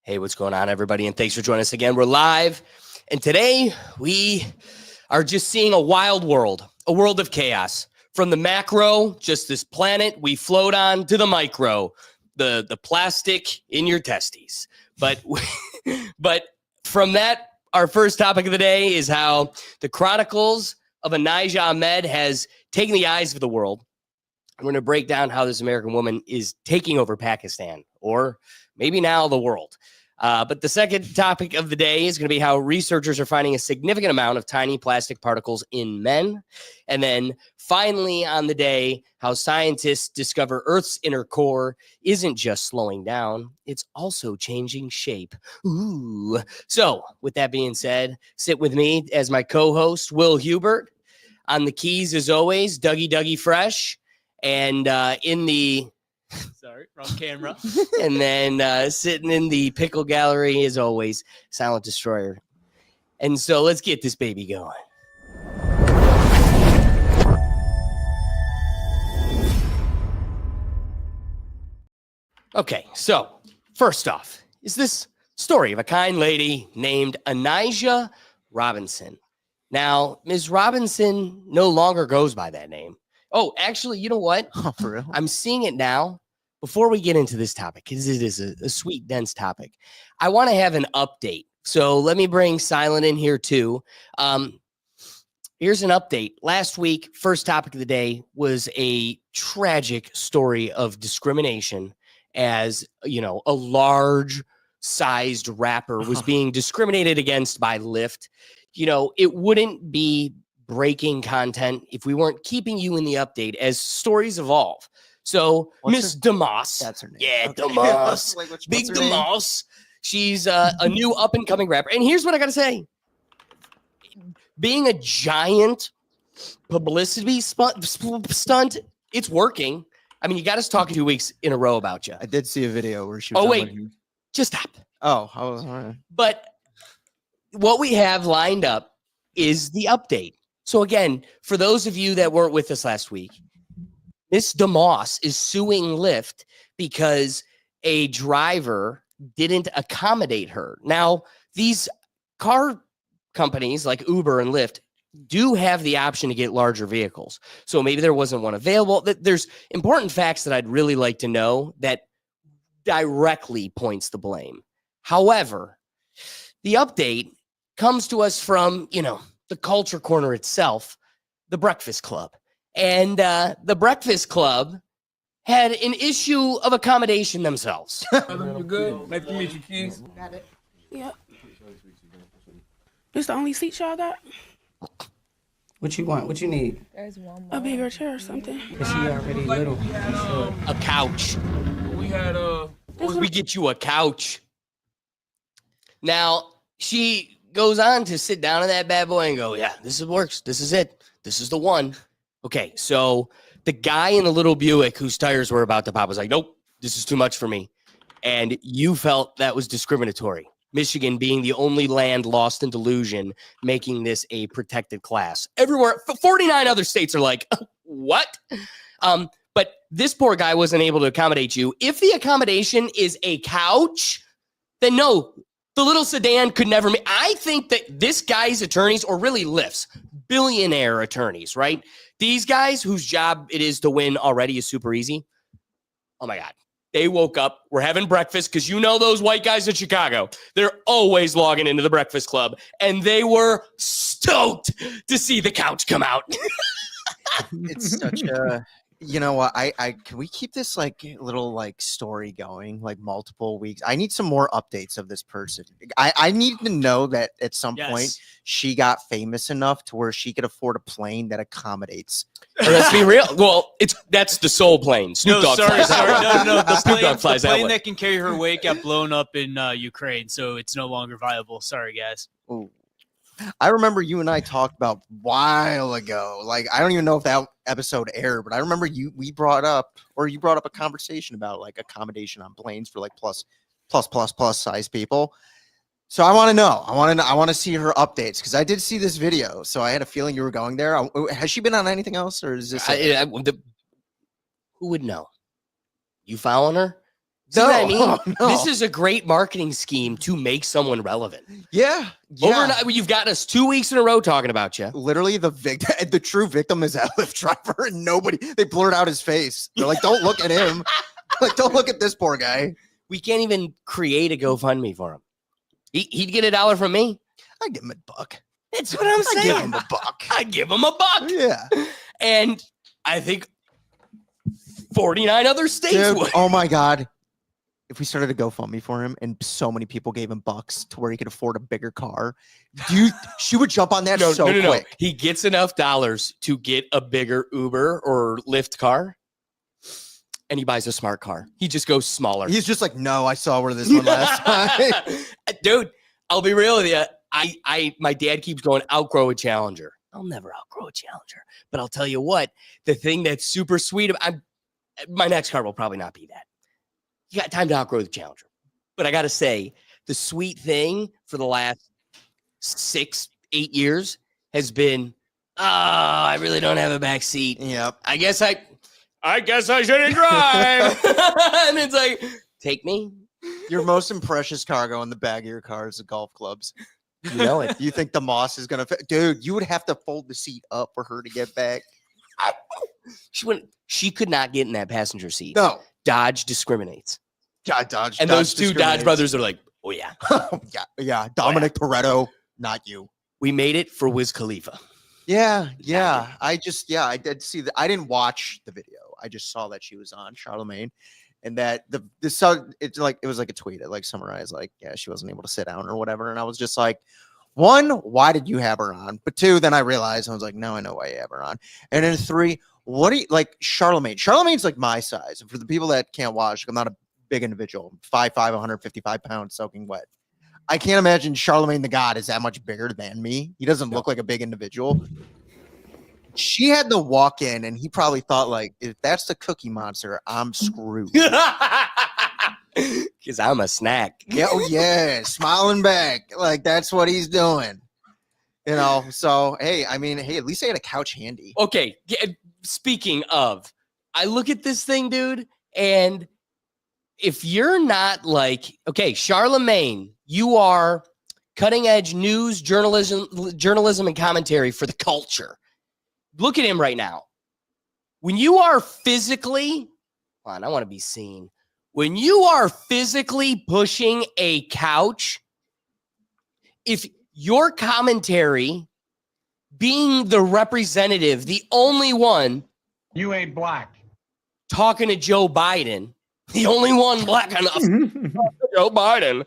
Hey, what's going on, everybody? And thanks for joining us again. We're live. And today we are just seeing a wild world, a world of chaos. From the macro, just this planet we float on, to the micro, the plastic in your testes. But from that, our first topic of the day is how the Chronicles of Onijah Ahmed has taken the eyes of the world. We're going to break down how this American woman is taking over Pakistan, or maybe now the world. But the second topic of the day is going to be how researchers are finding a significant amount of tiny plastic particles in men. And then finally on the day, how scientists discover Earth's inner core isn't just slowing down, it's also changing shape. Ooh. So with that being said, sit with me as my co-host, Will Hubert. On the keys, as always, Dougie Fresh. And in the... Sorry, wrong camera. And then sitting in the Pickle Gallery, as always, Silent Destroyer. And so let's get this baby going. Okay, so first off is this story of a kind lady named Onijah Robinson. Now, Ms. Robinson no longer goes by that name. Oh, actually, you know what? Oh, for real? I'm seeing it now. Before we get into this topic, because it is a sweet, dense topic, I want to have an update. So let me bring Silent in here too. Here's an update. Last week, first topic of the day was a tragic story of discrimination, as you know, a large-sized rapper was being discriminated against by Lyft. You know, it wouldn't be breaking content if we weren't keeping you in the update as stories evolve. So Miss Demas, that's her name. Yeah, Okay. Demas, Like, Big what's her name? Demas. She's a new up and coming rapper. And here's what I got to say. Being a giant publicity stunt, it's working. I mean, you got us talking 2 weeks in a row about you. I did see a video where she was. Oh, wait, just stop. Oh, I was all right. But what we have lined up is the update. So again, for those of you that weren't with us last week, Miss Demas is suing Lyft because a driver didn't accommodate her. Now, these car companies like Uber and Lyft do have the option to get larger vehicles. So maybe there wasn't one available. There's important facts that I'd really like to know that directly points the blame. However, the update comes to us from, you know, the culture corner itself, the Breakfast Club. And the Breakfast Club had an issue of accommodation themselves. You good? Nice to meet you, Keys. Got it. Yep. This the only seat y'all got? What you want? What you need? There's one more. A bigger chair or something. Is she already little? A couch. We had We get you a couch. Now, she goes on to sit down in that bad boy and go, yeah, this works. This is it. This is the one. Okay, so the guy in the little Buick whose tires were about to pop was like, nope, this is too much for me. And you felt that was discriminatory. Michigan being the only land lost in delusion, making this a protected class. Everywhere, 49 other states are like, what? But this poor guy wasn't able to accommodate you. If the accommodation is a couch, then no, the little sedan could never make. I think that this guy's attorneys, or really Lyft's, billionaire attorneys, right? These guys whose job it is to win already is super easy. Oh my God. They woke up, we're having breakfast, because you know those white guys in Chicago, they're always logging into the Breakfast Club, and they were stoked to see the couch come out. It's such a You know what? I can we keep this like little like story going like multiple weeks? I need some more updates of this person. I need to know that at some point she got famous enough to where she could afford a plane that accommodates. Let's be real. Well, that's the Soul plane. Snoop Dogg flies that one. No. The Snoop Dogg flies that plane one. that can carry her weight got blown up in Ukraine, so it's no longer viable. Sorry, guys. Ooh. I remember you and I talked about a while ago. Like, I don't even know if that episode aired, but I remember you brought up a conversation about like accommodation on planes for like plus size people. So I want to know. I want to see her updates because I did see this video. So I had a feeling you were going there. Has she been on anything else, or is this? Who would know? You following her? See No, what I mean? no. This is a great marketing scheme to make someone relevant. Yeah. Overnight, you've got us 2 weeks in a row talking about you. Literally, the true victim is that Lyft driver, and they blurred out his face. They're like, "Don't look at him. Like, don't look at this poor guy." We can't even create a GoFundMe for him. He'd get $1 from me. I'd give him $1. That's what I'm saying. I'd give him $1. I'd give him $1. Yeah. And I think 49 other states Dude, would. oh my God. If we started a GoFundMe for him and so many people gave him bucks to where he could afford a bigger car, she would jump on that so quick. He gets enough dollars to get a bigger Uber or Lyft car, and he buys a smart car. He just goes smaller. He's just like, no, I saw where this one last time. Dude, I'll be real with you. My dad keeps going, outgrow a Challenger. I'll never outgrow a Challenger. But I'll tell you what, the thing that's super sweet, my next car will probably not be that. You got time to outgrow the Challenger. But I got to say, the sweet thing for the last 6-8 years has been, I really don't have a back seat. Yep. I guess I shouldn't drive. And it's like, take me. Your most precious cargo in the back of your car is the golf clubs. You know it. You think the moss is going to fit? Dude, you would have to fold the seat up for her to get back. She could not get in that passenger seat. No. Dodge discriminates. Yeah, Dodge. And those two Dodge brothers are like, oh, yeah. yeah. Dominic Toretto, not you. We made it for Wiz Khalifa. Yeah. I did see that. I didn't watch the video. I just saw that she was on Charlemagne, and that it was like a tweet. It like summarized like, yeah, she wasn't able to sit down or whatever. And I was just like, one, why did you have her on? But two, then I realized I was like, no, I know why you have her on. And then three, what do you like Charlemagne? Charlemagne's like my size. And for the people that can't watch, I'm not a big individual. 5'5", 155 pounds, soaking wet. I can't imagine Charlemagne the God is that much bigger than me. He doesn't look like a big individual. She had to walk in, and he probably thought, like, if that's the Cookie Monster, I'm screwed. Because I'm a snack. Yeah, oh yeah, smiling back. Like, that's what he's doing. You know, so, hey, at least I had a couch handy. Okay, speaking of, I look at this thing, dude, and if you're not like, okay, Charlemagne, you are cutting edge news, journalism and commentary for the culture. Look at him right now. When you are physically, I want to be seen. When you are physically pushing a couch, if your commentary being the representative, the only one, You ain't black. talking to Joe Biden, the only one black enough, Joe Biden.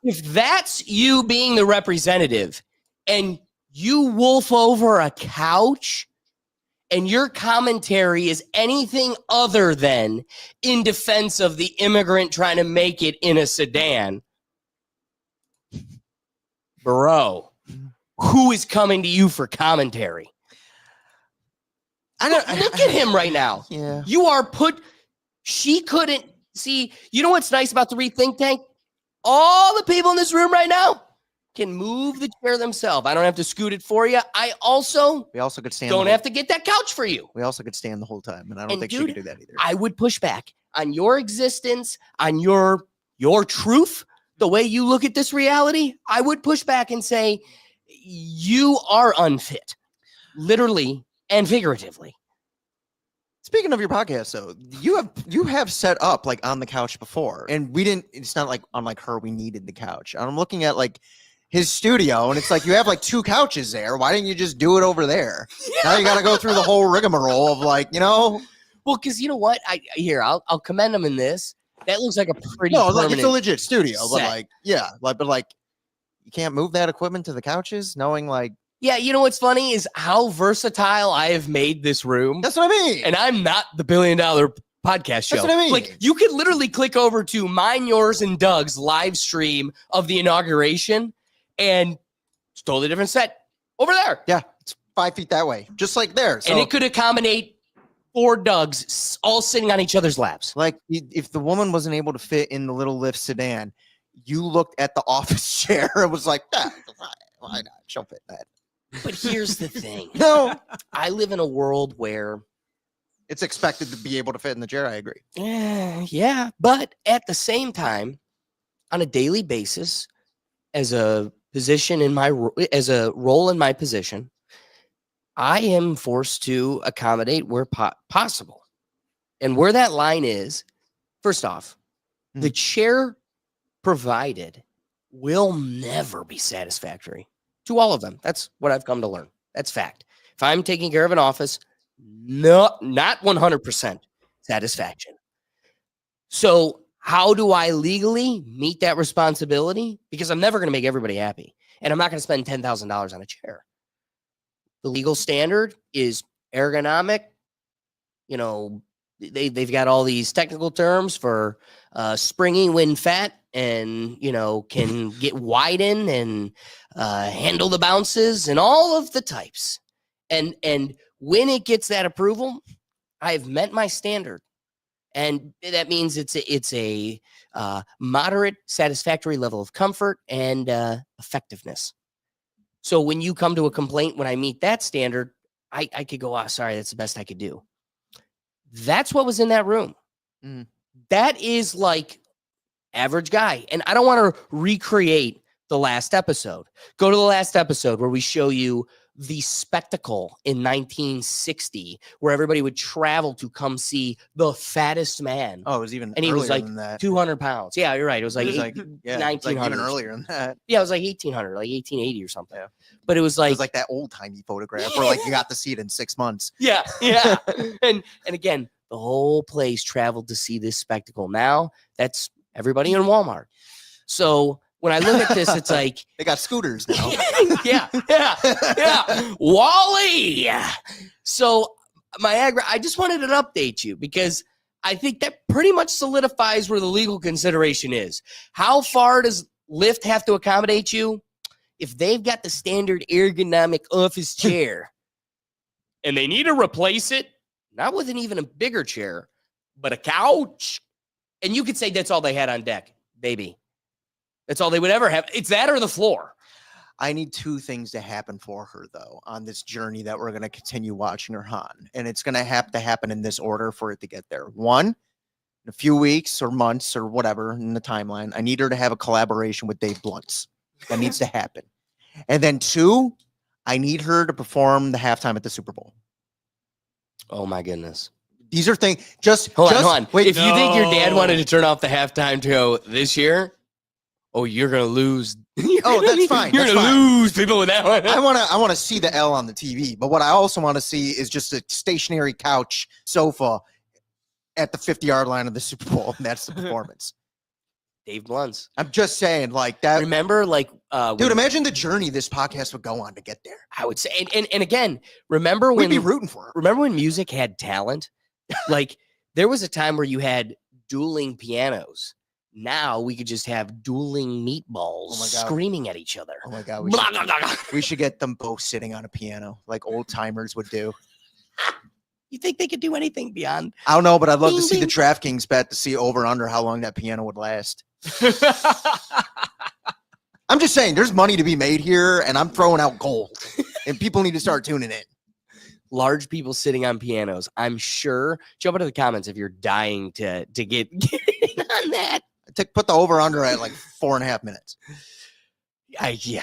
If that's you being the representative and you wolf over a couch and your commentary is anything other than in defense of the immigrant trying to make it in a sedan, bro, who is coming to you for commentary? Look at him right now. Yeah. You are she couldn't see. You know what's nice about the Rethink Tank? All the people in this room right now can move the chair themselves. I don't have to scoot it for you. We also could stand. Don't have to get that couch for you. We also could stand the whole time, and I don't think she could do that either. I would push back on your existence, on your truth, the way you look at this reality. I would push back and say you are unfit, literally and figuratively. Speaking of your podcast, though, you have set up like on the couch before, and we didn't. It's not like unlike her, we needed the couch. And I'm looking at like his studio, and it's like you have like 2 couches there. Why didn't you just do it over there? Yeah. Now you got to go through the whole rigmarole of like, you know. Well, because you know what? I'll commend them in this. That looks like a pretty No, like it's permanent a legit studio, but set. like, yeah, but you can't move that equipment to the couches, knowing like Yeah, you know what's funny is how versatile I have made this room. that's what I mean. And I'm not the $1 billion podcast show. That's what I mean. Like, you could literally click over to mine, yours, and Doug's live stream of the inauguration, and it's a totally different set over there. Yeah, it's 5 feet that way, just like there. So, And it could accommodate 4 Dougs all sitting on each other's laps. like, if the woman wasn't able to fit in the little lift sedan, you looked at the office chair and was like, why not? She'll fit that. But here's the thing. No, I live in a world where, it's expected to be able to fit in the chair. I agree. yeah, but at the same time, on a daily basis, as a position in my as a role in my position, I am forced to accommodate where possible. And where that line is, first off, the chair provided will never be satisfactory to all of them. That's what I've come to learn. That's fact. If I'm taking care of an office, not 100% satisfaction. So how do I legally meet that responsibility? Because I'm never going to make everybody happy. And I'm not going to spend $10,000 on a chair. The legal standard is ergonomic. You know, they've got all these technical terms for springy when fat and, you know, can get widen and handle the bounces and all of the types. And when it gets that approval, I've met my standard. And that means it's a moderate, satisfactory level of comfort and effectiveness. So when you come to a complaint, when I meet that standard, I could go, sorry, that's the best I could do. That's what was in that room. Mm. That is like average guy. And I don't want to recreate the last episode. Go to the last episode where we show you the spectacle in 1960, where everybody would travel to come see the fattest man. Oh, it was even And he earlier was like than that. 200 pounds. Yeah, you're right. It was like, It was like, yeah, it's like 1900s. even earlier than that. Yeah, it was like 1800, like 1880 or something. Yeah. But it was It like, was like that old timey photograph where like you got to see it in 6 months. yeah. and again, the whole place traveled to see this spectacle. Now that's everybody in Walmart. So when I look at this, it's like, They got scooters now. yeah. Wally. So I just wanted to update you because I think that pretty much solidifies where the legal consideration is. How far does Lyft have to accommodate you? If they've got the standard ergonomic office chair and they need to replace it, not with an even a bigger chair, but a couch. And you could say that's all they had on deck, baby. That's all they would ever have. It's that or the floor. I need 2 things to happen for her, though, on this journey that we're going to continue watching her on. And it's going to have to happen in this order for it to get there. 1, in a few weeks or months or whatever in the timeline, I need her to have a collaboration with Dave Blunt's. That needs to happen. And then 2, I need her to perform the halftime at the Super Bowl. Oh, my goodness. These are things. Hold on. Wait, if you think your dad wanted to turn off the halftime show this year, you're gonna lose. Oh, that's fine. You're gonna lose people with that one. I want to see the L on the TV, but what I also want to see is just a stationary couch sofa at the 50-yard line of the Super Bowl, and that's the performance. Dave Blunt's. I'm just saying, like that. Remember, like, dude, imagine the journey this podcast would go on to get there. I would say, and again, remember We'd when be rooting for her. Remember when music had talent? Like, there was a time where you had dueling pianos. Now we could just have dueling meatballs screaming at each other. Oh my God. We should get them both sitting on a piano like old timers would do. You think they could do anything beyond? I don't know, but I'd love to see the DraftKings bet to see over under how long that piano would last. I'm just saying there's money to be made here, and I'm throwing out gold, and people need to start tuning in. Large people sitting on pianos. I'm sure. Jump into the comments if you're dying to get in on that. Put the over under at like 4.5 minutes. Yeah.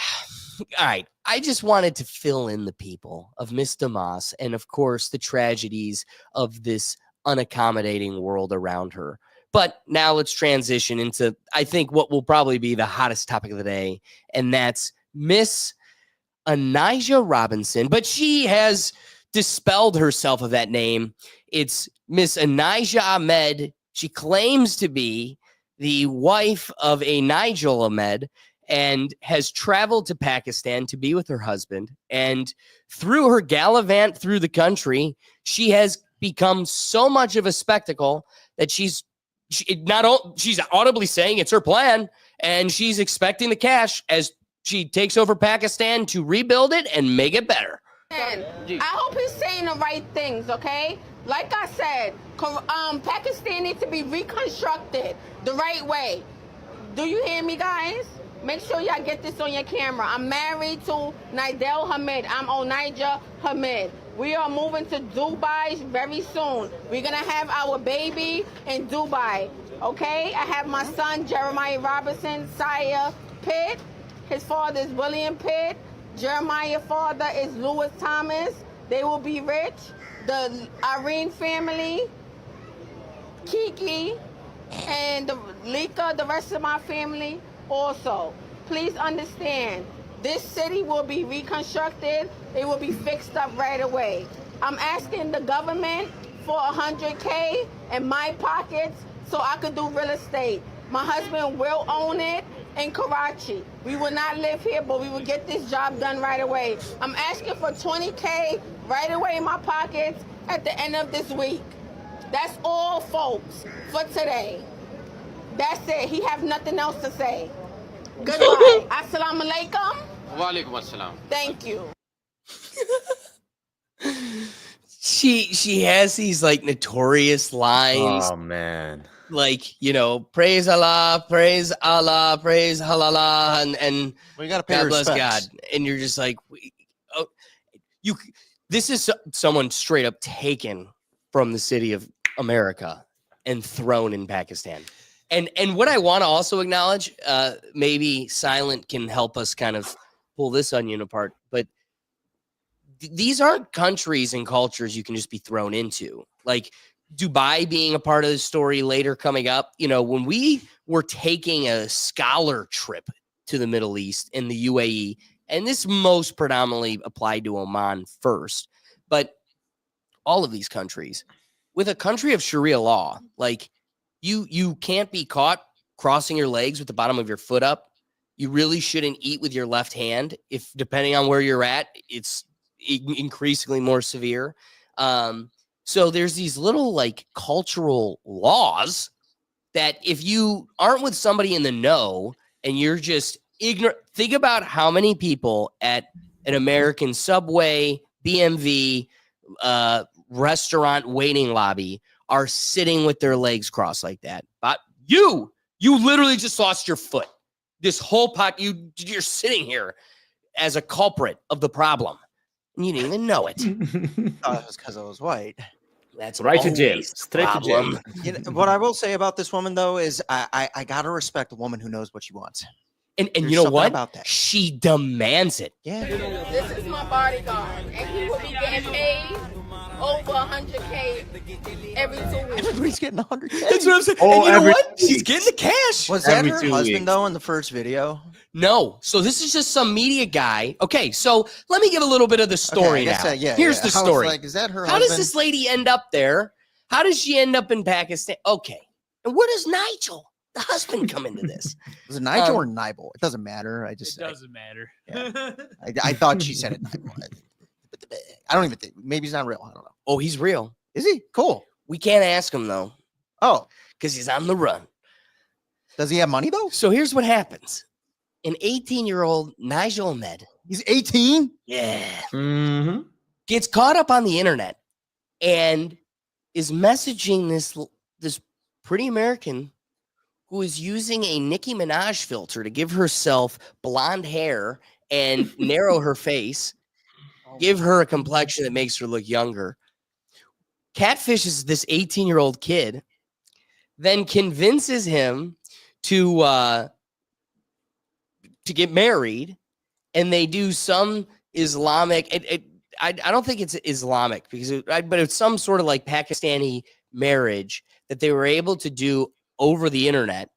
All right. I just wanted to fill in the people of Miss DeMoss and, of course, the tragedies of this unaccommodating world around her. But now let's transition into, I think, what will probably be the hottest topic of the day, and that's Miss Onijah Robinson. But she has dispelled herself of that name. It's Miss Onijah Ahmed. She claims to be the wife of a Nigel Ahmed and has traveled to Pakistan to be with her husband. And through her gallivant through the country, she has become so much of a spectacle that she's audibly saying it's her plan, and she's expecting the cash as she takes over Pakistan to rebuild it and make it better. I hope he's saying the right things, okay? Like I said, Pakistan needs to be reconstructed the right way. Do you hear me, guys? Make sure y'all get this on your camera. I'm married to Nidel Hamid. I'm Onijah Hamid. We are moving to Dubai very soon. We're going to have our baby in Dubai, okay? I have my son, Jeremiah Robinson, Sire Pitt. His father is William Pitt. Jeremiah's father is Lewis Thomas. They will be rich. The Irene family, Kiki, and Lika, the rest of my family also. Please understand, this city will be reconstructed. It will be fixed up right away. I'm asking the government for $100K in my pockets so I could do real estate. My husband will own it in Karachi. We will not live here, but we will get this job done right away. I'm asking for $20K right away in my pockets at the end of this week. That's all, folks, for today. That's it. He have nothing else to say. Goodbye. Assalamu alaikum. Wa alaikum assalam. Thank you. She has these like notorious lines. Oh man. Like, you know, praise Allah, praise halala, and We got to pay God bless respects. God. And you're just like, this is someone straight up taken from the city of America and thrown in Pakistan. And what I want to also acknowledge, maybe Silent can help us kind of pull this onion apart, but these aren't countries and cultures you can just be thrown into. Like Dubai being a part of the story later coming up, you know, when we were taking a scholar trip to the Middle East in the UAE, and this most predominantly applied to Oman first, but all of these countries, with a country of Sharia law, like you can't be caught crossing your legs with the bottom of your foot up. You really shouldn't eat with your left hand. If depending on where you're at, it's increasingly more severe. So there's these little like cultural laws that if you aren't with somebody in the know and you're just ignorant, think about how many people at an American Subway, BMV, restaurant waiting lobby are sitting with their legs crossed like that. But you literally just lost your foot. This whole pot, you're sitting here as a culprit of the problem. And you didn't even know it. Oh, it was because I was white. That's Right to jail. always the Straight to jail. problem. You know, what I will say about this woman, though, is I gotta respect a woman who knows what she wants. And There's you know something what? about that. She demands it. Yeah. This is my bodyguard, and he will be getting paid over $100K every 2 weeks. Everybody's getting 100K. That's what I'm saying. Oh, and you know every what? She's week. getting the cash. Was that Every her 2 husband, weeks. though, in the first video? No. So this is just some media guy. Okay, so let me give a little bit of the story I guess now. that- yeah, Here's yeah. the I was story. like, is that her How husband? does this lady end up there? How does she end up in Pakistan? Okay. And where does Nigel, the husband, come into this? Was it Nigel Um, or Nibel? It doesn't matter. It doesn't matter. I thought she said it Nibel. I don't even think. Maybe he's not real. I don't know. Oh, he's real. Is he? Cool. We can't ask him, though, Oh, because he's on the run. does he have money, though? So here's what happens. An 18-year-old Nigel Ahmed, He's 18? yeah, Mm-hmm. gets caught up on the internet and is messaging this pretty American who is using a Nicki Minaj filter to give herself blonde hair and narrow her face, give her a complexion that makes her look younger. Catfishes this 18-year-old kid, then convinces him to get married, and they do some Islamic. I don't think it's Islamic but it's some sort of like Pakistani marriage that they were able to do over the internet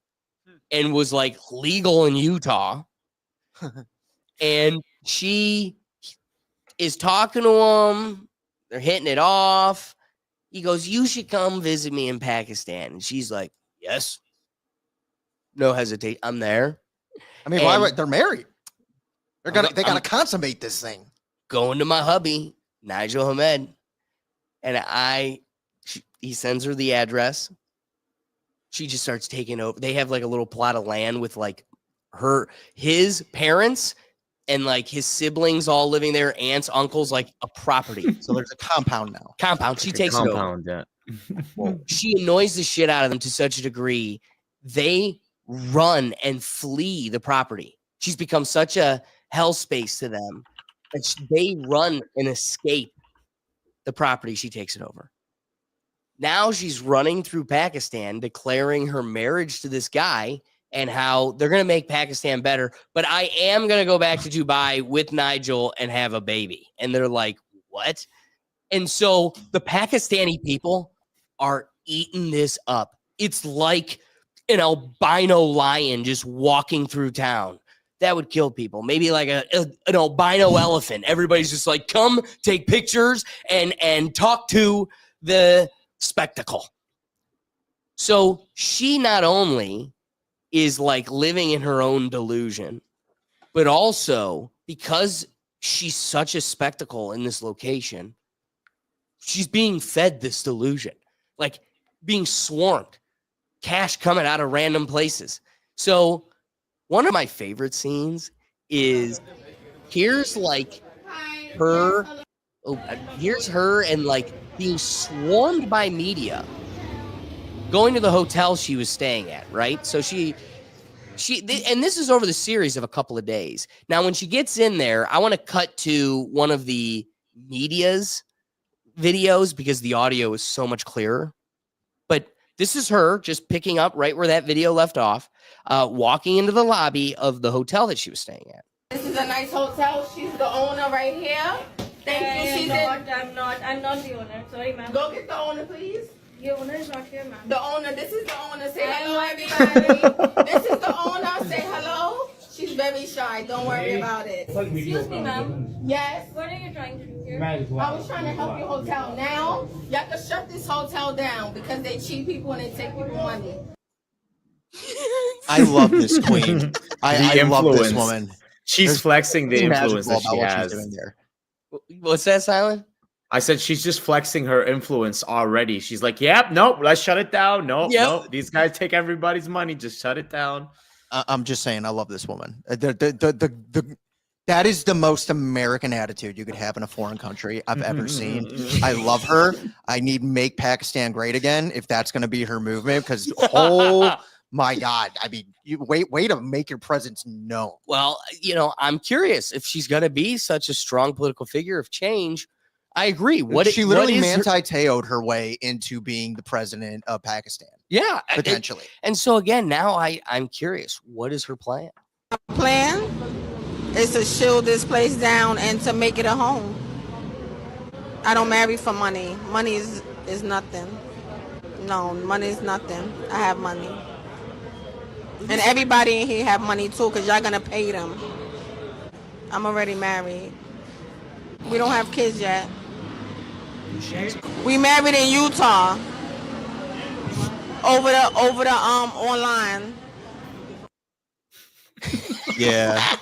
and was like legal in Utah. And she is talking to him, They're hitting it off. He goes, you should come visit me in Pakistan. And she's like, yes. No hesitation. I'm there. I mean, why And- would they're married? They I'm- gotta consummate this thing. Going to my hubby, Nigel Ahmed. And he sends her the address. She just starts taking over. They have like a little plot of land with like his parents and like his siblings all living there, aunts, uncles, like a property. So there's a compound now. Compound. She takes it over. Yeah. Well, she annoys the shit out of them to such a degree. They run and flee the property. She's become such a hell space to them that they run and escape the property. She takes it over. Now she's running through Pakistan, declaring her marriage to this guy and how they're going to make Pakistan better. But I am going to go back to Dubai with Nigel and have a baby. And they're like, what? And so the Pakistani people are eating this up. It's like an albino lion just walking through town. That would kill people. Maybe like an albino elephant. Everybody's just like, come take pictures and talk to the spectacle. So she not only is like living in her own delusion, but also because she's such a spectacle in this location, she's being fed this delusion, like being swarmed, cash coming out of random places. So one of my favorite scenes is here's like her, here's her and like being swarmed by media going to the hotel she was staying at, right? So and this is over the series of a couple of days. Now, when she gets in there, I want to cut to one of the media's videos because the audio is so much clearer. But this is her just picking up right where that video left off, walking into the lobby of the hotel that she was staying at. This is a nice hotel. She's the owner right here. Thank you. I'm not the owner. Sorry, ma'am. Go get the owner, please. The owner is not here, ma'am. The owner. This is the owner. Say hello, everybody. This is the owner. Say hello. She's very shy. Don't worry about it. Excuse me, ma'am. Yes. What are you trying to do here? I was trying to help your hotel. Now, you have to shut this hotel down because they cheat people and they take people money. I love this queen. I love this influence. woman. She's flexing the Nothing influence that magical she about what has. she's doing there. What's that, Silent? I said she's just flexing her influence already. She's like, yep, nope, let's shut it down. Nope, Yep. nope. These guys take everybody's money. Just shut it down. I'm just saying, I love this woman. That is the most American attitude you could have in a foreign country I've ever seen. I love her. I need make Pakistan great again if that's going to be her movement. Because oh my God, I mean, you way to make your presence known. Well, I'm curious if she's going to be such a strong political figure of change. I agree. She literally what is Manti-Teo'd her way into being the president of Pakistan, Yeah, potentially. And so again, now I'm curious. What is her plan? Plan is to shield this place down and to make it a home. I don't marry for money. Money is nothing. No, money is nothing. I have money. And everybody in here have money too because y'all gonna pay them. I'm already married. We don't have kids yet. We married in Utah. Over the online. Yeah.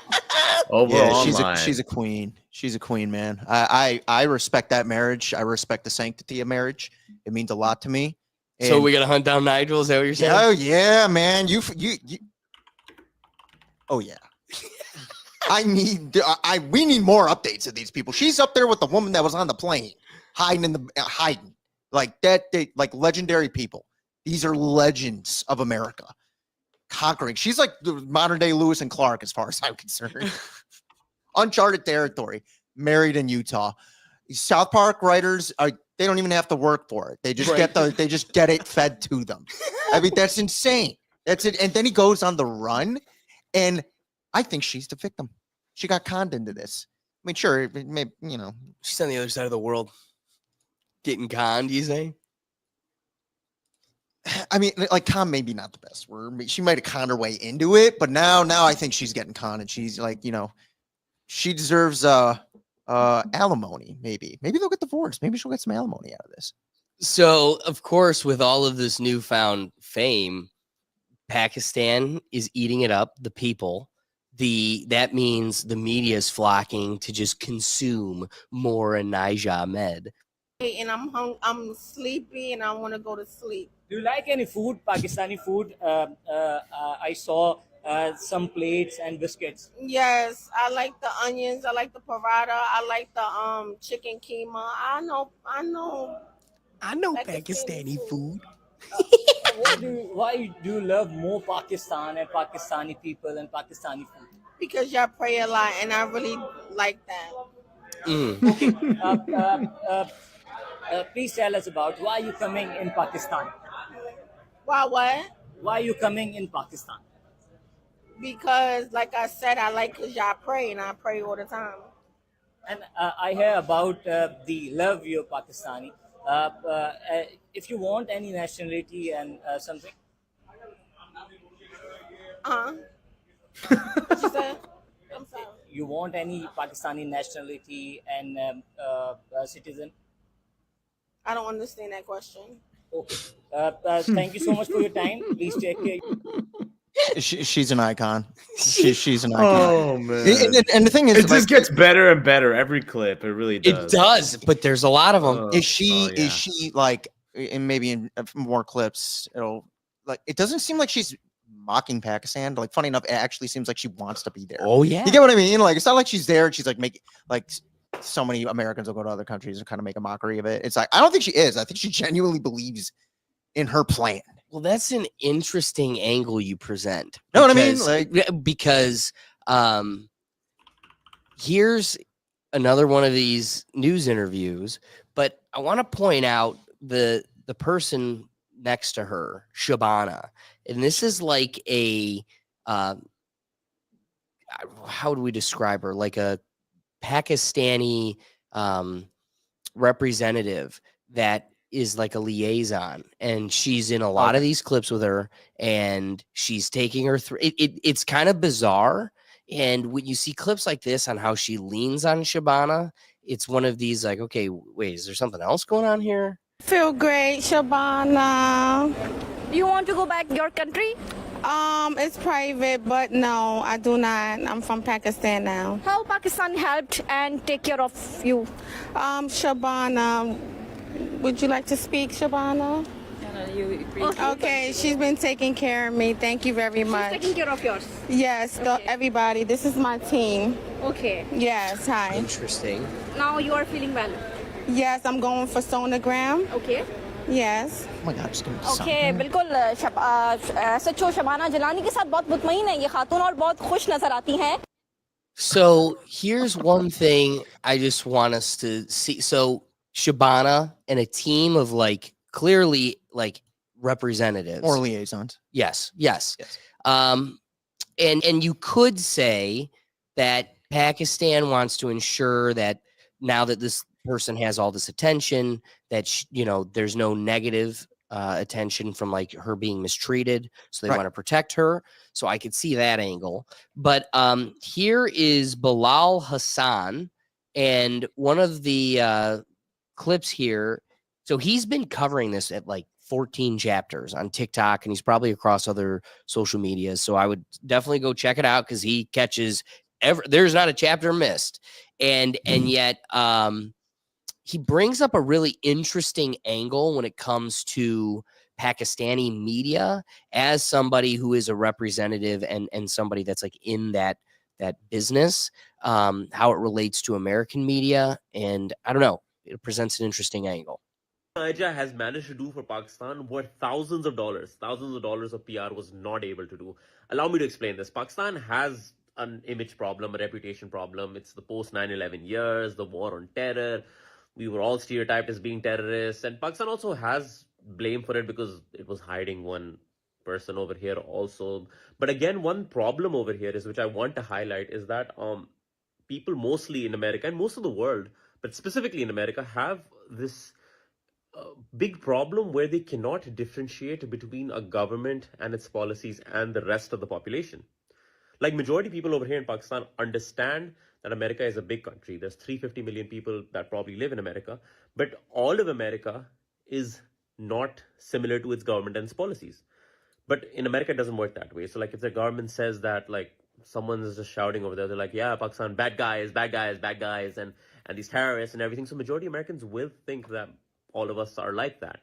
Overall, she's a queen. She's a queen, man. I respect that marriage. I respect the sanctity of marriage. It means a lot to me. So And- we got to hunt down Nigel? Is that what you're saying? Oh yeah, man. You. Oh yeah. We need more updates of these people. She's up there with the woman that was on the plane, hiding like that. Like legendary people. These are legends of America, conquering. She's like the modern day Lewis and Clark, as far as I'm concerned. Uncharted territory. Married in Utah. South Park writers they don't even have to work for it. They just they just get it fed to them. I mean, that's insane. That's it. And then he goes on the run, and I think she's the victim. She got conned into this. I mean, sure, it may, She's on the other side of the world. Getting conned, you say? I mean, like con maybe not the best word. She might have conned her way into it, but now I think she's getting conned, and she's like, she deserves alimony. Maybe they'll get divorced. Maybe she'll get some alimony out of this. So, of course, with all of this newfound fame, Pakistan is eating it up. The people, that means the media is flocking to just consume more Onijah Ahmed. And I'm sleepy and I want to go to sleep. Do you like any food, Pakistani food? I saw some plates and biscuits. Yes, I like the onions. I like the paratha. I like the chicken keema. I know Pakistani food. Why do you love more Pakistan and Pakistani people and Pakistani food? Because y'all pray a lot, and I really like that. Okay. Please tell us about why you coming in Pakistan. Why what? Why you coming in Pakistan? Because, like I said, I like because y'all pray, and I pray all the time. And I hear about the love you're Pakistani. If you want any nationality and something. What you said? I'm sorry. You want any Pakistani nationality and citizen? I don't understand that question. Okay. Thank you so much for your time. Please take care. She's an icon. She's an icon. Oh man! And the thing is, it just gets better and better every clip. It really does. It does, but there's a lot of them. Is she like, and maybe in more clips, it'll like. It doesn't seem like she's mocking Pakistan. Like, funny enough, it actually seems like she wants to be there. Oh yeah, you get what I mean? Like, it's not like she's there and she's like making like. So many Americans will go to other countries and kind of make a mockery of it. It's like, I don't think she is. I think she genuinely believes in her plan. Well, that's an interesting angle you present. Know what I mean? Like, because here's another one of these news interviews, but I want to point out the person next to her, Shabana, and this is like a how do we describe her? Like a Pakistani representative that is like a liaison, and she's in a lot of these clips with her, and she's taking her through it's kind of bizarre. And when you see clips like this on how she leans on Shabana, it's one of these like, okay, wait, is there something else going on here? Feel great, Shabana. Do you want to go back your country? It's private, but no, I do not. I'm from Pakistan now. How Pakistan helped and take care of you? Shabana, would you like to speak, Shabana? Okay, she's been taking care of me. Thank you very much. She's taking care of yours. Yes, everybody. This is my team. Okay. Yes, hi. Interesting. Now you are feeling well. Yes, I'm going for sonogram. Okay. Yes. Oh my God, just give me Okay, बिल्कुल सच्चो शबाना जलानी के साथ बहुत मुतमईन है ये खातून और बहुत खुश नजर आती हैं. So here's one thing I just want us to see. So Shabana and a team of like clearly like representatives or liaisons. Yes. And you could say that Pakistan wants to ensure that now that this person has all this attention, that there's no negative attention from like her being mistreated, so they want to protect her. So I could see that angle. But here is Bilal Hassan, and one of the clips here. So he's been covering this at like 14 chapters on TikTok, and he's probably across other social medias. So I would definitely go check it out because he catches there's not a chapter missed. And yet he brings up a really interesting angle when it comes to Pakistani media as somebody who is a representative and somebody that's like in that business, how it relates to American media. And I don't know, it presents an interesting angle. Onijah has managed to do for Pakistan what thousands of dollars of PR was not able to do. Allow me to explain this. Pakistan has an image problem, a reputation problem. It's the post 9/11 years, the war on terror. We were all stereotyped as being terrorists, and Pakistan also has blame for it because it was hiding one person over here also. But again, one problem over here is, which I want to highlight, is that people mostly in America and most of the world, but specifically in America, have this big problem where they cannot differentiate between a government and its policies and the rest of the population. Like, majority people over here in Pakistan understand that America is a big country. There's 350 million people that probably live in America, but all of America is not similar to its government and its policies. But in America, it doesn't work that way. So like if the government says that like someone is just shouting over there, they're like, yeah, Pakistan, bad guys, bad guys, bad guys, and these terrorists and everything. So majority of Americans will think that all of us are like that.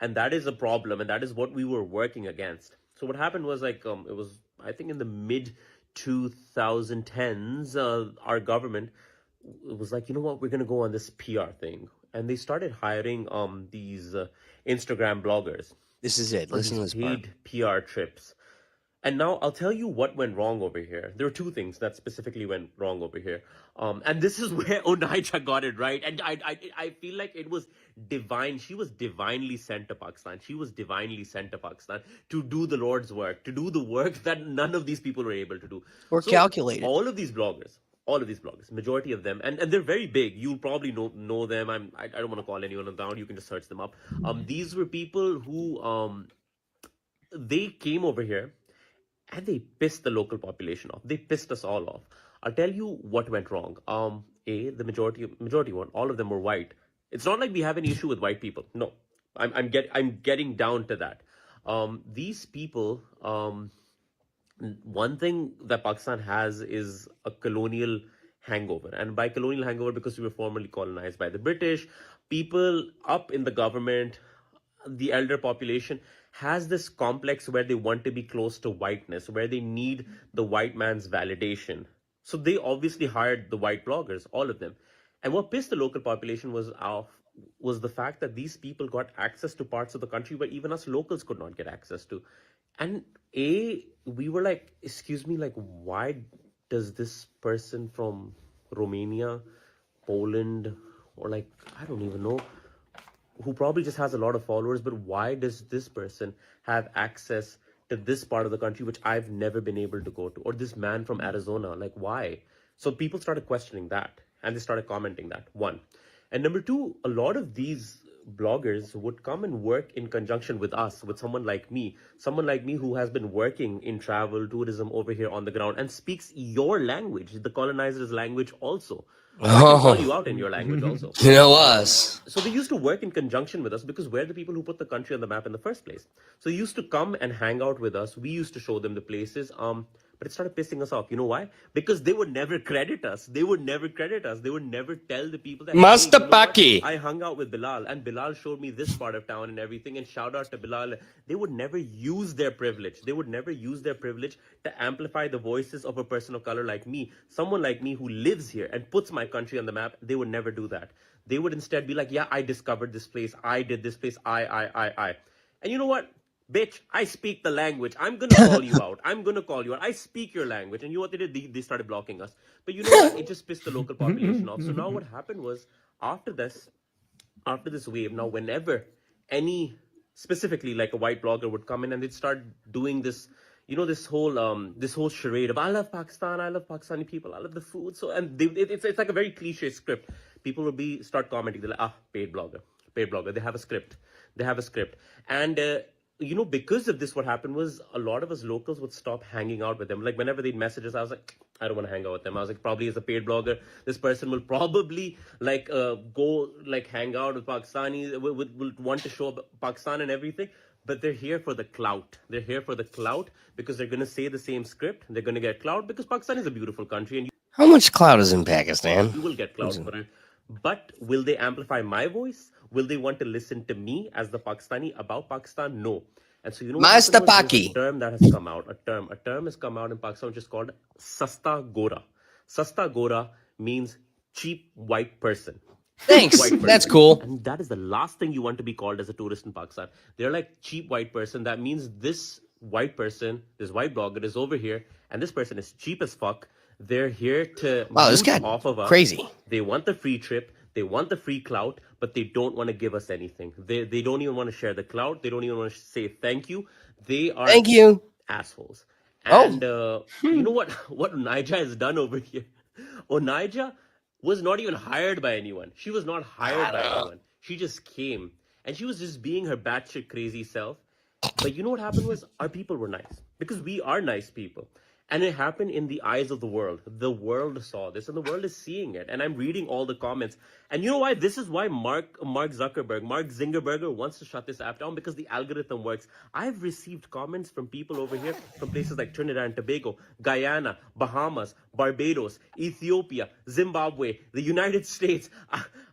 And that is a problem. And that is what we were working against. So what happened was like, it was, I think in the mid 2010s, our government was like, you know what, we're going to go on this PR thing. And they started hiring these Instagram bloggers. This is it. Listen to this part. Paid PR trips. And now I'll tell you what went wrong over here. There are two things that specifically went wrong over here. And this is where Onijah got it right. And I feel like it was divine. She was divinely sent to Pakistan. She was divinely sent to Pakistan to do the Lord's work, to do the work that none of these people were able to do. Or calculated. All of these bloggers, majority of them, and they're very big. You'll probably know them. I don't want to call anyone down. You can just search them up. These were people who they came over here and they pissed the local population off. They pissed us all off. I'll tell you what went wrong. The majority one, all of them were white. It's not like we have any issue with white people. No, I'm getting down to that. These people. One thing that Pakistan has is a colonial hangover. And by colonial hangover, because we were formerly colonized by the British, people up in the government, the elder population, has this complex where they want to be close to whiteness, where they need the white man's validation. So they obviously hired the white bloggers, all of them. And what pissed the local population was the fact that these people got access to parts of the country where even us locals could not get access to. And we were like, excuse me, like, why does this person from Romania, Poland, or like, I don't even know, who probably just has a lot of followers, but why does this person have access to this part of the country, which I've never been able to go to? Or this man from Arizona, like, why? So people started questioning that, and they started commenting that, one. And number two, a lot of these bloggers would come and work in conjunction with us, with someone like me who has been working in travel, tourism over here on the ground and speaks your language, the colonizer's language also. I can call you out in your language also. You know us. So they used to work in conjunction with us because we're the people who put the country on the map in the first place. So they used to come and hang out with us. We used to show them the places. But it started pissing us off. You know why? Because they would never credit us. They would never tell the people that, Master hey, you know what? Paki. I hung out with Bilal and Bilal showed me this part of town and everything, and shout out to Bilal. They would never use their privilege. They would never use their privilege to amplify the voices of a person of color like me, someone like me who lives here and puts my country on the map. They would never do that. They would instead be like, yeah, I discovered this place. I did this place. I. And you know what? Bitch, I speak the language. I'm going to call you out. I speak your language. And you know what they did? They started blocking us. But you know what? It just pissed the local population off. So now what happened was, after this wave, now whenever any, specifically like a white blogger would come in and they'd start doing this, you know, this whole charade of, I love Pakistan, I love Pakistani people, I love the food. So, and it's like a very cliche script. People will start commenting, they're like, paid blogger. They have a script. And, you know, because of this, what happened was a lot of us locals would stop hanging out with them. Like whenever they'd message us, I was like, I don't want to hang out with them. I was like, probably as a paid blogger, this person will probably like go like hang out with Pakistanis, will want to show up Pakistan and everything. But they're here for the clout. Because they're going to say the same script. They're going to get clout because Pakistan is a beautiful country. And How much clout is in Pakistan? you will get clout for it. But will they amplify my voice? Will they want to listen to me as the Pakistani about Pakistan? No. And so you know what Master happened was, Paki. there's a term that has come out. A term has come out in Pakistan which is called Sasta Gora. Sasta Gora means cheap white person. Thanks. White person. That's cool. And that is the last thing you want to be called as a tourist in Pakistan. They're like cheap white person. That means this white person, this white blogger is over here, and this person is cheap as fuck. They're here to this guy off of us. crazy. They want the free trip. They want the free clout, but they don't want to give us anything. They don't even want to share the clout. They don't even want to say thank you. They are Thank you. assholes. And you know what Onijah has done over here? Onijah was not even hired by anyone. She was not hired by anyone. She just came. And she was just being her batshit crazy self. But you know what happened was our people were nice. Because we are nice people. And it happened in the eyes of the world. The world saw this, and the world is seeing it. And I'm reading all the comments. And you know why? This is why Mark Zingerberger wants to shut this app down, because the algorithm works. I've received comments from people over here from places like Trinidad and Tobago, Guyana, Bahamas, Barbados, Ethiopia, Zimbabwe, the United States.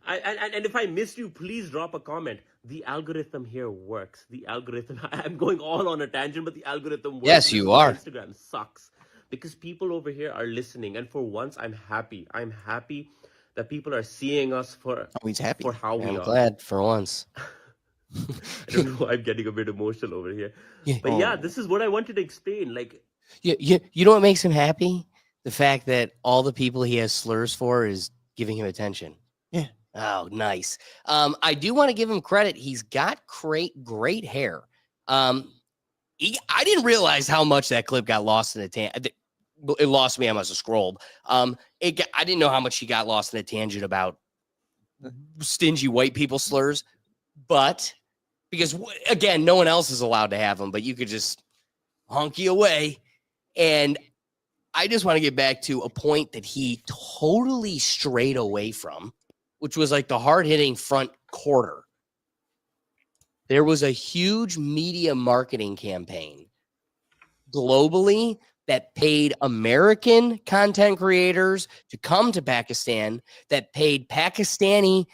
And if I missed you, please drop a comment. The algorithm here works. The algorithm, I'm going all on a tangent, but the algorithm works. Yes, you are. Instagram sucks. Because people over here are listening, and for once, I'm happy. I'm happy that people are seeing us for he's happy. for how we I'm are. glad for once. I don't know. I'm getting a bit emotional over here, Yeah. but yeah, this is what I wanted to explain. Like, You know what makes him happy? The fact that all the people he has slurs for is giving him attention. Yeah. Oh, nice. I do want to give him credit. He's got great hair. I didn't realize how much that clip got lost in a tangent. It lost me. I must have scrolled. I didn't know how much he got lost in a tangent about stingy white people slurs, but because again, no one else is allowed to have them, but you could just honky away. And I just want to get back to a point that he totally strayed away from, which was like the hard-hitting front quarter. There was a huge media marketing campaign globally that paid American content creators to come to Pakistan, that paid Pakistani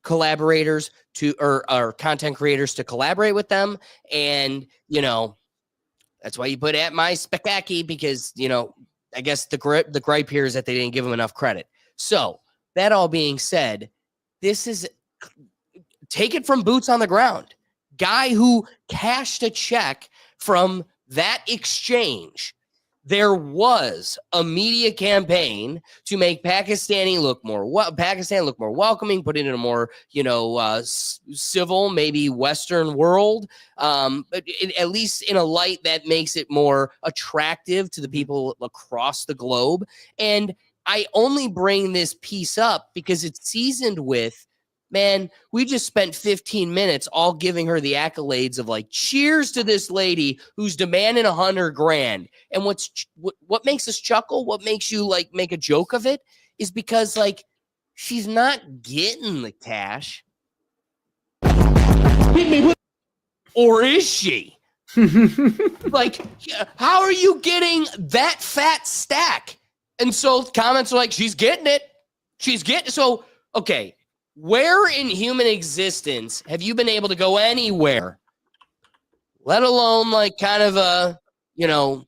collaborators to or content creators to collaborate with them. And, you know, that's why you put at my spectacular, because, you know, I guess the gripe here is that they didn't give him enough credit. So that all being said, this is, take it from boots on the ground. Guy who cashed a check from that exchange. There was a media campaign to make Pakistan look more welcoming, put it in a more, you know, civil, maybe Western world, at least in a light that makes it more attractive to the people across the globe. And I only bring this piece up because it's seasoned with, man, we just spent 15 minutes all giving her the accolades of like, cheers to this lady who's demanding $100,000. And what makes us chuckle, what makes you like make a joke of it, is because like she's not getting the cash. Or is she? Like, how are you getting that fat stack? And so comments are like, she's getting it. So, okay. Where in human existence have you been able to go anywhere, let alone like kind of a, you know,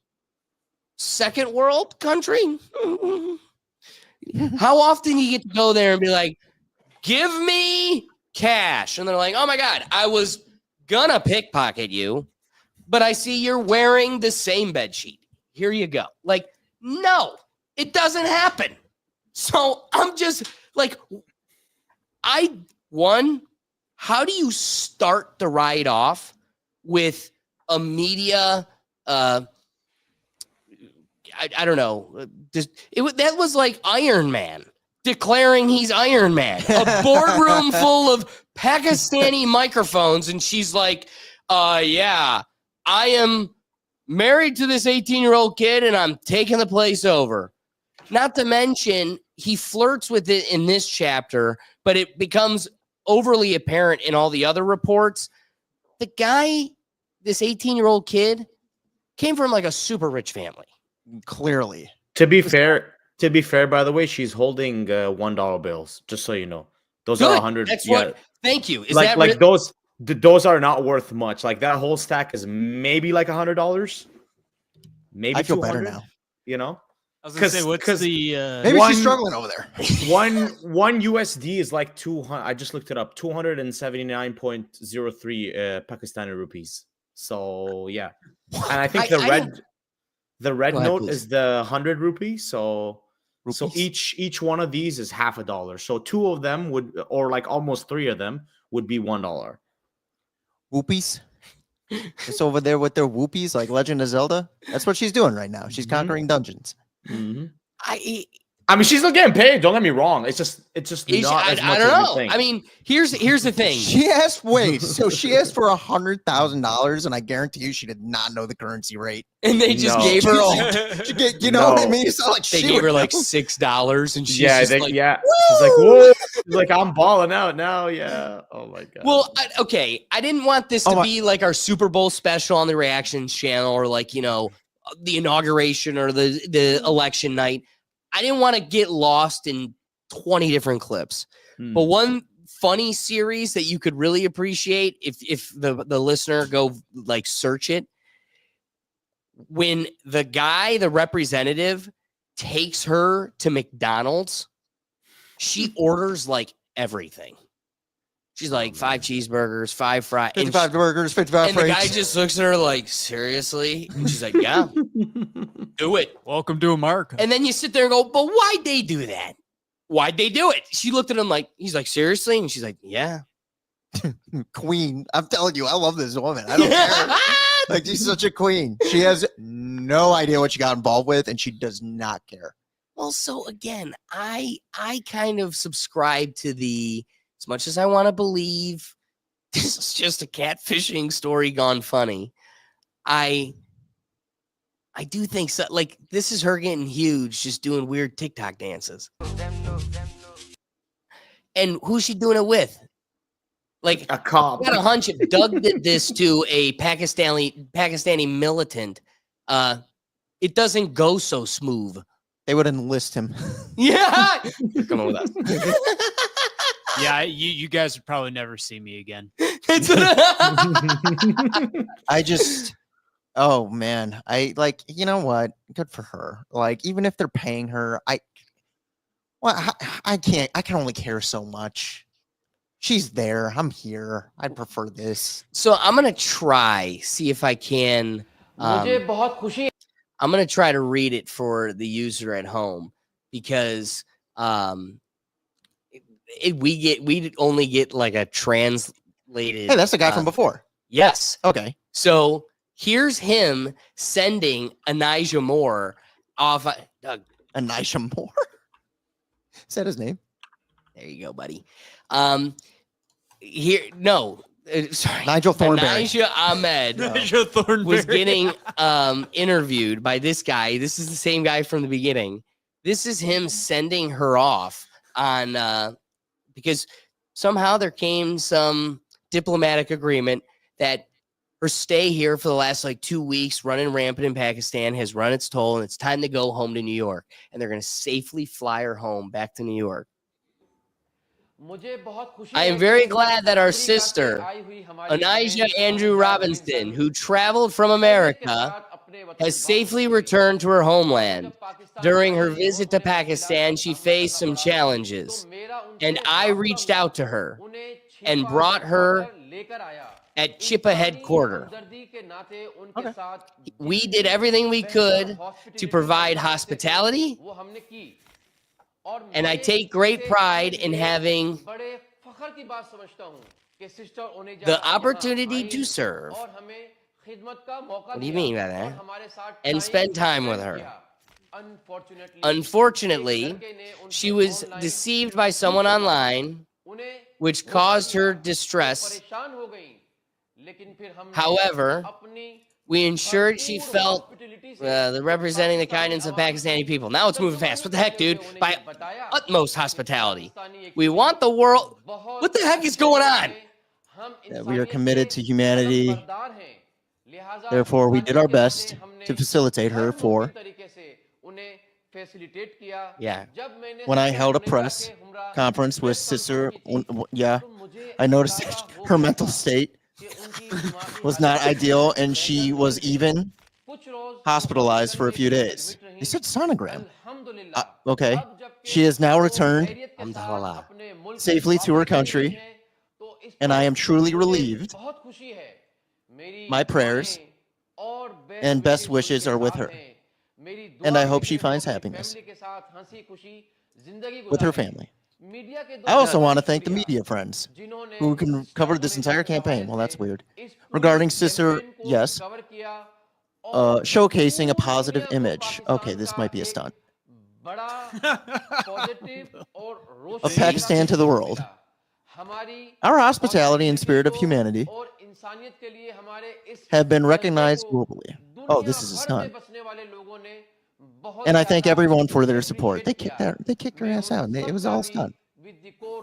second world country? How often you get to go there and be like, give me cash? And they're like, oh my God, I was gonna pickpocket you, but I see you're wearing the same bed sheet. Here you go. Like, no, it doesn't happen. So I'm just like, how do you start the ride off with a media, I don't know, that was like Iron Man declaring he's Iron Man, a boardroom full of Pakistani microphones. And she's like, yeah, I am married to this 18-year-old kid and I'm taking the place over. Not to mention, he flirts with it in this chapter, but it becomes overly apparent in all the other reports. The guy, this 18-year-old kid, came from like a super rich family. Clearly. To be fair, by the way, she's holding $1 bills, just so you know. Those are 100. That's what. Thank you. Is like that like those are not worth much. Like that whole stack is maybe like $100. Maybe I feel 200, better now. You know? I was gonna say, what's the maybe she's struggling over there. one USD is like 200. I just looked it up. 279.03 Pakistani rupees. So yeah, and I think the red note is the 100 rupee. So each one of these is $50. So two of them would, or like almost three of them would be $1. Whoopies. It's over there with their whoopies, like Legend of Zelda. That's what she's doing right now. She's conquering dungeons. Mm-hmm. I mean, she's still getting paid. Don't get me wrong. It's just not as much I don't as you know. think. I mean, here's the thing. She asked, wait, so she asked for $100,000, and I guarantee you she did not know the currency rate. And they just gave her all. You know what I mean? It's not like They gave her like $6, and she's just like, she's like, whoa. She's like, I'm balling out now. Yeah. Oh my god. Well, okay. I didn't want this to be like our Super Bowl special on the Reactions channel, or like, you know, the inauguration or the election night. I didn't want to get lost in 20 different clips. But one funny series that you could really appreciate if the listener go like search it, when the representative takes her to McDonald's, she orders like everything. She's like 5 cheeseburgers, 5 fries, 55 burgers, 55 and the fries. guy just looks at her like, seriously? And she's like, yeah, do it. Welcome to America. And then you sit there and go, but why'd they do that? Why'd they do it? She looked at him like, he's like, seriously? And she's like, yeah. Queen. I'm telling you, I love this woman. I don't care. Like, she's such a queen. She has no idea what she got involved with, and she does not care. Well, so again, I kind of subscribe to the, as much as I want to believe this is just a catfishing story gone funny, I do think so. Like, this is her getting huge, just doing weird TikTok dances. And who's she doing it with? Like, a cop. I got a hunch if Doug did this to a Pakistani militant, it doesn't go so smooth. They would enlist him. Yeah, you're coming with us. Yeah, you guys would probably never see me again. I just, oh man, I like, you know what? Good for her. Like, even if they're paying her, I can't. I can only care so much. She's there. I'm here. I'd prefer this. So I'm gonna see if I can. I'm gonna try to read it for the user at home, because we only get like a translated. Hey, that's the guy from before. Yes. Okay. So here's him sending Onijah Moore off. Doug. Onijah Moore. Is that his name? There you go, buddy. Sorry. Nigel Thornberry. Onijah Ahmed was getting interviewed by this guy. This is the same guy from the beginning. This is him sending her off on because somehow there came some diplomatic agreement that her stay here for the last like 2 weeks, running rampant in Pakistan, has run its toll, and it's time to go home to New York. And they're going to safely fly her home back to New York. I am very glad that our sister, Onijah Andrew Robinson, who traveled from America, has safely returned to her homeland. During her visit to Pakistan, she faced some challenges, and I reached out to her and brought her at Chippa headquarters. Okay. We did everything we could to provide hospitality, and I take great pride in having the opportunity to serve. What do you mean by that? And spend time with her. Unfortunately, she was deceived by someone online, which caused her distress. However, we ensured she felt representing the kindness of Pakistani people. Now it's moving fast. What the heck, dude? By utmost hospitality. We want the world. What the heck is going on? That we are committed to humanity. Therefore, we did our best to facilitate her for. Yeah. When I held a press conference with Sister, I noticed that her mental state was not ideal, and she was even hospitalized for a few days. They said sonogram. Okay. She has now returned safely to her country, and I am truly relieved. My prayers and best wishes are with her, and I hope she finds happiness with her family. I also want to thank the media friends who can cover this entire campaign. Well, that's weird. Regarding Sister, yes, showcasing a positive image. Okay, this might be a stunt. of Pakistan to the world. Our hospitality and spirit of humanity have been recognized globally. Oh, this is his son. And I thank everyone for their support. They kicked her ass out. It was all stunned.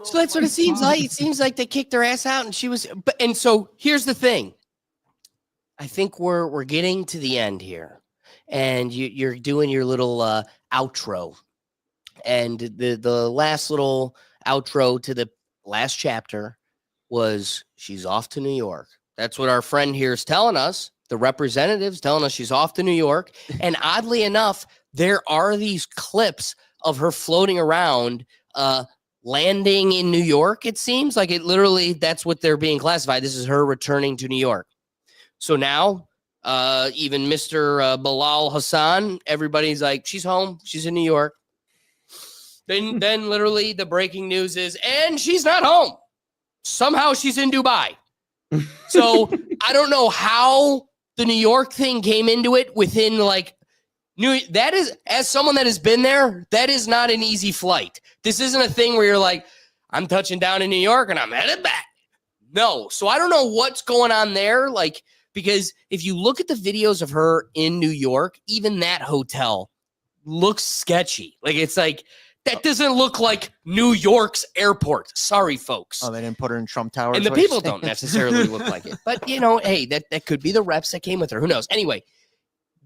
So that's what it seems like. It seems like they kicked her ass out, and she was. And so here's the thing. I think we're getting to the end here, and you're doing your little outro, and the last little outro to the last chapter was she's off to New York. That's what our friend here is telling us. The representative's telling us she's off to New York, and oddly enough, there are these clips of her floating around, landing in New York. It seems like it literally. That's what they're being classified. This is her returning to New York. So now, even Mr. Bilal Hassan, everybody's like, she's home. She's in New York. Then literally the breaking news is, and she's not home. Somehow she's in Dubai. So I don't know how the New York thing came into it within that is, as someone that has been there, that is not an easy flight. This isn't a thing where you're like, I'm touching down in New York and I'm headed back. No. So I don't know what's going on there. Because if you look at the videos of her in New York, even that hotel looks sketchy. It's like, that doesn't look like New York's airport. Sorry, folks. Oh, they didn't put her in Trump Towers. And the people don't necessarily look like it. But, hey, that could be the reps that came with her. Who knows? Anyway,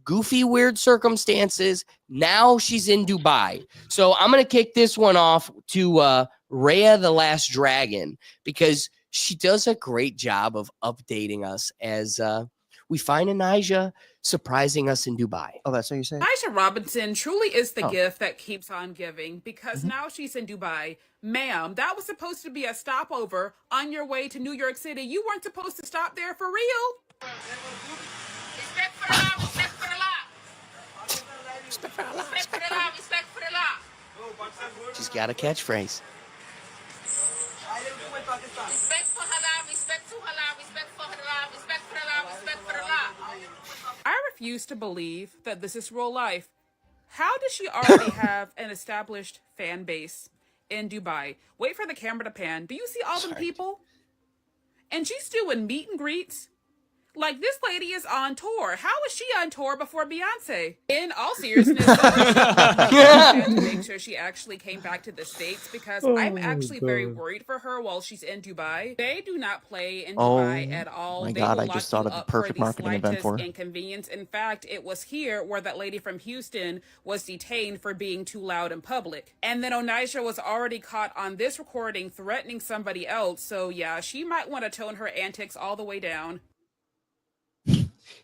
goofy, weird circumstances. Now she's in Dubai. So I'm going to kick this one off to Rhea the Last Dragon, because she does a great job of updating us as we find Onijah surprising us in Dubai. Oh, that's what you say? Onijah Robinson truly is the gift that keeps on giving, because now she's in Dubai. Ma'am, that was supposed to be a stopover on your way to New York City. You weren't supposed to stop there for real. Respect for Allah, respect for Allah. Respect for Allah, respect for Allah, respect for Allah. She's got a catchphrase. Respect for halal, respect to halal, respect for halal, respect for halal, respect for halal. I refuse to believe that this is real life. How does she already have an established fan base in Dubai? Wait for the camera to pan. Do you see all them people? And she's doing meet and greets. This lady is on tour. How is she on tour before Beyonce? In all seriousness, I had to make sure she actually came back to the States, because I'm actually very worried for her while she's in Dubai. They do not play in Dubai at all. My God, I just thought of the perfect marketing event for her. Inconvenience. In fact, it was here where that lady from Houston was detained for being too loud in public. And then Onijah was already caught on this recording threatening somebody else. So yeah, she might want to tone her antics all the way down.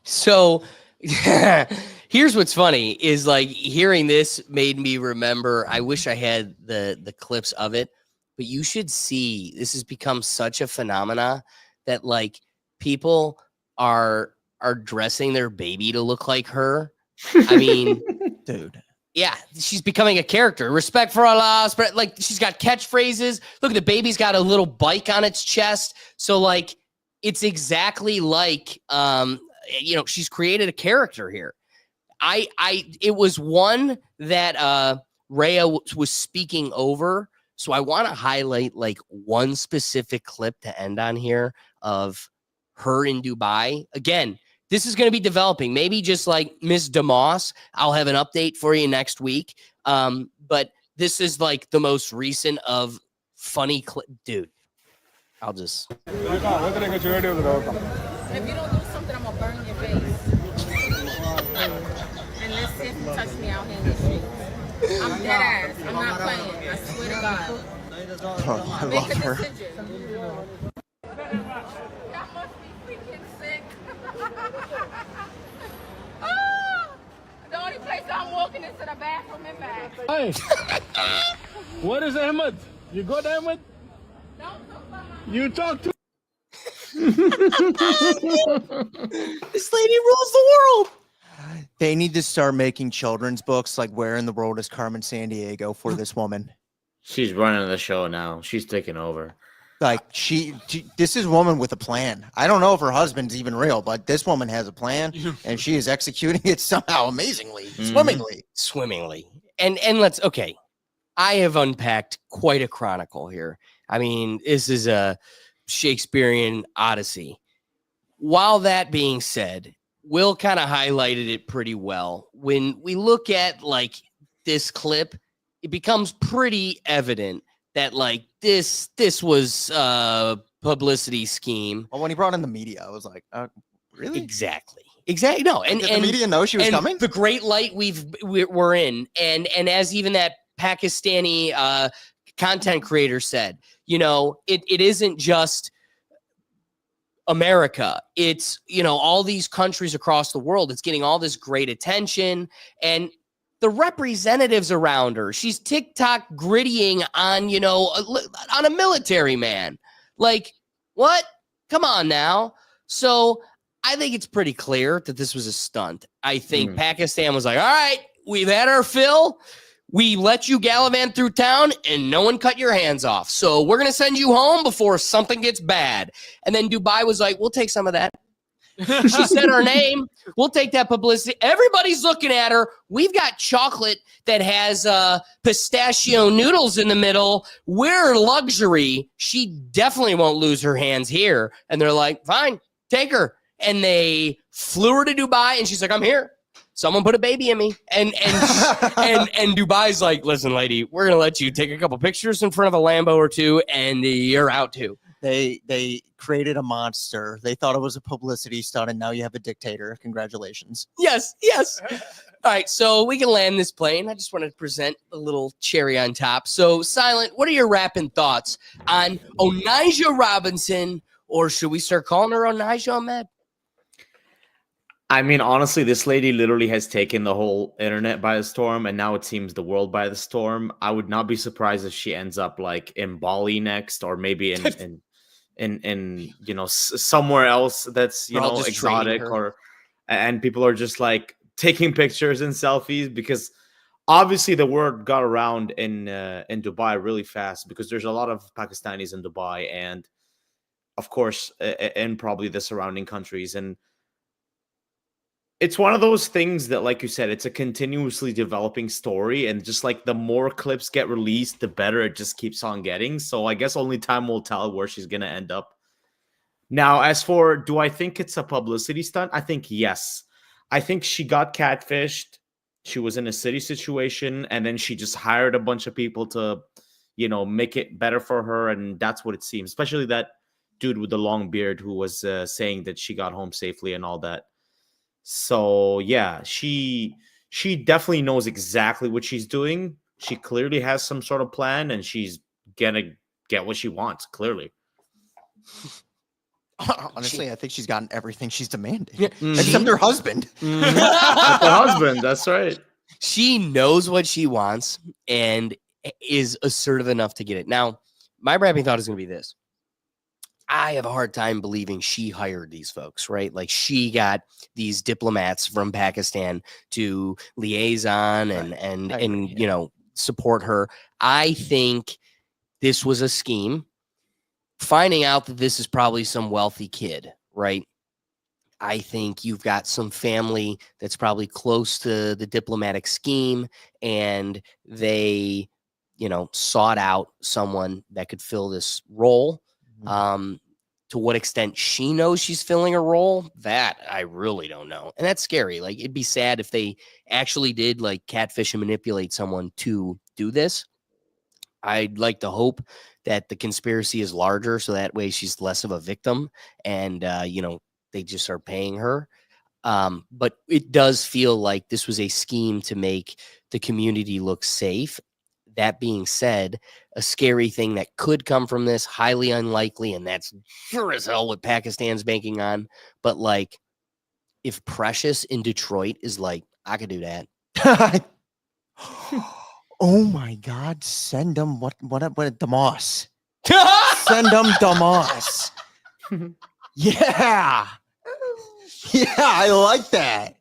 So here's what's funny is hearing this made me remember. I wish I had the clips of it, but you should see, this has become such a phenomena that people are dressing their baby to look like her. I mean, dude. Yeah, she's becoming a character. Respect for Allah. She's got catchphrases. Look, the baby's got a little bike on its chest. So it's exactly she's created a character here. It was one that Rhea was speaking over. So I want to highlight one specific clip to end on here of her in Dubai. Again, this is going to be developing. Maybe just like Miss DeMoss, I'll have an update for you next week. But this is the most recent of funny clip. Dude, I'll just. If you don't do something, I'm gonna burn your face. And let's see if you touch me out here in the streets. I'm dead ass. I'm not playing. I swear to God. Oh, I love her. Y'all must be freaking sick. The only place I'm walking is to the bathroom and back. Hey, what is Ahmed? You got Ahmed? You talk to. This lady rules the world. They need to start making children's books Where in the World is Carmen Sandiego for this woman. She's running the show now. She's taking over. This is a woman with a plan. I don't know if her husband's even real, but this woman has a plan and she is executing it somehow amazingly, swimmingly. and okay. I have unpacked quite a chronicle here. I mean, this is a Shakespearean Odyssey. While that being said, Will kind of highlighted it pretty well. When we look at like this clip, it becomes pretty evident that like this was a publicity scheme. Well, when he brought in the media, I was like, really? Exactly. No, and did the media know she was coming? The great light we're in, and as even that Pakistani content creator said, you know, it isn't just America. It's, you know, all these countries across the world. It's getting all this great attention, and the representatives around her. She's TikTok grittying on, you know, on a military man. Like, what? Come on now. So I think it's pretty clear that this was a stunt. I think Pakistan was like, all right, we've had our fill. We let you gallivant through town and no one cut your hands off. So we're going to send you home before something gets bad. And then Dubai was like, we'll take some of that. She said her name. We'll take that publicity. Everybody's looking at her. We've got chocolate that has pistachio noodles in the middle. We're luxury. She definitely won't lose her hands here. And they're like, fine, take her. And they flew her to Dubai and she's like, I'm here. Someone put a baby in me. And Dubai's like, listen, lady, we're going to let you take a couple pictures in front of a Lambo or two and you're out too. They created a monster. They thought it was a publicity stunt, and now you have a dictator. Congratulations. Yes. All right, so we can land this plane. I just wanted to present a little cherry on top. So, Silent, what are your rapping thoughts on Onijah Robinson, or should we start calling her Onijah, Ahmed? I mean, honestly, this lady literally has taken the whole internet by the storm, and now it seems the world by the storm. I would not be surprised if she ends up like in Bali next, or maybe in you know, somewhere else that's, you know, exotic, and people are just like taking pictures and selfies, because obviously the word got around in Dubai really fast, because there's a lot of Pakistanis in Dubai, and of course in probably the surrounding countries. And it's one of those things that, like you said, it's a continuously developing story, and just like the more clips get released, the better it just keeps on getting. So I guess only time will tell where she's going to end up. Now, as for, do I think it's a publicity stunt? I think yes. I think she got catfished. She was in a city situation, and then she just hired a bunch of people to, you know, make it better for her. And that's what it seems, especially that dude with the long beard who was saying that she got home safely and all that. So yeah, she definitely knows exactly what she's doing. She clearly has some sort of plan, and she's gonna get what she wants, clearly. Honestly, I think she's gotten everything she's demanding, except her husband. Her husband, that's right. She knows what she wants and is assertive enough to get it. Now, my rapping thought is going to be this. I have a hard time believing she hired these folks, right? Like, she got these diplomats from Pakistan to liaison and you know, support her. I think this was a scheme. Finding out that this is probably some wealthy kid, right? I think you've got some family that's probably close to the diplomatic scheme, and they, you know, sought out someone that could fill this role. To what extent she knows she's filling a role, that I really don't know. And that's scary. Like, it'd be sad if they actually did like catfish and manipulate someone to do this. I'd like to hope that the conspiracy is larger, so that way she's less of a victim, and you know, they just are paying her. But it does feel like this was a scheme to make the community look safe. That being said, a scary thing that could come from this, highly unlikely, and that's sure as hell what Pakistan's banking on. But like, if Precious in Detroit is like, I could do that. Oh my God! Send them what Damas? Send them Damas. Yeah, I like that.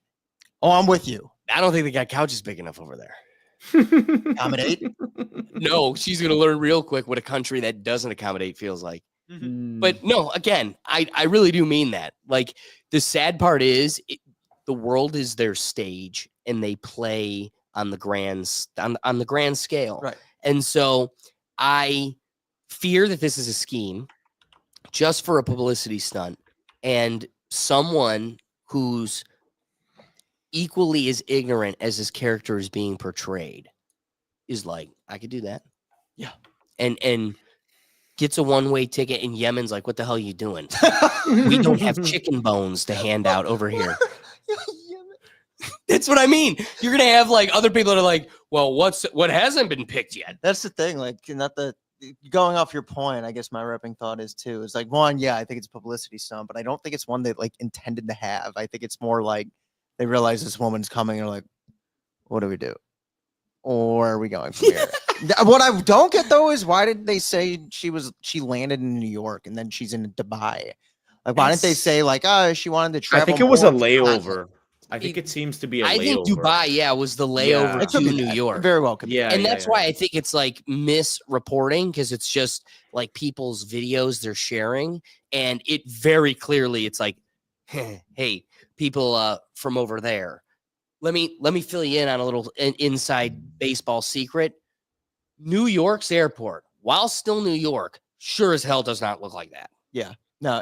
Oh, I'm with you. I don't think they got couches big enough over there. Accommodate? No, she's gonna learn real quick what a country that doesn't accommodate feels like. But no, again, I really do mean that. Like, the sad part is the world is their stage, and they play on the grand scale. Right. And so I fear that this is a scheme just for a publicity stunt, and someone who's equally as ignorant as this character is being portrayed is like, I could do that. Yeah. And gets a one-way ticket, and Yemen's like, what the hell are you doing? We don't have chicken bones to hand out over here. That's what I mean. You're gonna have like other people that are like, well, what hasn't been picked yet? That's the thing. Like, going off your point, I guess my repping thought is too, is like, one, yeah, I think it's a publicity stunt, but I don't think it's one they like intended to have. I think it's more like they realize this woman's coming and are like, what do we do? Or are we going from here? What I don't get though is, why did they say she landed in New York and then she's in Dubai? Like, why didn't they say like, oh, she wanted to travel? I think it was a more? layover. I think it seems to be a layover. I think Dubai, was the layover to New York. Very well could be. And that's why I think it's like misreporting, because it's just like people's videos they're sharing, and it very clearly it's like, hey, people from over there. Let me fill you in on a little inside baseball secret. New York's airport, while still New York, sure as hell does not look like that. Yeah. No,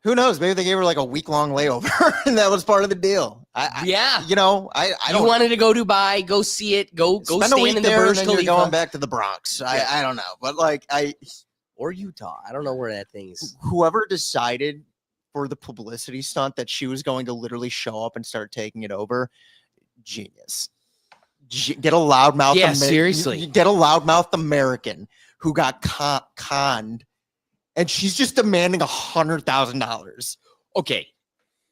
who knows? Maybe they gave her like a week-long layover, and that was part of the deal. Yeah. You know, I you wanted to go to Dubai, go see it, go spend stand a week in the there, Burj and then Khalifa. you're going back to the Bronx. Yeah. I don't know, but like or Utah. I don't know where that thing is. Whoever decided for the publicity stunt that she was going to literally show up and start taking it over, genius. Get a loudmouth. Yeah, seriously. Get a loudmouth American who got conned. And she's just demanding $100,000. Okay.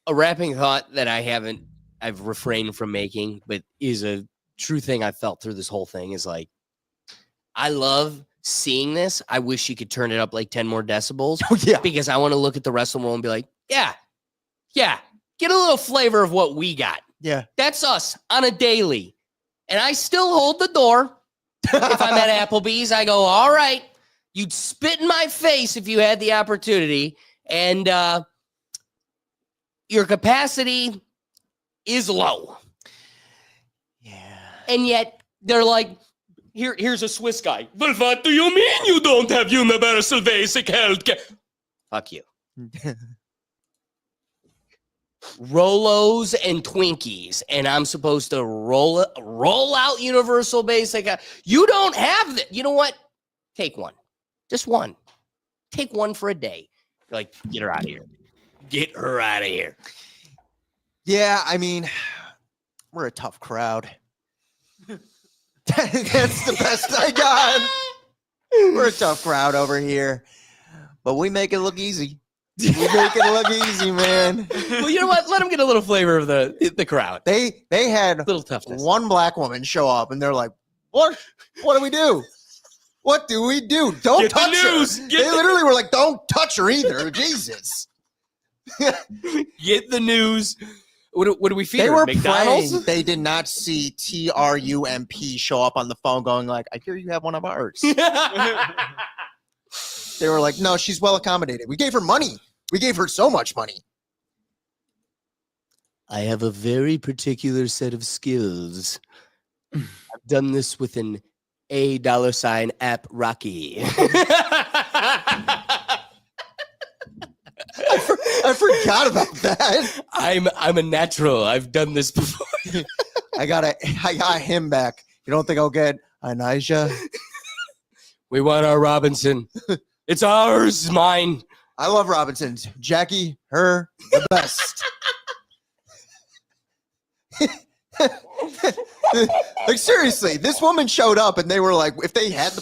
A wrapping thought that I've refrained from making, but is a true thing I felt through this whole thing is like, I love seeing this. I wish she could turn it up like 10 more decibels. Oh, yeah. Because I want to look at the rest of the world and be like, yeah, get a little flavor of what we got. Yeah. That's us on a daily. And I still hold the door. If I'm at Applebee's, I go, all right. You'd spit in my face if you had the opportunity, and your capacity is low. Yeah. And yet they're like, here's a Swiss guy. Well, what do you mean you don't have universal basic health care? Fuck you. Rolos and Twinkies, and I'm supposed to roll out universal basic. You don't have that. You know what? Take one. Just one. Take one for a day. Like, get her out of here. Get her out of here. Yeah, I mean, we're a tough crowd. That's the best I got. We're a tough crowd over here, but we make it look easy. We make it look easy, man. Well, you know what? Let them get a little flavor of the crowd. They had little toughness. One black woman show up, and they're like, "What? What do we do? What do we do? Don't get touch the news. her." They literally were like, "Don't touch her either." Jesus. Get the news. What do we feed They her? were McDonald's? praying they did not see TRUMP show up on the phone going like, "I hear you have one of ours." They were like, "No, she's well accommodated. We gave her money. We gave her so much money." I have a very particular set of skills. I've done this with an $$ app Rocky. I forgot about that. I'm a natural. I've done this before. I got him back. You don't think I'll get Onijah? We want our Robinson. It's ours. It's mine. I love Robinsons. Jackie, her, the best. Like, seriously, this woman showed up and they were like, if they had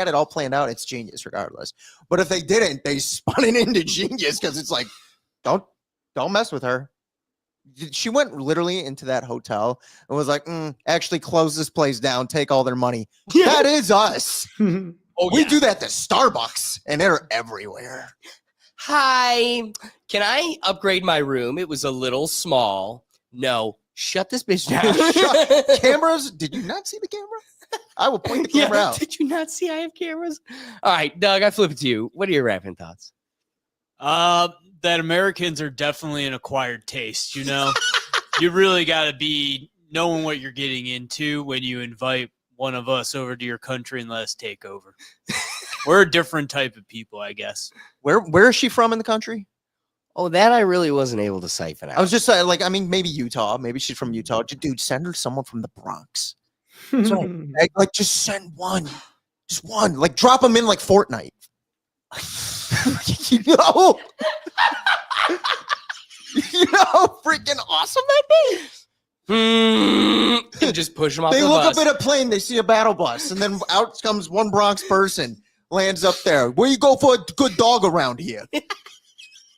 it all planned out, it's genius regardless. But if they didn't, they spun it into genius because it's like, don't mess with her. She went literally into that hotel and was like, actually close this place down, take all their money. Yeah. That is us. We do that to Starbucks and they're everywhere. Hi, can I upgrade my room? It was a little small. No, shut this bitch down. Cameras? Did you not see the camera? I will point the camera out. Did you not see I have cameras? All right, Doug, I flip it to you. What are your rapping thoughts? That Americans are definitely an acquired taste, you know? You really got to be knowing what you're getting into when you invite one of us over to your country and let us take over. We're a different type of people, I guess. Where is she from in the country? Oh, that I really wasn't able to siphon out. I was just saying, like, I mean, maybe Utah. Maybe she's from Utah. Dude, send her someone from the Bronx. Like, just send one. Just one. Like, drop them in like Fortnite. You know? You know how freaking awesome that'd be? And just push them off They the look bus. up at a plane, they see a battle bus, and then out comes one Bronx person, lands up there. Where you go for a good dog around here?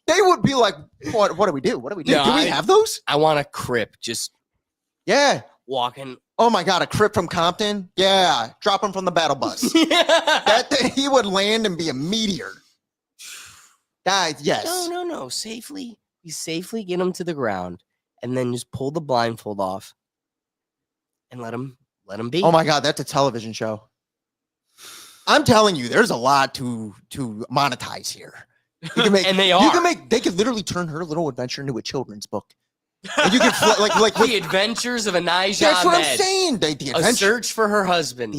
They would be like, what do we do? What do we do? No, Do we have those? I want a Crip just walking. Oh my God, a Crip from Compton? Yeah, drop him from the battle bus. That thing, he would land and be a meteor. Yes. No. Safely. You safely get him to the ground and then just pull the blindfold off and let him be. Oh my God, that's a television show. I'm telling you, there's a lot to monetize here. You can make, and they are. They could literally turn her little adventure into a children's book. And you could like the adventures of Onijah. That's what I'm Ahmed. saying. A search for her husband.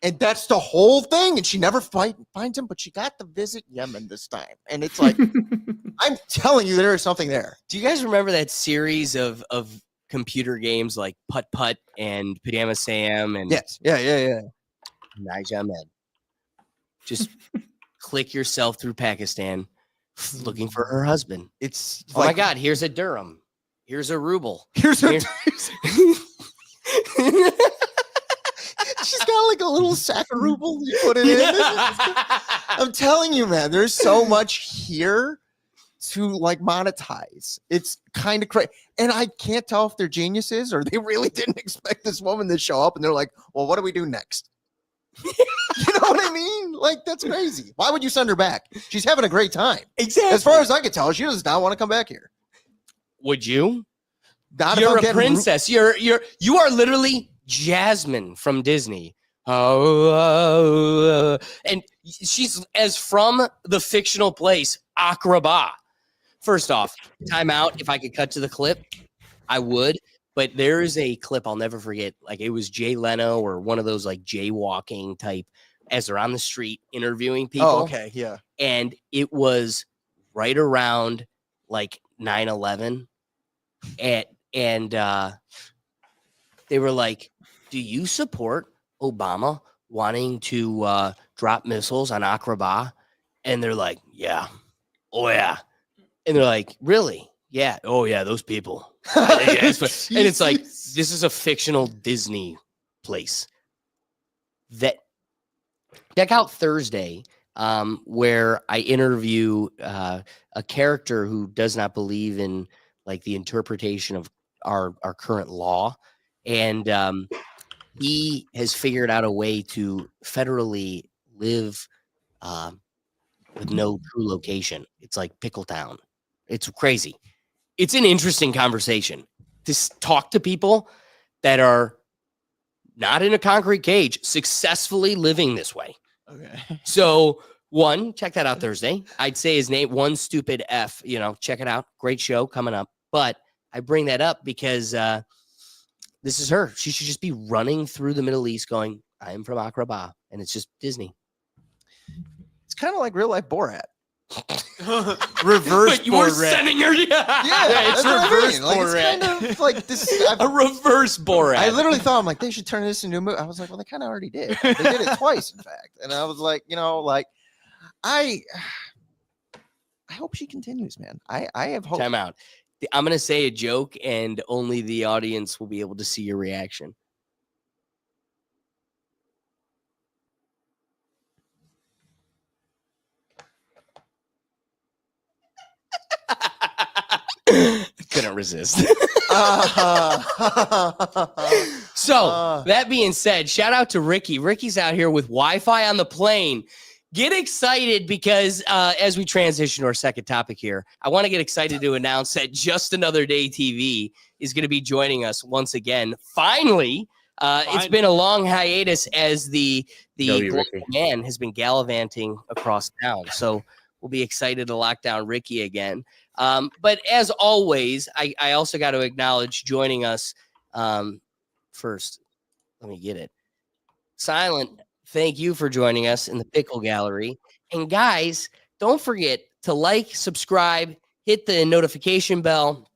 And that's the whole thing. And she never finds him, but she got to visit Yemen this time. And it's like, I'm telling you, there is something there. Do you guys remember that series of computer games like Putt Putt and Pajama Sam? And yes, yeah. Onijah Ahmed. Just click yourself through Pakistan looking for her husband. It's oh my God, here's a dirham. Here's a ruble. She's got like a little sack of rubles. You put it in. I'm telling you, man, there's so much here to like monetize. It's kind of crazy. And I can't tell if they're geniuses or they really didn't expect this woman to show up and they're like, well, what do we do next? You know what I mean? Like, that's crazy. Why would you send her back? She's having a great time. Exactly. As far as I could tell, she does not want to come back here. Would you? Not You're a princess. You are literally Jasmine from Disney. Oh, and she's as from the fictional place Aqraba. First off, time out. If I could cut to the clip, I would. But there is a clip I'll never forget. Like it was Jay Leno or one of those like jaywalking type as they're on the street interviewing people. Oh, okay, yeah. And it was right around like 9/11. And they were like, do you support Obama wanting to drop missiles on Aqraba? And they're like, yeah. Oh, yeah. And they're like, really? Yeah. Oh, yeah, those people. And it's like, this is a fictional Disney place. Check out Thursday, where I interview a character who does not believe in like the interpretation of our current law. And he has figured out a way to federally live with no true location. It's like Pickle Town. It's crazy. It's an interesting conversation to talk to people that are not in a concrete cage, successfully living this way. Okay. So one, check that out Thursday. I'd say his name, One Stupid F, check it out. Great show coming up. But I bring that up because this is her. She should just be running through the Middle East going, I'm from Aqraba. And it's just Disney. It's kind of like real life Borat. Reverse Borat. You were sending her. Yeah, it's reverse Borat. Like, Borat. it's kind of like this. A reverse Borat. I literally thought, I'm like, they should turn this into a movie. I was like, well, they kind of already did. They did it twice, in fact. And I was like, I hope she continues, man. I have hope. Time out. I'm going to say a joke and only the audience will be able to see your reaction. Couldn't resist. So that being said, shout out to Ricky. Ricky's out here with Wi-Fi on the plane. Get excited because as we transition to our second topic here, I want to get excited to announce that Just Another Day TV is going to be joining us once again. Finally, it's been a long hiatus as the global man has been gallivanting across town. So we'll be excited to lock down Ricky again. But as always, I also got to acknowledge joining us First, let me get it. Silent, thank you for joining us in the Pickle Gallery. And guys, don't forget to like, subscribe, hit the notification bell.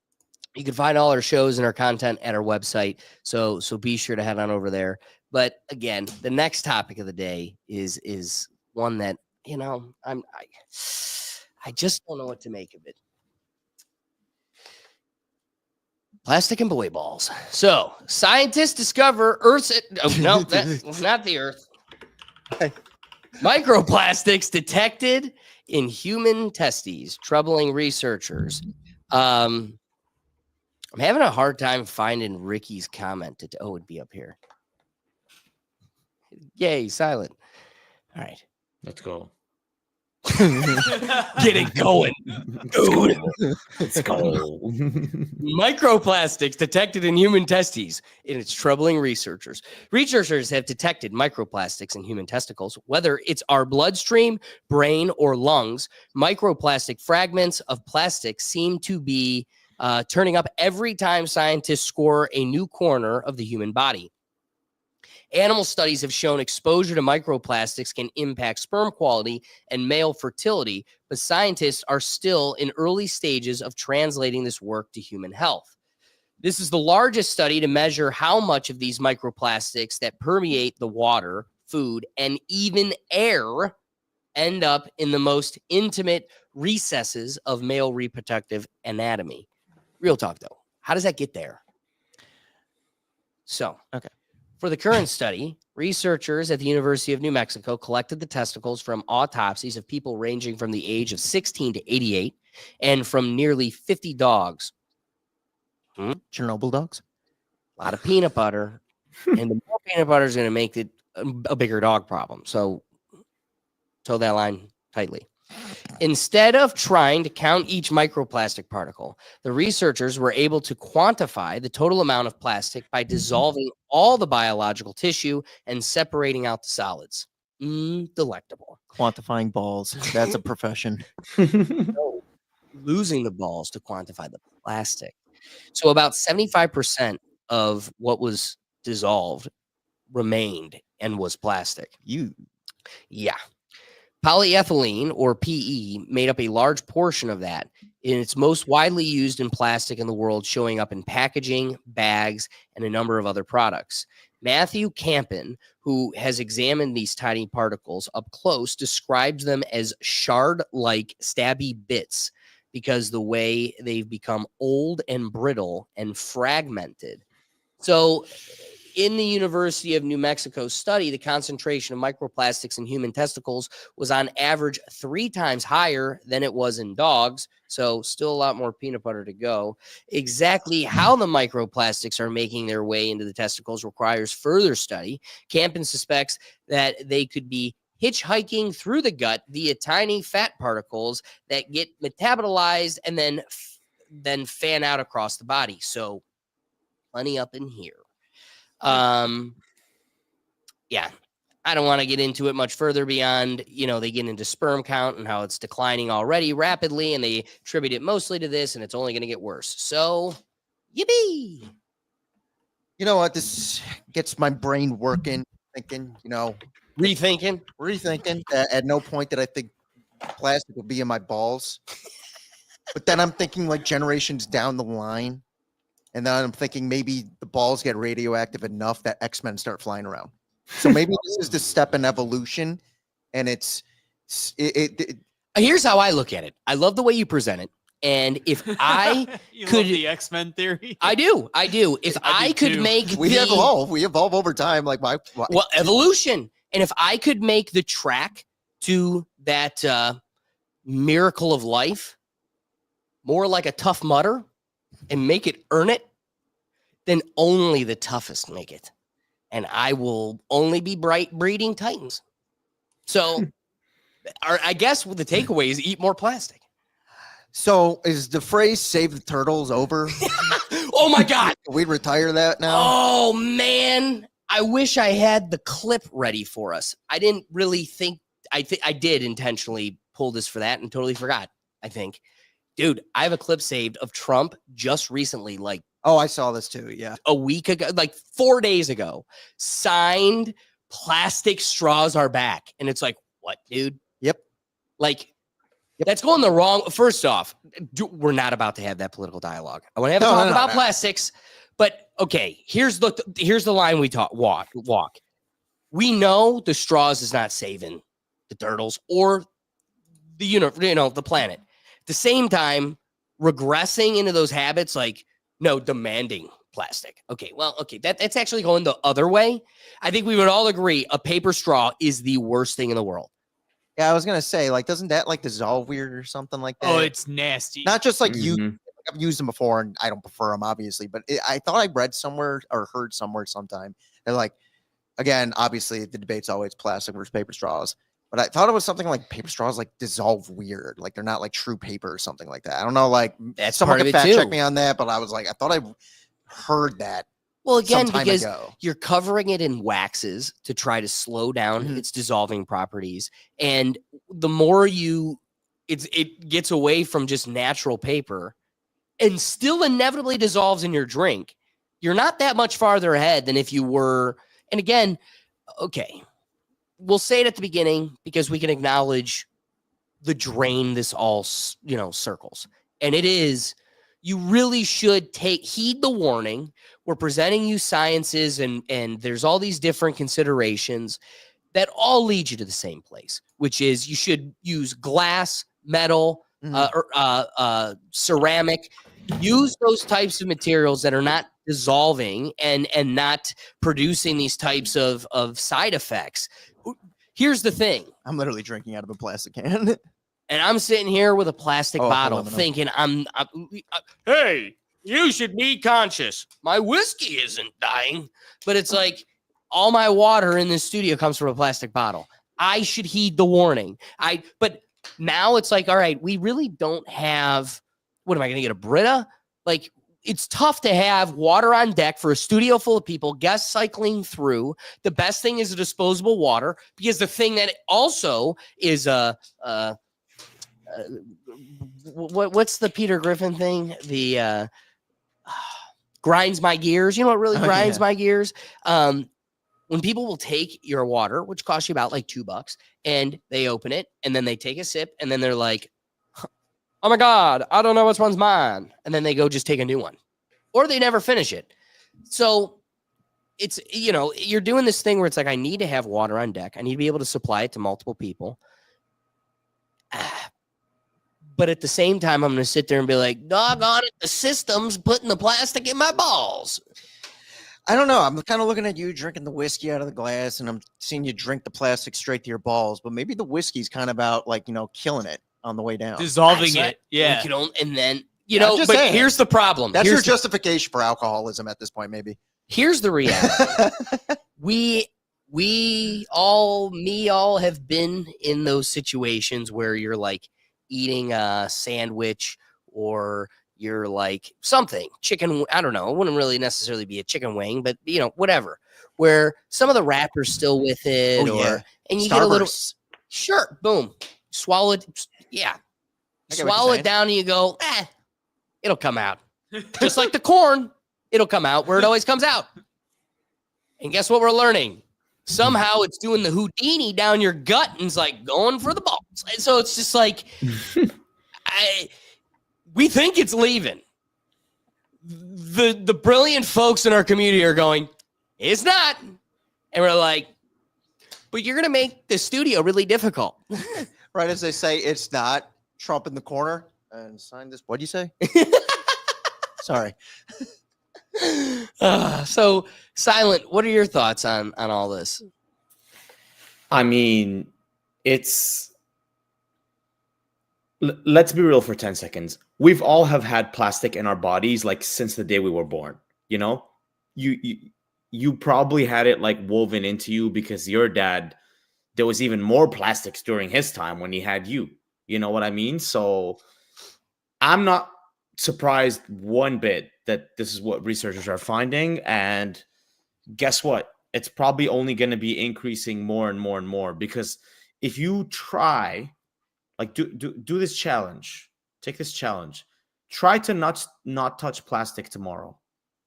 You can find all our shows and our content at our website. So be sure to head on over there. But again, the next topic of the day is one that, I just don't know what to make of it. Plastic and boy balls. So scientists discover Earth's no, that's not the Earth. Microplastics detected in human testes, troubling researchers. I'm having a hard time finding Ricky's comment. It'd be up here. Yay, silent. All right. Let's go. Get it going, dude. Let's go. Microplastics detected in human testes, and it's troubling researchers. Researchers have detected microplastics in human testicles, whether it's our bloodstream, brain, or lungs. Microplastic fragments of plastic seem to be turning up every time scientists score a new corner of the human body. Animal studies have shown exposure to microplastics can impact sperm quality and male fertility, but scientists are still in early stages of translating this work to human health. This is the largest study to measure how much of these microplastics that permeate the water, food, and even air end up in the most intimate recesses of male reproductive anatomy. Real talk, though. How does that get there? So, okay. For the current study, researchers at the University of New Mexico collected the testicles from autopsies of people ranging from the age of 16 to 88 and from nearly 50 dogs. Chernobyl dogs? A lot of peanut butter. And the more peanut butter is going to make it a bigger dog problem. So, toe that line tightly. Instead of trying to count each microplastic particle, the researchers were able to quantify the total amount of plastic by dissolving all the biological tissue and separating out the solids. Delectable. Quantifying balls. That's a profession. No, losing the balls to quantify the plastic. So about 75% of what was dissolved remained and was plastic. Yeah. Polyethylene, or PE, made up a large portion of that, and it's most widely used in plastic in the world, showing up in packaging, bags, and a number of other products. Matthew Campen, who has examined these tiny particles up close, describes them as shard-like stabby bits because the way they've become old and brittle and fragmented. So, in the University of New Mexico study, the concentration of microplastics in human testicles was on average 3 times higher than it was in dogs. So still a lot more peanut butter to go. Exactly how the microplastics are making their way into the testicles requires further study. Campen suspects that they could be hitchhiking through the gut via tiny fat particles that get metabolized and then fan out across the body. So plenty up in here. Yeah, I don't want to get into it much further beyond, they get into sperm count and how it's declining already rapidly, and they attribute it mostly to this, and it's only going to get worse. So, yippee! You know what? This gets my brain working, thinking, rethinking. At no point did I think plastic would be in my balls. But then I'm thinking like generations down the line. And then I'm thinking maybe the balls get radioactive enough that X-Men start flying around. So maybe this is the step in evolution, and Here's how I look at it. I love the way you present it, and if I could, love the X-Men theory. I do. If I could too. make we evolve over time, like evolution. And if I could make the track to that miracle of life more like a Tough Mudder and make it earn it, then only the toughest make it. And I will only be breeding Titans. So I guess the takeaway is eat more plastic. So is the phrase "save the turtles" over? Oh my God. Can we retire that now? Oh man. I wish I had the clip ready for us. I didn't really think I did intentionally pull this for that and totally forgot, I think. Dude, I have a clip saved of Trump just recently, like Oh, I saw this too. Yeah. A week ago, like 4 days ago, signed plastic straws are back. And it's like, what, dude? Yep. Like, that's going the wrong. First off, we're not about to have that political dialogue. I want to have a talk about plastics. But okay, here's the line we walk. We know the straws is not saving the turtles or the planet. At the same time, regressing into those habits, like demanding plastic. Okay, well, that's actually going the other way. I think we would all agree a paper straw is the worst thing in the world. Yeah, I was gonna say, like, doesn't that like dissolve weird or something like that? Oh, it's nasty. Not just like I've used them before, and I don't prefer them, obviously. But I thought I read somewhere or heard somewhere sometime that, like, again, obviously the debate's always plastic versus paper straws. But I thought it was something like paper straws like dissolve weird, like they're not like true paper or something like that. I don't know, like someone can fact check me on that, but I was like, I thought I heard that. Well, again, because you're covering it in waxes to try to slow down its dissolving properties. And the more it gets away from just natural paper and still inevitably dissolves in your drink, you're not that much farther ahead than if you were. And again, okay, we'll say it at the beginning because we can acknowledge the drain this all, circles. And it is, you really should heed the warning. We're presenting you sciences and there's all these different considerations that all lead you to the same place, which is you should use glass, metal, ceramic, use those types of materials that are not dissolving and not producing these types of side effects. Here's the thing. I'm literally drinking out of a plastic can. And I'm sitting here with a plastic bottle thinking hey, you should be conscious. My whiskey isn't dying. But it's like all my water in this studio comes from a plastic bottle. I should heed the warning. But now it's like, all right, we really don't have, what am I going to get, a Brita? Like, it's tough to have water on deck for a studio full of people, guests cycling through. The best thing is a disposable water, because the thing that also is what's the Peter Griffin thing? The grinds my gears. You know what really grinds my gears? When people will take your water, which costs you about like $2, and they open it and then they take a sip and then they're like, oh my God, I don't know which one's mine. And then they go just take a new one, or they never finish it. So it's, you're doing this thing where it's like, I need to have water on deck. I need to be able to supply it to multiple people. But at the same time, I'm going to sit there and be like, doggone it, the system's putting the plastic in my balls. I don't know. I'm kind of looking at you drinking the whiskey out of the glass, and I'm seeing you drink the plastic straight to your balls. But maybe the whiskey's kind of about like, killing it on the way down. Dissolving it. Yeah. And then, but saying, here's the problem. That's your justification for alcoholism at this point, maybe. Here's the reality. we all have been in those situations where you're like eating a sandwich, or you're like something chicken. I don't know. It wouldn't really necessarily be a chicken wing, but whatever, where some of the wrapper's still with it, and you get a little, sure, boom, swallow it. Yeah. Swallow it down and you go, it'll come out. Just like the corn, it'll come out where it always comes out. And guess what we're learning? Somehow it's doing the Houdini down your gut and it's like going for the balls. And so it's just like, we think it's leaving. The brilliant folks in our community are going, it's not. And we're like, but you're going to make the studio really difficult. Right as they say, it's not. Trump in the corner and sign this. What'd you say? Sorry. So, Silent, what are your thoughts on all this? I mean, let's be real for 10 seconds. We've all have had plastic in our bodies like since the day we were born. You probably had it like woven into you because your dad, there was even more plastics during his time when he had you. You know what I mean? So I'm not surprised one bit that this is what researchers are finding. And guess what? It's probably only going to be increasing more and more and more, because if you try, like do this challenge, take this challenge, try to not touch plastic tomorrow.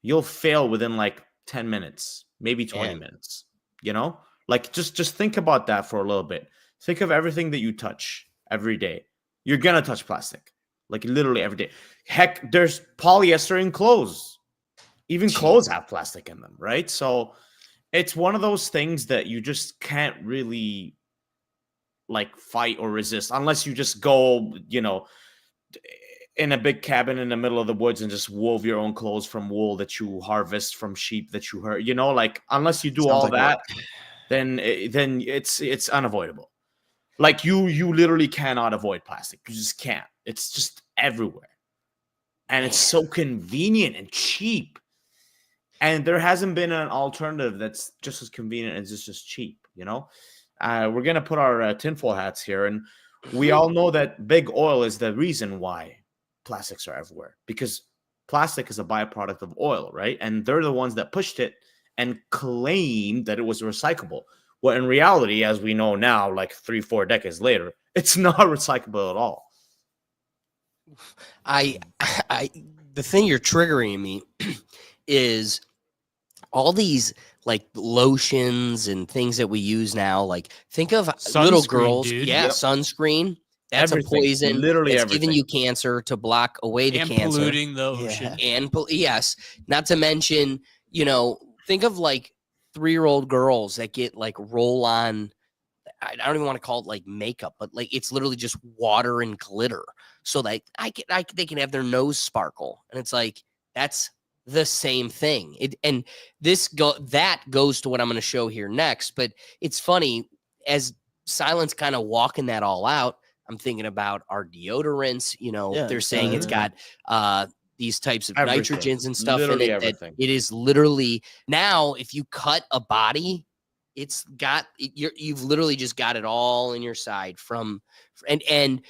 you'll fail within like 10 minutes, maybe 20 Man. minutes, you know? Like just think about that for a little bit. Think of everything that you touch every day. You're going to touch plastic, like literally every day. Heck, there's polyester in clothes. Even clothes have plastic in them, right? So it's one of those things that you just can't really like fight or resist unless you just go, you know, in a big cabin in the middle of the woods and just wove your own clothes from wool that you harvest from sheep that you hurt, you know, like unless you do Sounds all like that, then it's unavoidable. Like you literally cannot avoid plastic. You just can't. It's just everywhere. And it's so convenient and cheap. And there hasn't been an alternative that's just as convenient and just cheap, you know? We're going to put our tinfoil hats here. And we all know that big oil is the reason why plastics are everywhere. Because plastic is a byproduct of oil, right? And they're the ones that pushed it and claimed that it was recyclable. Well, in reality, as we know now, like 3-4 decades later, it's not recyclable at all. The thing you're triggering me is all these like lotions and things that we use now. Like think of little girls. Dude. Yeah, Yep. sunscreen. That's Everything. a poison. Literally it's everything. giving you cancer to block away the And cancer. polluting the ocean. And yes, not to mention, you know, think of like 3-year-old girls that get like roll on. I don't even want to call it like makeup, but like it's literally just water and glitter. So like they can have their nose sparkle, and it's like that's the same thing. And that goes to what I'm going to show here next. But it's funny as Silence kind of walking that all out. I'm thinking about our deodorants. You know, they're saying it's got these types of Everything. nitrogens and stuff Literally in it. everything. It is literally now. If you cut a body, it's got you've literally just got it all in your side from and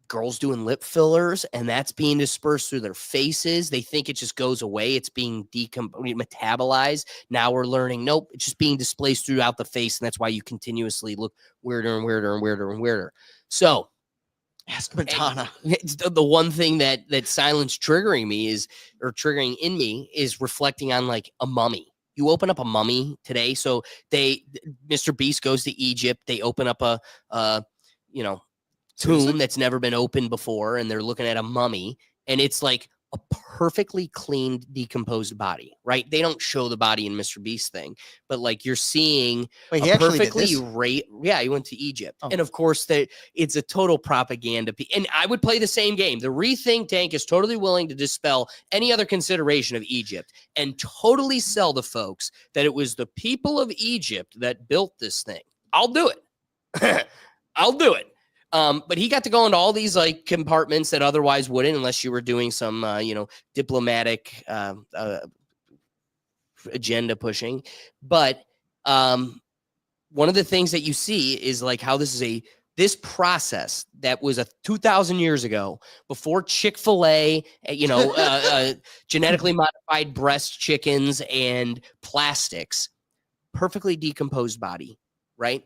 girls doing lip fillers, and that's being dispersed through their faces. They think it just goes away. It's being metabolized. Now we're learning, nope, it's just being displaced throughout the face, and that's why you continuously look weirder and weirder and weirder and weirder. So ask Madonna. The one thing that Silence triggering me is, or triggering in me, is reflecting on like a mummy. You open up a mummy today. So Mr. Beast goes to Egypt. They open up a tomb that's never been opened before, and they're looking at a mummy, and it's like a perfectly cleaned, decomposed body, right? They don't show the body in Mr. Beast thing, but like you're seeing Wait, he a actually did perfectly this? yeah, he went to Egypt. And of course it's a total propaganda. And I would play the same game. The Rethink Tank is totally willing to dispel any other consideration of Egypt and totally sell the folks that it was the people of Egypt that built this thing. I'll do it. I'll do it. But he got to go into all these like compartments that otherwise wouldn't, unless you were doing some, diplomatic agenda pushing. But one of the things that you see is like how this process that was 2,000 years ago, before Chick-fil-A, genetically modified breast chickens and plastics, perfectly decomposed body, right?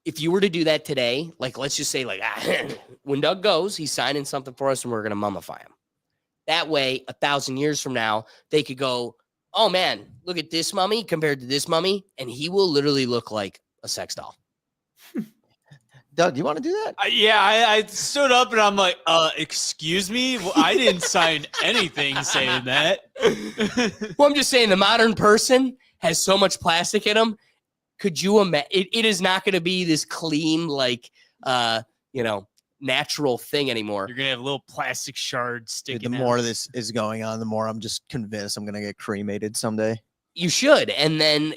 If you were to do that today, like, let's just say like, when Doug goes, he's signing something for us and we're going to mummify him. That way, 1,000 years from now, they could go, oh man, look at this mummy compared to this mummy. And he will literally look like a sex doll. Doug, do you want to do that? I stood up and I'm like, excuse me? Well, I didn't sign anything saying that. Well, I'm just saying the modern person has so much plastic in them. Could you imagine? It is not going to be this clean, like, natural thing anymore. You're going to have little plastic shards sticking The out. more this is going on, the more I'm just convinced I'm going to get cremated someday. You should. And then,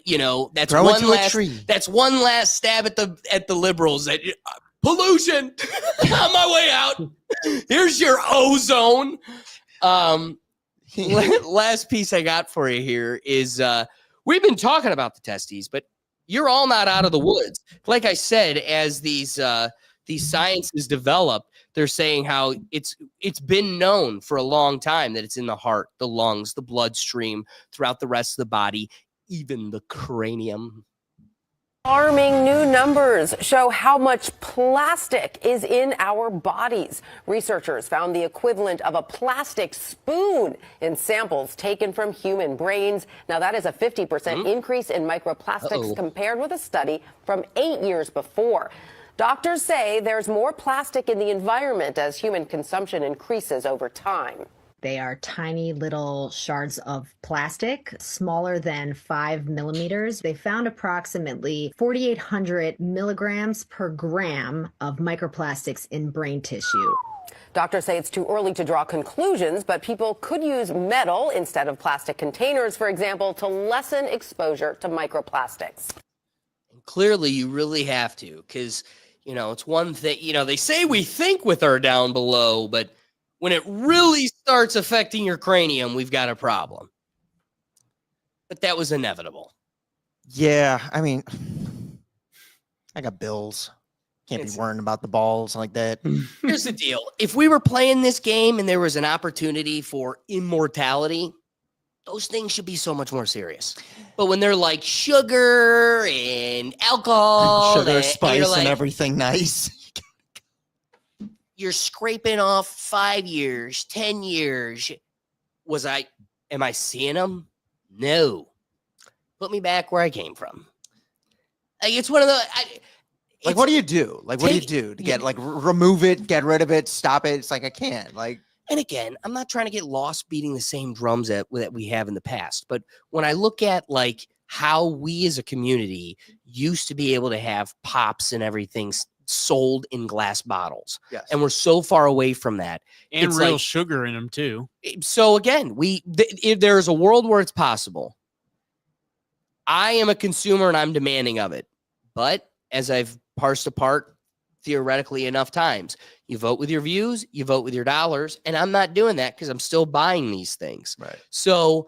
that's Grow one into a last, tree. that's one last stab at the liberals that pollution on my way out. Here's your ozone. Last piece I got for you here is, we've been talking about the testes, but you're all not out of the woods. Like I said, as these sciences develop, they're saying how it's been known for a long time that it's in the heart, the lungs, the bloodstream, throughout the rest of the body, even the cranium. Alarming new numbers show how much plastic is in our bodies. Researchers found the equivalent of a plastic spoon in samples taken from human brains. Now, that is a 50% increase in microplastics compared with a study from 8 years before. Doctors say there's more plastic in the environment as human consumption increases over time. They are tiny little shards of plastic, smaller than 5 millimeters. They found approximately 4,800 milligrams per gram of microplastics in brain tissue. Doctors say it's too early to draw conclusions, but people could use metal instead of plastic containers, for example, to lessen exposure to microplastics. Clearly, you really have to, because, it's one thing, they say we think with our down below, but when it really starts affecting your cranium, we've got a problem. But that was inevitable. Yeah, I mean, I got bills. Can't be worrying about the balls like that. Here's the deal. If we were playing this game and there was an opportunity for immortality, those things should be so much more serious. But when they're like sugar and alcohol, sugar, spice, and and everything nice. You're scraping off 5 years, 10 years. Am I seeing them? No. Put me back where I came from. Like, it's one of the, what do you do? What do you do to get, remove it, get rid of it, stop it? It's like, I can't, And again, I'm not trying to get lost beating the same drums that we have in the past. But when I look at how we as a community used to be able to have pops and everything sold in glass bottles. Yes. And we're so far away from that. And it's real sugar in them too. So again, if there's a world where it's possible, I am a consumer and I'm demanding of it. But as I've parsed apart theoretically enough times, you vote with your views, you vote with your dollars, and I'm not doing that because I'm still buying these things. Right. So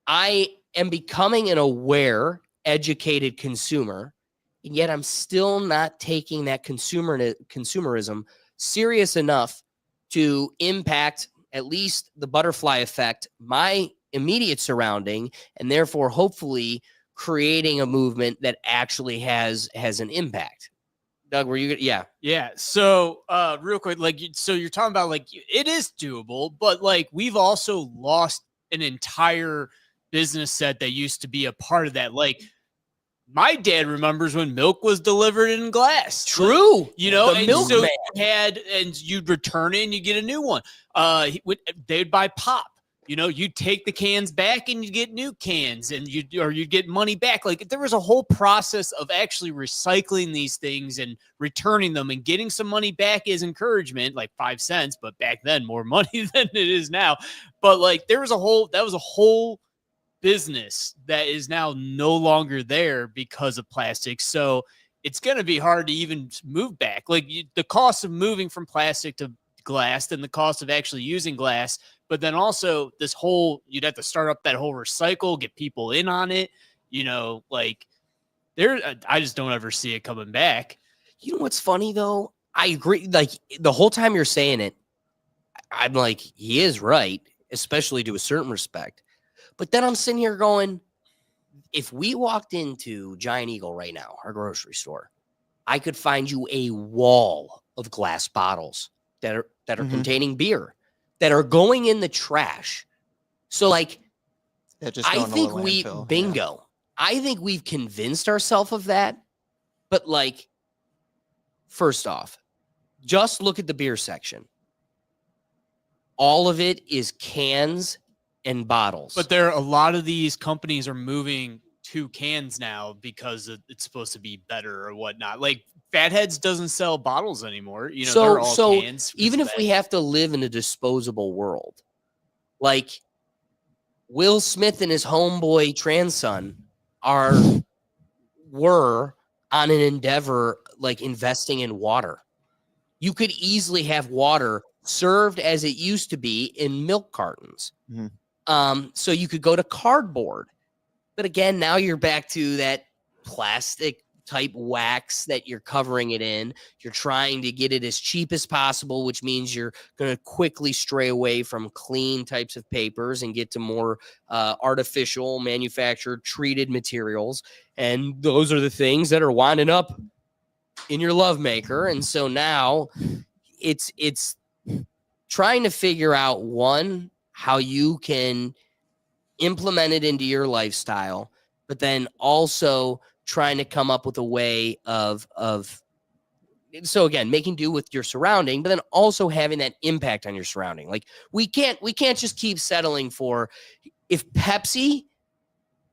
I am becoming an aware, educated consumer, and yet I'm still not taking that consumerism serious enough to impact at least the butterfly effect, my immediate surrounding, and therefore hopefully creating a movement that actually has an impact. Doug, were you? Yeah. So, real quick, so you're talking about it is doable, but we've also lost an entire business set that used to be a part of that. My dad remembers when milk was delivered in glass. True. And milk so you'd return it and you get a new one. They'd buy pop. You'd take the cans back and you'd get new cans and you'd get money back. There was a whole process of actually recycling these things and returning them and getting some money back as encouragement, 5 cents, but back then more money than it is now. But that was a whole business that is now no longer there because of plastic. So it's going to be hard to even move back. The cost of moving from plastic to glass and the cost of actually using glass, but then also you'd have to start up that whole recycle, get people in on it. I just don't ever see it coming back. You know what's funny though? I agree. The whole time you're saying it, I'm like, he is right, especially to a certain respect. But then I'm sitting here going, if we walked into Giant Eagle right now, our grocery store, I could find you a wall of glass bottles that are containing beer that are going in the trash. So I think bingo. I think we've convinced ourselves of that. But first off, just look at the beer section. All of it is cans and bottles. But a lot of these companies are moving to cans now because it's supposed to be better or whatnot. Fatheads doesn't sell bottles anymore. They're all cans. Even if we have to live in a disposable world, Will Smith and his homeboy trans son were on an endeavor investing in water. You could easily have water served as it used to be in milk cartons. Mm-hmm. So you could go to cardboard. But again, now you're back to that plastic type wax that you're covering it in. You're trying to get it as cheap as possible, which means you're going to quickly stray away from clean types of papers and get to more artificial, manufactured, treated materials. And those are the things that are winding up in your love maker. And so now it's trying to figure out, one, how you can implement it into your lifestyle, but then also trying to come up with a way of so again, making do with your surrounding, but then also having that impact on your surrounding. Like we can't just keep settling for, if Pepsi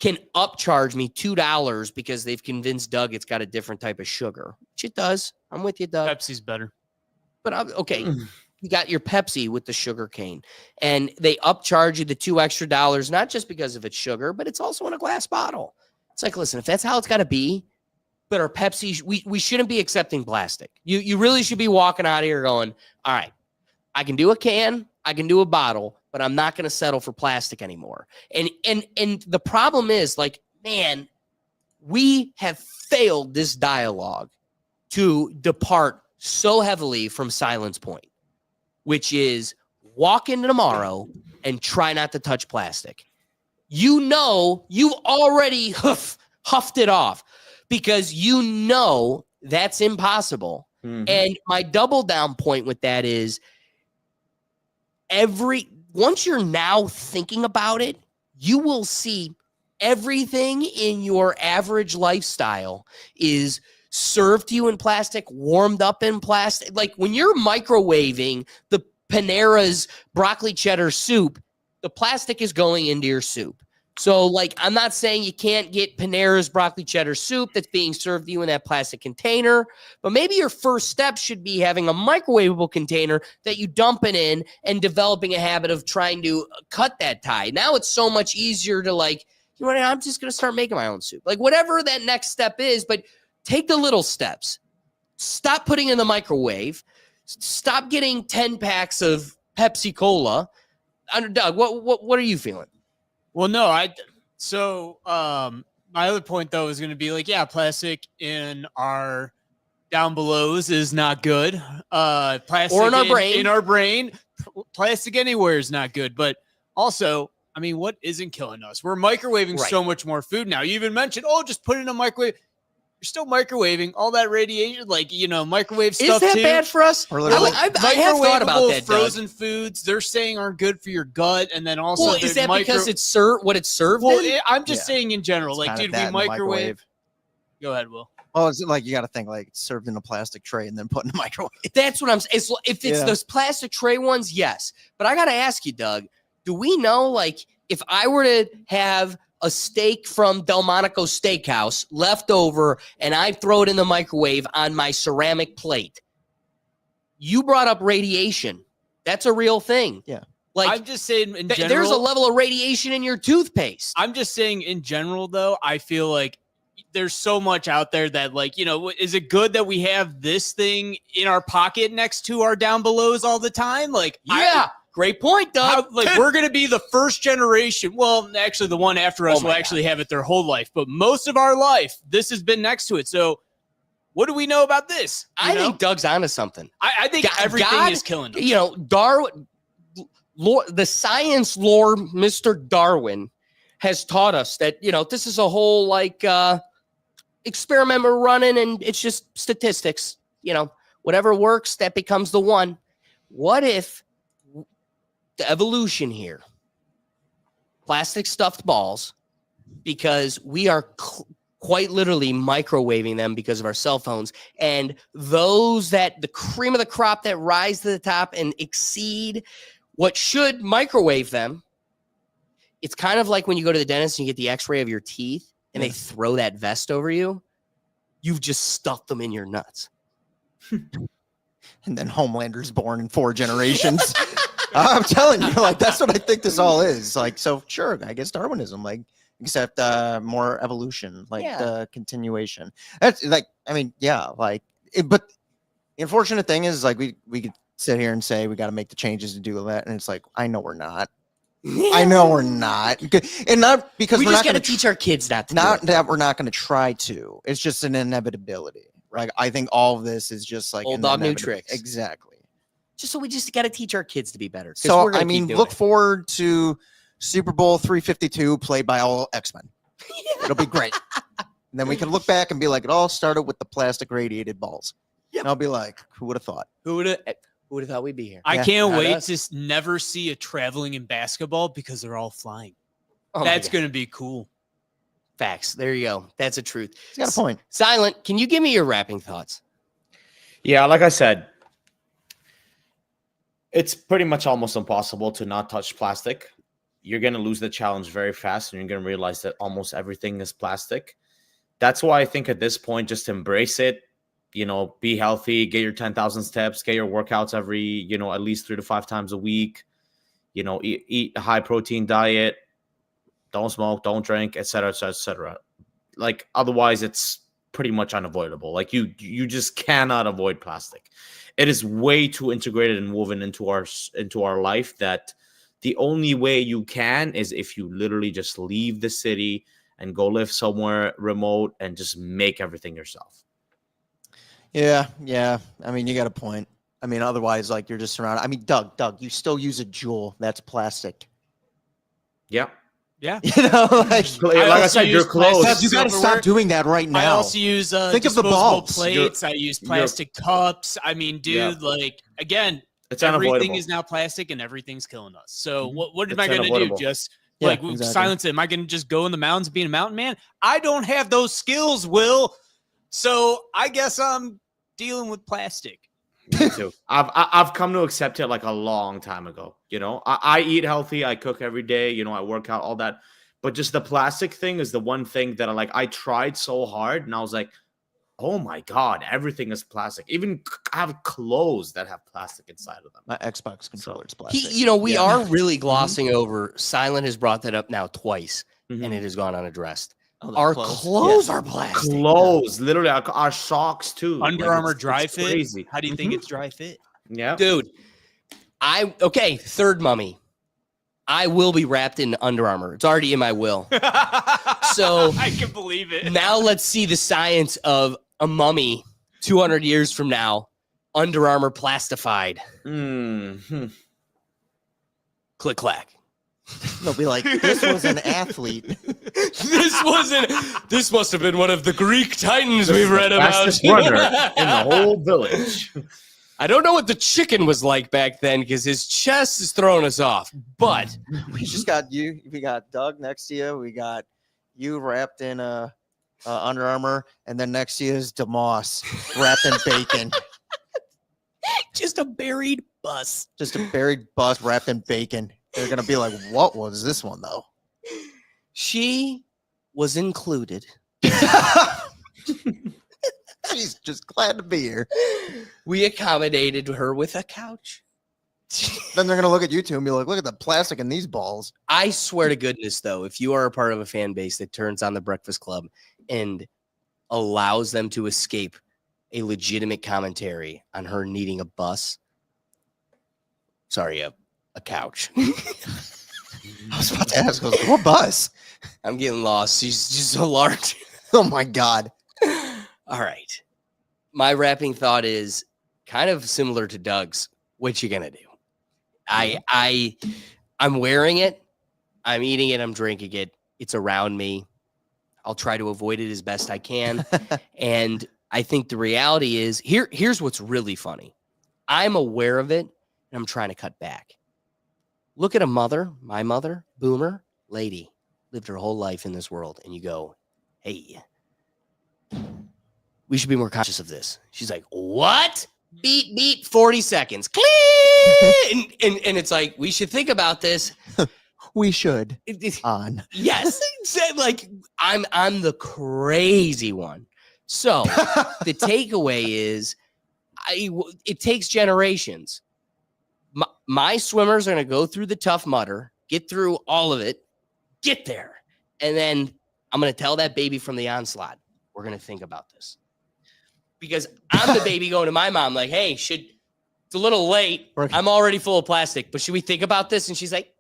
can upcharge me $2 because they've convinced Doug it's got a different type of sugar, which it does. I'm with you, Doug. Pepsi's better. But okay, you got your Pepsi with the sugar cane, and they upcharge you the $2 extra, not just because of its sugar, but it's also in a glass bottle. It's like, listen, if that's how it's got to be, but our Pepsi, we shouldn't be accepting plastic. You really should be walking out of here going, all right, I can do a can, I can do a bottle, but I'm not going to settle for plastic anymore. And the problem is, like, man, we have failed this dialogue to depart so heavily from Silence Point, which is walk into tomorrow and try not to touch plastic. You know, you've already huffed it off because you know that's impossible. Mm-hmm. And my double down point with that is once you're now thinking about it, you will see everything in your average lifestyle is served to you in plastic, warmed up in plastic. Like when you're microwaving the Panera's broccoli cheddar soup, the plastic is going into your soup. So, like, I'm not saying you can't get Panera's broccoli cheddar soup that's being served to you in that plastic container, but maybe your first step should be having a microwavable container that you dump it in and developing a habit of trying to cut that tie. Now it's so much easier to, like, you know what, I'm just going to start making my own soup. Like, whatever that next step is, but take the little steps. Stop putting in the microwave. Stop getting 10 packs of Pepsi Cola. Doug, what are you feeling? Well, no, my other point though is going to be like, yeah, plastic in our down belows is not good. Plastic or in our brain, plastic anywhere is not good. But also, I mean, what isn't killing us? We're microwaving so much more food now. You even mentioned, just put it in a microwave. You're still microwaving all that radiation, like, microwave stuff. Is that bad for us? I have thought about that. Frozen foods, they're saying aren't good for your gut, and then also, well, is that because it's served? What it's served? Well, I'm just saying in general, like, dude, we microwave. Go ahead, Will. Oh, it's like you got to think like it's served in a plastic tray and then put in a microwave. That's what I'm saying. If it's those plastic tray ones, yes. But I got to ask you, Doug, do we know, like, if I were to have a steak from Delmonico Steakhouse left over and I throw it in the microwave on my ceramic plate, you brought up radiation. That's a real thing. Yeah. Like, I'm just saying in general, there's a level of radiation in your toothpaste. I'm just saying in general, though, I feel like there's so much out there that, like, is it good that we have this thing in our pocket next to our down belows all the time? Like, yeah. Great point, Doug. We're going to be the first generation. Well, actually, the one after us will actually have it their whole life. But most of our life, this has been next to it. So what do we know about this? I think Doug's onto something. I think everything is killing us. Darwin, the science lore, Mr. Darwin, has taught us that, this is a whole, like, experiment we're running, and it's just statistics. Whatever works, that becomes the one. What if the evolution here, plastic stuffed balls, because we are quite literally microwaving them because of our cell phones, and those that the cream of the crop that rise to the top and exceed what should microwave them, it's kind of like when you go to the dentist and you get the x-ray of your teeth and they throw that vest over you. You've just stuffed them in your nuts. And then Homelander's born in 4 generations. I'm telling you, like, that's what I think this all is. Like, so sure, I guess Darwinism, like, except more evolution, like the continuation. That's like, I mean, like, but the unfortunate thing is, like, we could sit here and say we got to make the changes to do that, and it's like, I know we're not. I know we're not, and not because we we're just not got to going to teach our kids not to. Not that we're not going to try to. It's just an inevitability. Like I think all of this is just like old dog, new tricks. Exactly. Just so we just got to teach our kids to be better. So I mean, look forward to Super Bowl 352 played by all X-Men. It'll be great. And then we can look back and be like, it all started with the plastic radiated balls. Yep. And I'll be like, who would have thought? Who would have thought we'd be here? I can't wait to never see a traveling in basketball because they're all flying. Oh That's going to be cool. Facts. There you go. That's a truth. He's got a point. Silent, can you give me your wrapping thoughts? Yeah, like I said, it's pretty much almost impossible to not touch plastic. You're going to lose the challenge very fast, and you're going to realize that almost everything is plastic. That's why I think at this point, just embrace it. You know, be healthy, get your 10,000 steps, get your workouts every, you know, at least 3 to 5 times a week. You know, eat a high protein diet. Don't smoke, don't drink, etc., etc., etc. Like otherwise, it's pretty much unavoidable. Like you just cannot avoid plastic. It is way too integrated and woven into our life that the only way you can is if you literally just leave the city and go live somewhere remote and just make everything yourself. Yeah. I mean, you got a point. I mean, otherwise, like you're just surrounded. I mean, Doug, you still use a Juul. That's plastic. Yeah. Yeah. You know, like I said, you're close. Doug, you got to stop doing that right now. I also use think of the disposable balls. plates. I use plastic cups. I mean, dude, like again, it's everything unavoidable. is now plastic and everything's killing us. So what am It's I going to do? unavoidable. Just exactly. silence it. Am I going to just go in the mountains and be a mountain man? I don't have those skills, Will. So I guess I'm dealing with plastic. Me too. I've come to accept it like a long time ago. You know, I eat healthy. I cook every day. You know, I work out, all that. But just the plastic thing is the one thing that I tried so hard, and I was like, oh my God, everything is plastic. Even I have clothes that have plastic inside of them. My Xbox controller is plastic. We are really glossing over. Silent has brought that up now twice, and it has gone unaddressed. Our clothes are plastic. Clothes, literally, our socks too. Under Armour dry it's fit. crazy. How do you think it's dry fit? Yeah, dude. Third mummy. I will be wrapped in Under Armour. It's already in my will. So I can believe it. Now let's see the science of a mummy 200 years from now. Under Armour plastified. Click clack. They'll be like, this was an athlete. This must have been one of the Greek titans we've read about. Fastest runner in the whole village. I don't know what the chicken was like back then because his chest is throwing us off. But we just got you. We got Doug next to you. We got you wrapped in Under Armour, and then next to you is DeMoss wrapped in bacon. Just a buried bus. Just a buried bus wrapped in bacon. They're gonna be like, "What was this one though?" She was included. She's just glad to be here. We accommodated her with a couch. Then they're gonna look at you two and be like, "Look at the plastic in these balls." I swear to goodness, though, if you are a part of a fan base that turns on the Breakfast Club and allows them to escape a legitimate commentary on her needing a bus, sorry, a couch. I was about to ask, what bus? I'm getting lost. She's just so large. Oh my God. All right. My wrapping thought is kind of similar to Doug's. What you gonna do? I'm wearing it. I'm eating it. I'm drinking it. It's around me. I'll try to avoid it as best I can. And I think the reality is here's what's really funny. I'm aware of it and I'm trying to cut back. Look at a mother, my mother, boomer, lady, lived her whole life in this world. And you go, hey, we should be more conscious of this. She's like, what? Beat, 40 seconds. and it's like, we should think about this. We should. On. Yes. Like, I'm the crazy one. So the takeaway is it takes generations. My swimmers are going to go through the Tough Mudder, get through all of it, get there. And then I'm going to tell that baby from the onslaught, we're going to think about this. Because I'm the baby going to my mom like, hey, it's a little late. I'm already full of plastic, but should we think about this? And she's like,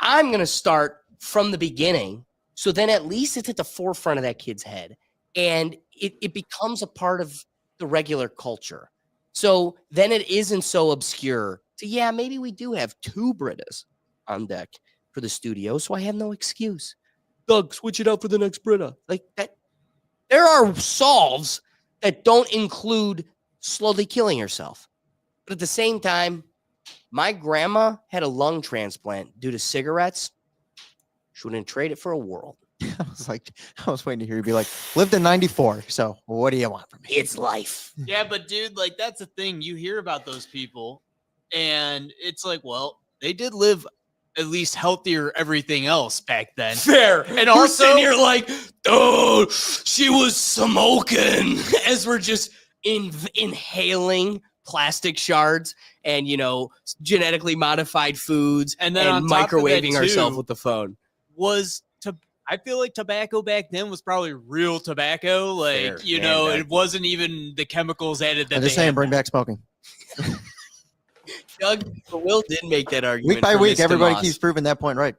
I'm going to start from the beginning. So then at least it's at the forefront of that kid's head. And it becomes a part of the regular culture. So then it isn't so obscure. So yeah, maybe we do have 2 Britas on deck for the studio. So I have no excuse. Doug, switch it out for the next Brita. Like that. There are solves that don't include slowly killing yourself. But at the same time, my grandma had a lung transplant due to cigarettes. She wouldn't trade it for a world. I was waiting to hear you be like, lived in 94. So what do you want from me? It's life. Yeah, but dude, like that's the thing. You hear about those people, and it's like, well, they did live at least healthier everything else back then. Fair. And We're also sitting here like, oh, she was smoking as we're just inhaling plastic shards and, genetically modified foods and then on top of that, microwaving too, ourselves with the phone. I feel like tobacco back then was probably real tobacco. Like, Fair. it wasn't even the chemicals added that I'm they just saying, had bring now. back smoking. Doug, Will did make that argument. Week by for week, Mr. everybody Moss. keeps proving that point right.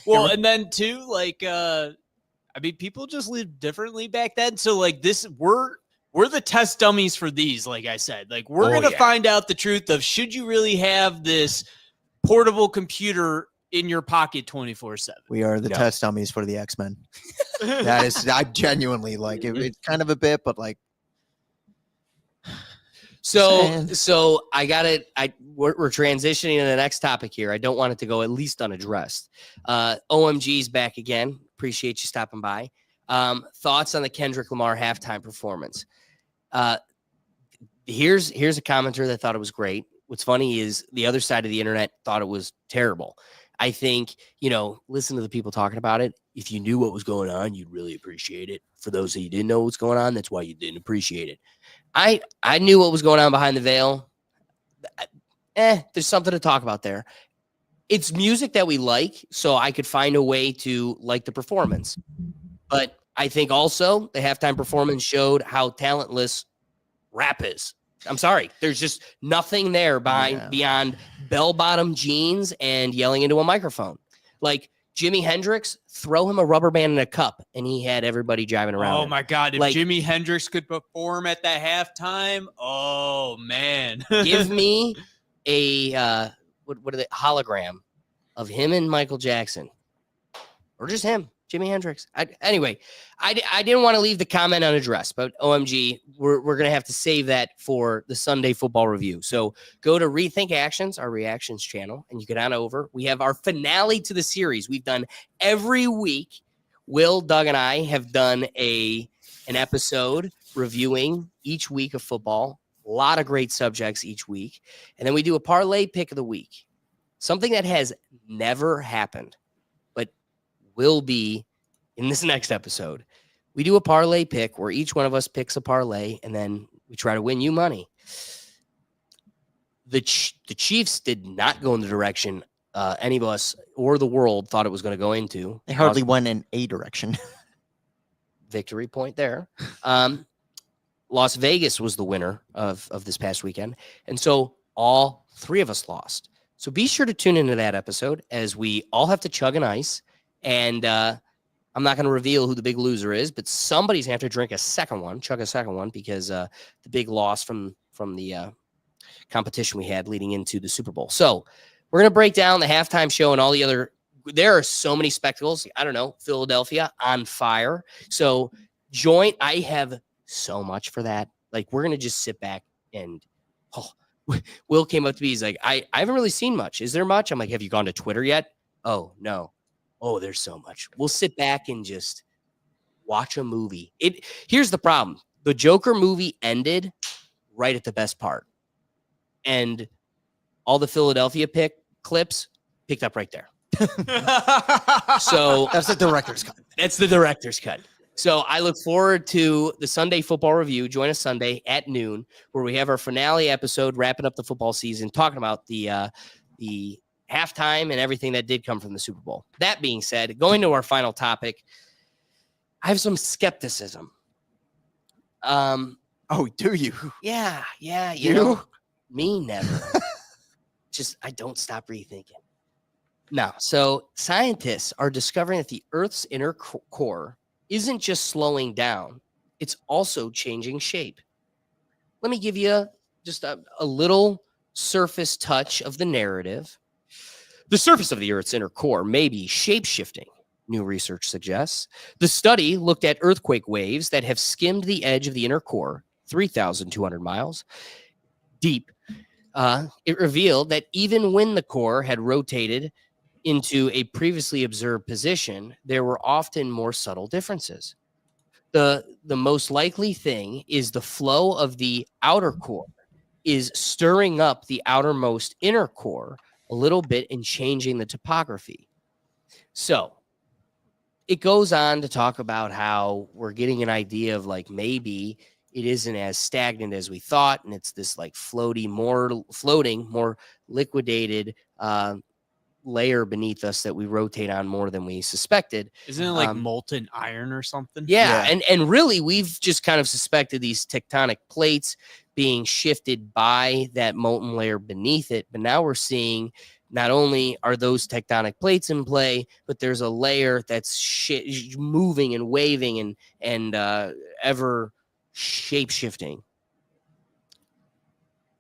Well, and then too, like, people just lived differently back then. So like we're the test dummies for these, like I said. Like we're going to find out the truth of should you really have this portable computer in your pocket 24/7. We are the test dummies for the X-Men. That is, I genuinely like it. It's kind of a bit, but like. So I got it. We're transitioning to the next topic here. I don't want it to go at least unaddressed. OMG's back again. Appreciate you stopping by. Thoughts on the Kendrick Lamar halftime performance? Here's a commenter that thought it was great. What's funny is the other side of the internet thought it was terrible. I think, listen to the people talking about it. If you knew what was going on, you'd really appreciate it. For those that you didn't know what's going on, that's why you didn't appreciate it. I knew what was going on behind the veil. There's something to talk about there. It's music that we like, so I could find a way to like the performance. But I think also the halftime performance showed how talentless rap is. I'm sorry. There's just nothing there beyond bell-bottom jeans and yelling into a microphone. Like Jimi Hendrix, throw him a rubber band in a cup, and he had everybody jiving around. Oh, my God. If like, Jimi Hendrix could perform at that halftime, oh, man. Give me a what are they, hologram of him and Michael Jackson. Or just him. Jimi Hendrix. Anyway, I didn't want to leave the comment unaddressed, but OMG, we're going to have to save that for the Sunday football review. So go to Rethink Actions, our reactions channel, and you get on over. We have our finale to the series. We've done every week. Will, Doug, and I have done an episode reviewing each week of football. A lot of great subjects each week. And then we do a parlay pick of the week. Something that has never happened, but will be in this next episode. We do a parlay pick where each one of us picks a parlay, and then we try to win you money. The Chiefs did not go in the direction any of us or the world thought it was going to go into. They hardly went in a direction. Victory point there. Las Vegas was the winner of this past weekend. And so all 3 of us lost. So be sure to tune into that episode as we all have to chug an ice. And I'm not going to reveal who the big loser is, but somebody's going to have to chug a second one, because the big loss from the competition we had leading into the Super Bowl. So we're going to break down the halftime show and all the other. There are so many spectacles. I don't know. Philadelphia on fire. So I have so much for that. Like, we're going to just sit back and Will came up to me. He's like, I haven't really seen much. Is there much? I'm like, have you gone to Twitter yet? Oh, no. Oh, there's so much. We'll sit back and just watch a movie. Here's the problem. The Joker movie ended right at the best part. And all the Philadelphia clips picked up right there. So that's the director's cut. That's the director's cut. So I look forward to the Sunday football review. Join us Sunday at noon, where we have our finale episode, wrapping up the football season, talking about the halftime and everything that did come from the Super Bowl. That being said, going to our final topic, I have some skepticism. Oh, do you? Yeah. You know, me never. Just, I don't stop rethinking. No. So scientists are discovering that the Earth's inner core isn't just slowing down, it's also changing shape. Let me give you just a little surface touch of the narrative. The surface of the Earth's inner core may be shape-shifting, new research suggests. The study looked at earthquake waves that have skimmed the edge of the inner core, 3,200 miles deep. It revealed that even when the core had rotated into a previously observed position, there were often more subtle differences. The most likely thing is the flow of the outer core is stirring up the outermost inner core a little bit and changing the topography. So it goes on to talk about how we're getting an idea of like maybe it isn't as stagnant as we thought, and it's this like floating, more liquidated layer beneath us that we rotate on more than we suspected. Isn't it like molten iron or something? Yeah. And really we've just kind of suspected these tectonic plates being shifted by that molten layer beneath it. But now we're seeing not only are those tectonic plates in play, but there's a layer that's moving and waving and ever shape shifting.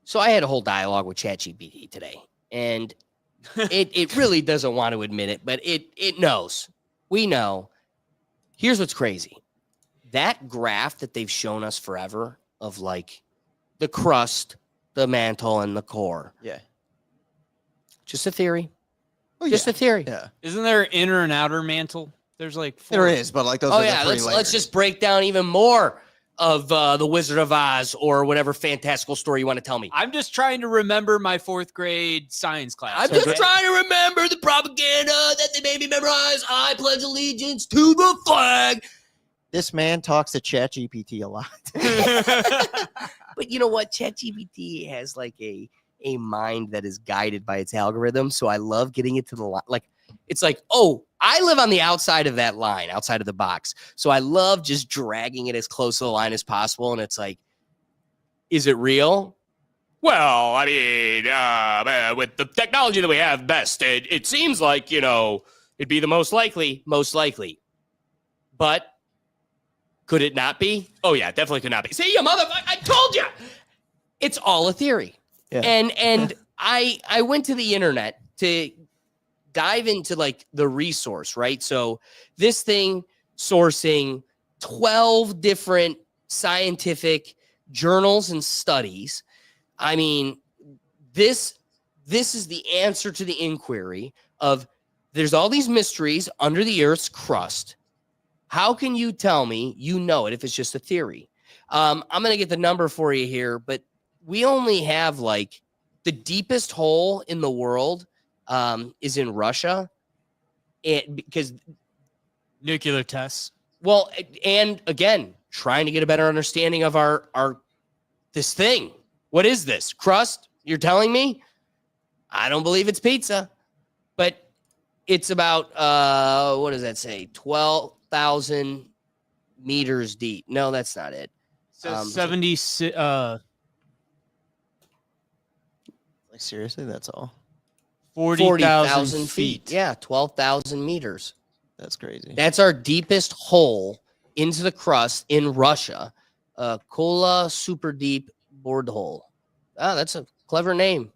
So I had a whole dialogue with ChatGPT today, and it really doesn't want to admit it, but it knows. We know. Here's what's crazy. That graph that they've shown us forever of like the crust, the mantle, and the core. Yeah. Just a theory. Oh, just a theory. Yeah. Isn't there an inner and outer mantle? There's like 4. There is, but like those are the 3 layers. Let's just break down even more of the Wizard of Oz or whatever fantastical story you want to tell me. I'm just trying to remember my 4th grade science class. I'm just trying to remember the propaganda that they made me memorize. I pledge allegiance to the flag. This man talks to ChatGPT a lot. But you know what? ChatGPT has like a mind that is guided by its algorithm. So I love getting it to the line. Like, it's like, oh, I live on the outside of that line, outside of the box. So I love just dragging it as close to the line as possible. And it's like, is it real? Well, I mean, with the technology that we have best, it seems like, it'd be the most likely. But could it not be? Oh, yeah, definitely could not be. See, you motherfucker, I told you. It's all a theory. Yeah. And I went to the internet to dive into like the resource, right? So this thing sourcing 12 different scientific journals and studies. I mean, this is the answer to the inquiry of there's all these mysteries under the Earth's crust. How can you tell me you know it if it's just a theory? I'm going to get the number for you here, but we only have like the deepest hole in the world is in Russia, because nuclear tests. Well, and again, trying to get a better understanding of our this thing. What is this crust? You're telling me? I don't believe it's pizza, but it's about what does that say? 12,000 meters deep. No, that's not it. So 76. Like seriously, that's all. 40,000 feet. Yeah, 12,000 meters. That's crazy. That's our deepest hole into the crust in Russia. Kola Super Deep Bored Hole. Ah, that's a clever name.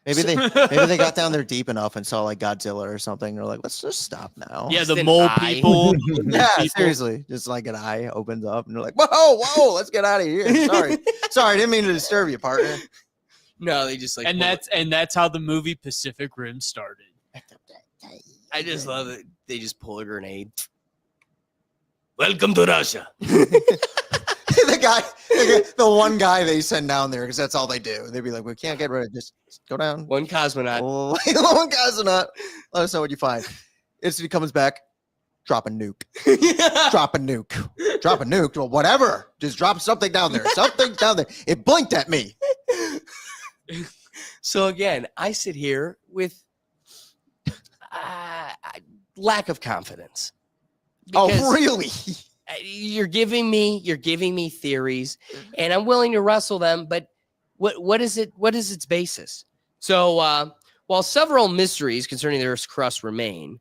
Maybe they got down there deep enough and saw like Godzilla or something. They're like, let's just stop now. Yeah, the mole people. Yeah, seriously. Just like an eye opens up and they're like, whoa, let's get out of here. Sorry, I didn't mean to disturb you, partner. No, they just like, and that's how the movie Pacific Rim started. I just love it. They just pull a grenade. Welcome to Russia. the one guy they send down there because that's all they do. They'd be like, we can't get rid of just go down. One cosmonaut. One cosmonaut. Let us know what you find. If he comes back, drop a nuke. Drop a nuke. Drop a nuke. Well, whatever. Just drop something down there. Something down there. It blinked at me. So again, I sit here with lack of confidence. Oh, really? You're giving me theories, and I'm willing to wrestle them. But what is it? What is its basis? So While several mysteries concerning the Earth's crust remain,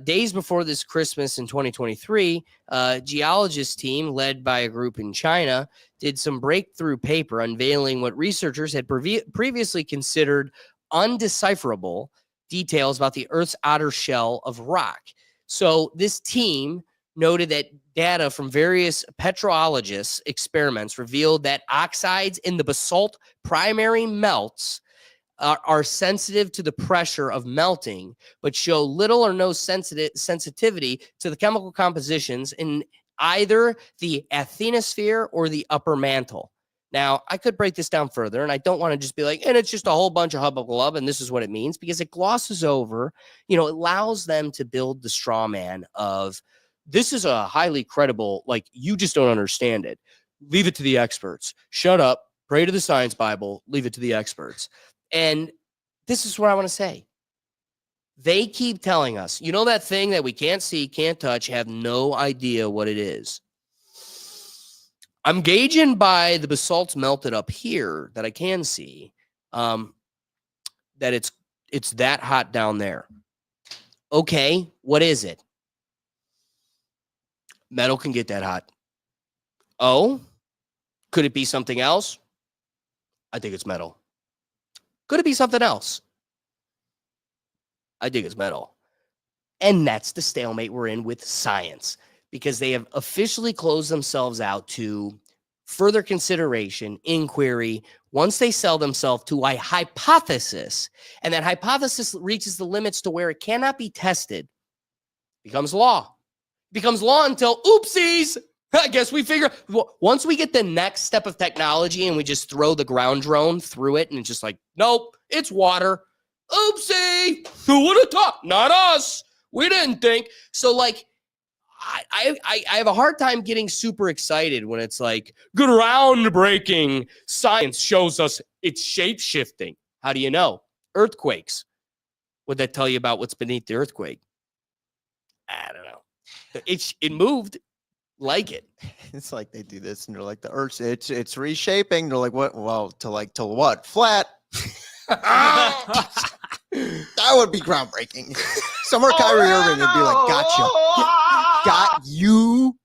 days before this Christmas in 2023, a geologist team led by a group in China did some breakthrough paper unveiling what researchers had previously considered undecipherable details about the Earth's outer shell of rock. So this team noted that data from various petrologists' experiments revealed that oxides in the basalt primary melts are sensitive to the pressure of melting, but show little or no sensitivity to the chemical compositions in either the asthenosphere or the upper mantle. Now, I could break this down further, and I don't want to just be like, and it's just a whole bunch of hubbubalub, and this is what it means, because it glosses over, it allows them to build the straw man of, this is a highly credible, like, you just don't understand it. Leave it to the experts. Shut up. Pray to the science Bible. Leave it to the experts. And this is what I want to say. They keep telling us, that thing that we can't see, can't touch, have no idea what it is. I'm gauging by the basalts melted up here that I can see that it's that hot down there. Okay, what is it? Metal can get that hot. Oh, could it be something else? I think it's metal. Could it be something else? I think it's metal. And that's the stalemate we're in with science, because they have officially closed themselves out to further consideration, inquiry, once they sell themselves to a hypothesis, and that hypothesis reaches the limits to where it cannot be tested, becomes law. Becomes law until, oopsies, I guess we figure, once we get the next step of technology and we just throw the ground drone through it and it's just like, nope, it's water. Oopsie, who would have thought? Not us. We didn't think. So like, I have a hard time getting super excited when it's like, groundbreaking science shows us it's shape-shifting. How do you know? Earthquakes. Would that tell you about what's beneath the earthquake? I don't know. It moved. Like it. It's like they do this and they're like, the Earth, it's reshaping. They're like, what? Well, to what? Flat. That would be groundbreaking. Somewhere Kyrie Irving would be like, gotcha. Got you.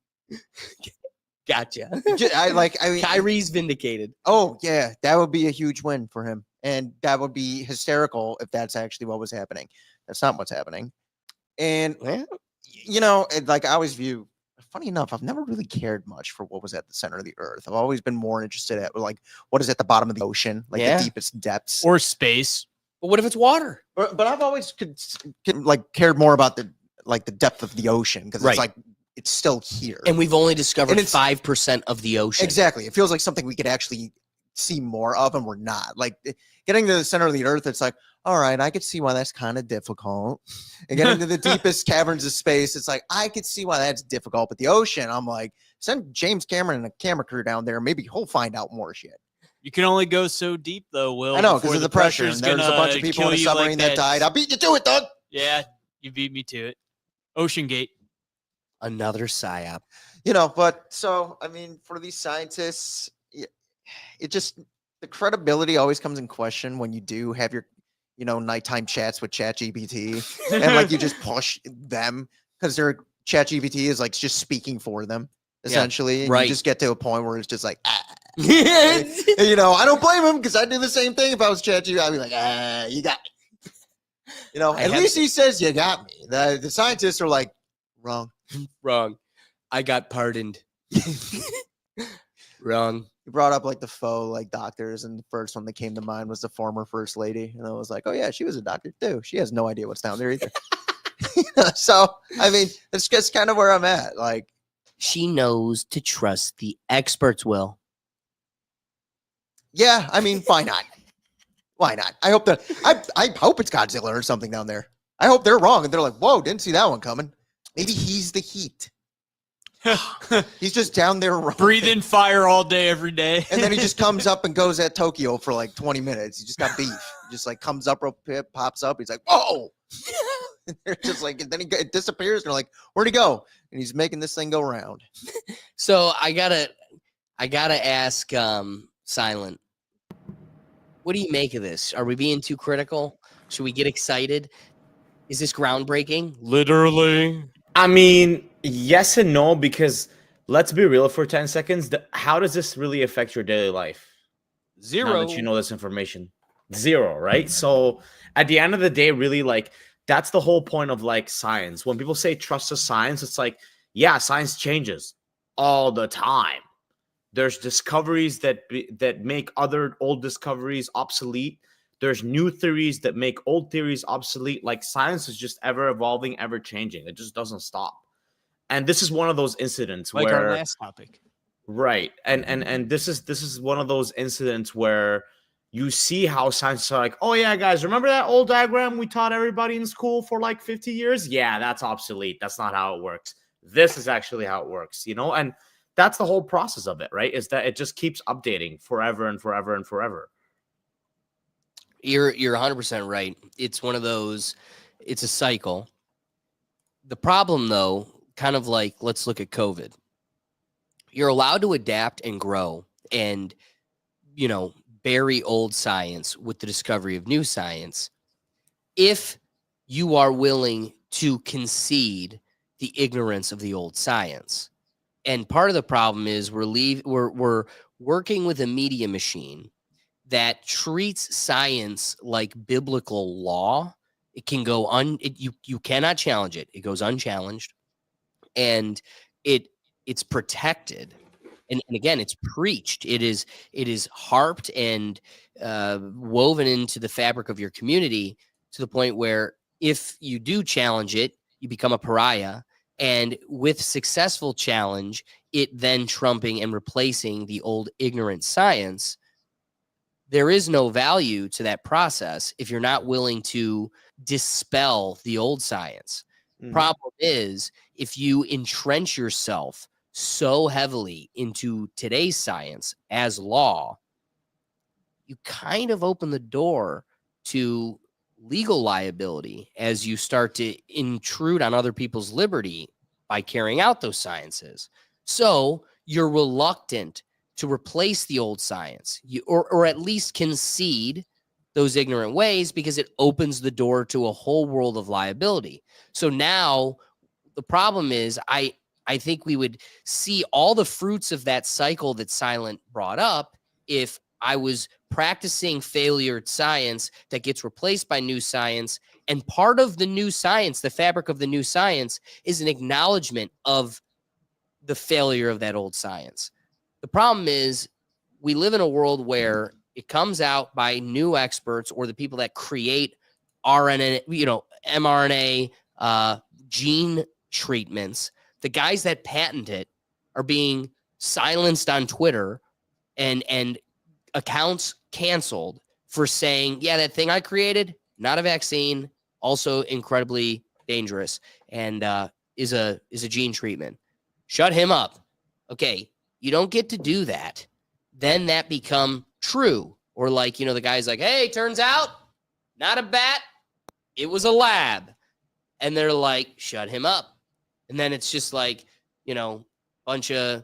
Gotcha. I mean, Kyrie's vindicated. Oh, yeah. That would be a huge win for him. And that would be hysterical if that's actually what was happening. That's not what's happening. And, like I always view, funny enough, I've never really cared much for what was at the center of the Earth. I've always been more interested at like what is at the bottom of the ocean, like the deepest depths, or space. But what if it's water? But I've always cared more about the depth of the ocean, because it's like it's still here, and we've only discovered 5% of the ocean. Exactly, it feels like something we could actually see more of, and we're not. Like getting to the center of the Earth, it's like, all right, I could see why that's kind of difficult. And getting to the deepest caverns of space, it's like, I could see why that's difficult. But the ocean, I'm like, send James Cameron and a camera crew down there. Maybe he'll find out more shit. You can only go so deep, though, Will. I know, because of the pressure. And there's a bunch of people in a submarine that died. I'll beat you to it, Doug. Yeah, you beat me to it. Ocean Gate. Another psyop. But so, I mean, for these scientists, it just, the credibility always comes in question when you do have your nighttime chats with ChatGPT and like you just push them because their ChatGPT is like just speaking for them essentially. And you just get to a point where it's just like, I don't blame him, because I'd do the same thing if I was ChatGPT. I'd be like, you got me. At least he says you got me. The scientists are like, wrong. I got pardoned. Wrong. You brought up like the faux doctors, and the first one that came to mind was the former first lady, and I was like, oh yeah, she was a doctor too. She has no idea what's down there either. So I mean, it's just kind of where I'm at. Like, she knows to trust the experts. Will. Yeah, I mean, why not? Why not? I hope I hope it's Godzilla or something down there. I hope they're wrong and they're like, whoa, didn't see that one coming. Maybe he's the heat. He's just down there breathing fire all day, every day. And then he just comes up and goes at Tokyo for like 20 minutes. He just got beef. He just like comes up real quick, pops up. He's like, whoa. They're just like, and then it disappears. And they're like, where'd he go? And he's making this thing go round. So I gotta ask Silent, what do you make of this? Are we being too critical? Should we get excited? Is this groundbreaking? Literally. I mean, yes and no, because let's be real for 10 seconds. How does this really affect your daily life? Zero. Now that you know this information. Zero, right? So at the end of the day, really, like, that's the whole point of like science. When people say trust the science, it's like, yeah, science changes all the time. There's discoveries that make other old discoveries obsolete. There's new theories that make old theories obsolete. Like, science is just ever evolving, ever changing. It just doesn't stop. And this is one of those incidents Like where our last topic. right. And this is one of those incidents where you see how scientists are like, oh yeah, guys, remember that old diagram we taught everybody in school for like 50 years? Yeah, that's obsolete. That's not how it works. This is actually how it works, you know? And that's the whole process of it, right? Is that it just keeps updating forever and forever and forever. You're 100% right. It's one of those, it's a cycle. The problem though, kind of like, let's look at COVID. You're allowed to adapt and grow and, you know, bury old science with the discovery of new science if you are willing to concede the ignorance of the old science. And part of the problem is we're working with a media machine that treats science like biblical law. It can go you cannot challenge it. It goes unchallenged, and it's protected. And again, it's preached. It is harped and woven into the fabric of your community to the point where if you do challenge it, you become a pariah. And with successful challenge, it then trumping and replacing the old ignorant science, there is no value to that process if you're not willing to dispel the old science. Problem is, if you entrench yourself so heavily into today's science as law, you kind of open the door to legal liability as you start to intrude on other people's liberty by carrying out those sciences. So you're reluctant to replace the old science, or at least concede those ignorant ways, because it opens the door to a whole world of liability. So now the problem is, I think we would see all the fruits of that cycle that Silent brought up if I was practicing failure science that gets replaced by new science. And part of the new science, the fabric of the new science, is an acknowledgement of the failure of that old science. The problem is we live in a world where it comes out by new experts or the people that create RNA, mRNA gene treatments. The guys that patent it are being silenced on Twitter and accounts canceled for saying, yeah, that thing I created, not a vaccine, also incredibly dangerous, and is a gene treatment. Shut him up. Okay, you don't get to do that. Then that become true. Or like, the guy's like, hey, turns out, not a bat, it was a lab. And they're like, shut him up. And then it's just like, bunch of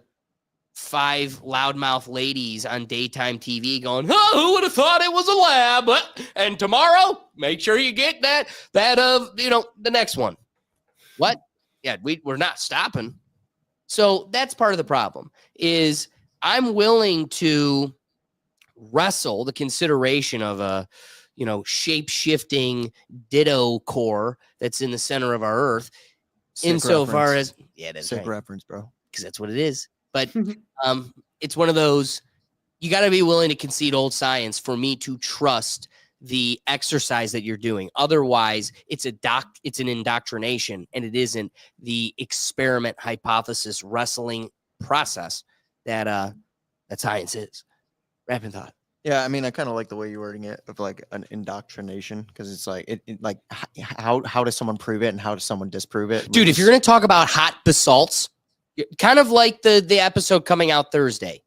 5 loudmouth ladies on daytime TV going, oh, who would have thought it was a lab? And tomorrow, make sure you get that of, the next one. What? Yeah, we're not stopping. So that's part of the problem is I'm willing to wrestle the consideration of a, shape-shifting ditto core that's in the center of our earth. Insofar as, yeah, that's sick right. reference, bro, because that's what it is. But it's one of those, you got to be willing to concede old science for me to trust the exercise that you're doing. Otherwise, it's an indoctrination, and it isn't the experiment hypothesis wrestling process that science is. Rapid thought. Yeah, I mean, I kind of like the way you're wording it of like an indoctrination, because it's like like how does someone prove it and how does someone disprove it? Dude, if you're going to talk about hot basalts, kind of like the episode coming out Thursday,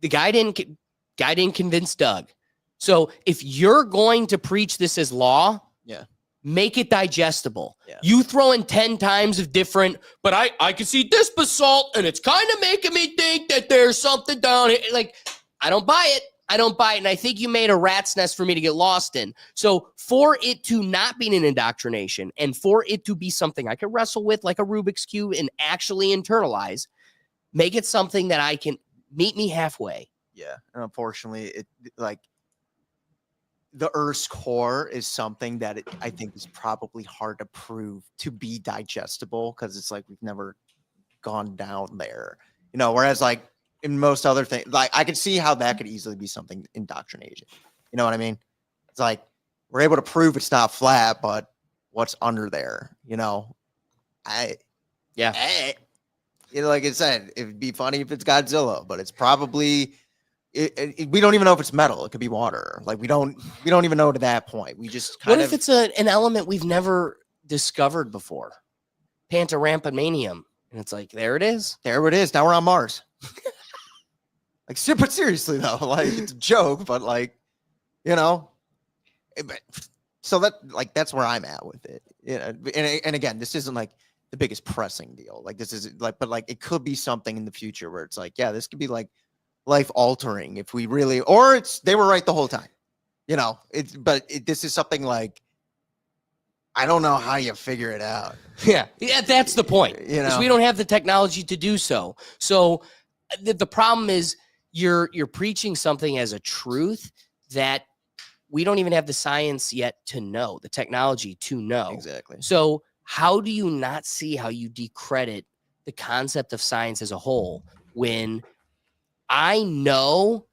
the guy didn't convince Doug. So if you're going to preach this as law, yeah, make it digestible. Yeah. You throw in 10 times of different, but I can see this basalt and it's kind of making me think that there's something down here. Like, I don't buy it. I don't buy it. And I think you made a rat's nest for me to get lost in. So for it to not be an indoctrination and for it to be something I can wrestle with like a Rubik's Cube and actually internalize, make it something that I can meet me halfway. Yeah. And unfortunately, it like the Earth's core is something that I think is probably hard to prove to be digestible because it's like we've never gone down there, you know, whereas like in most other things, like I could see how that could easily be something indoctrination. You know what I mean? It's like we're able to prove it's not flat, but what's under there, you know? You know, like I said, it'd be funny if it's Godzilla, but it's probably we don't even know if it's metal. It could be water. Like we don't even know to that point. We just kind what if it's an element we've never discovered before? Pantarampamanium. And it's like, there it is. There it is. Now we're on Mars. Like, but seriously though, like it's a joke, but like, you know, so that like that's where I'm at with it. You know, and again, this isn't like the biggest pressing deal. Like this is like, but like it could be something in the future where it's like, yeah, this could be like life altering if we really, or they were right the whole time. You know, this is something like I don't know how you figure it out. Yeah, that's the point. You know, we don't have the technology to do so. So the problem is you're preaching something as a truth that we don't even have the science yet to know, the technology to know. Exactly. So how do you not see how you decredit the concept of science as a whole when I know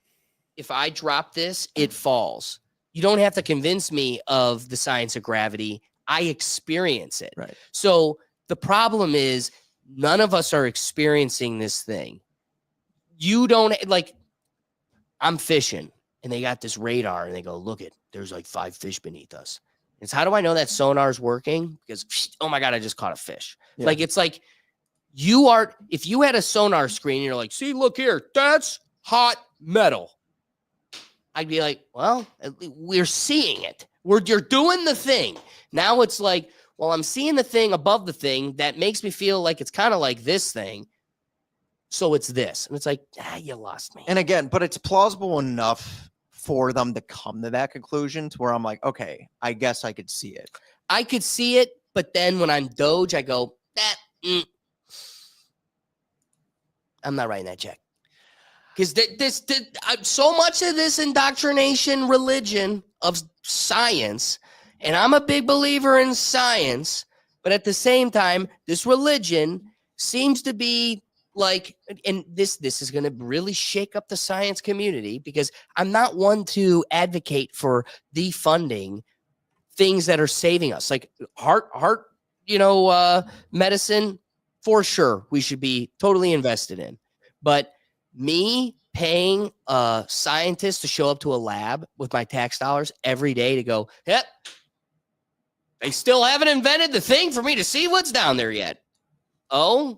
if I drop this, it falls? You don't have to convince me of the science of gravity. I experience it. Right. So the problem is none of us are experiencing this thing. You don't like, I'm fishing and they got this radar and they go, look there's like 5 fish beneath us. It's how do I know that sonar is working? Because, oh my God, I just caught a fish. Yeah. Like, it's like if you had a sonar screen and you're like, see, look here, that's hot metal. I'd be like, well, we're seeing it. You're doing the thing. Now it's like, well, I'm seeing the thing above the thing that makes me feel like it's kind of like this thing. So it's this. And it's like, you lost me. And again, but it's plausible enough for them to come to that conclusion to where I'm like, okay, I guess I could see it. I could see it, but then when I'm Doge, I go, I'm not writing that check. Because so much of this indoctrination religion of science, and I'm a big believer in science, but at the same time, this religion seems to be like, and this is going to really shake up the science community because I'm not one to advocate for defunding things that are saving us, like heart, medicine. For sure, we should be totally invested in, but me paying a scientist to show up to a lab with my tax dollars every day to go, yep, they still haven't invented the thing for me to see what's down there yet. Oh,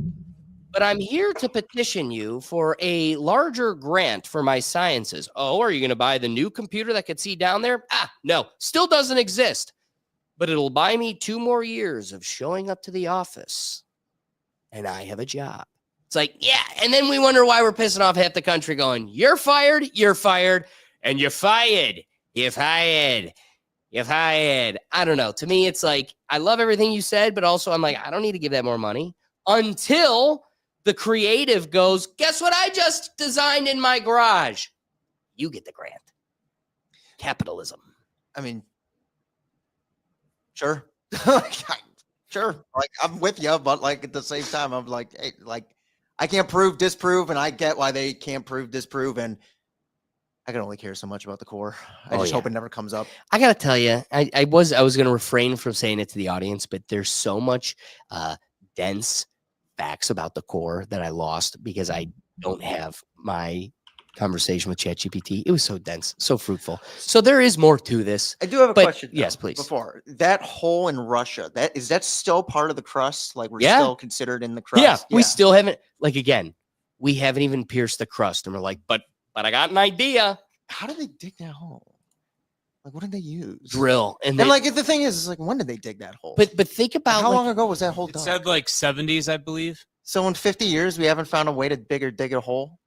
but I'm here to petition you for a larger grant for my sciences. Oh, are you going to buy the new computer that could see down there? No, still doesn't exist, but it'll buy me 2 more years of showing up to the office and I have a job. It's like, yeah. And then we wonder why we're pissing off half the country going, you're fired, and you're fired, you're fired. I don't know. To me, it's like, I love everything you said, but also I'm like, I don't need to give that more money until the creative goes, guess what I just designed in my garage? You get the grant. Capitalism. I mean, sure. Sure. Like, I'm with you, but like at the same time, I'm like, hey, like, I can't disprove, and I get why they can't disprove, and I can only care so much about the core. I just hope it never comes up. I gotta tell you, I was gonna refrain from saying it to the audience, but there's so much dense facts about the core that I lost because I don't have my conversation with ChatGPT. It was so dense, so fruitful. So there is more to this. I do have a question. Yes, please. Before that hole in Russia, is that still part of the crust? Like we're still considered in the crust? Yeah, we still haven't. Like again, we haven't even pierced the crust, and we're like, but I got an idea. How did they dig that hole? Like, what did they use? Drill. And like the thing is like, when did they dig that hole? But think about how long ago was that hole It done? said like 70s, I believe. So in 50 years, we haven't found a way to dig a hole.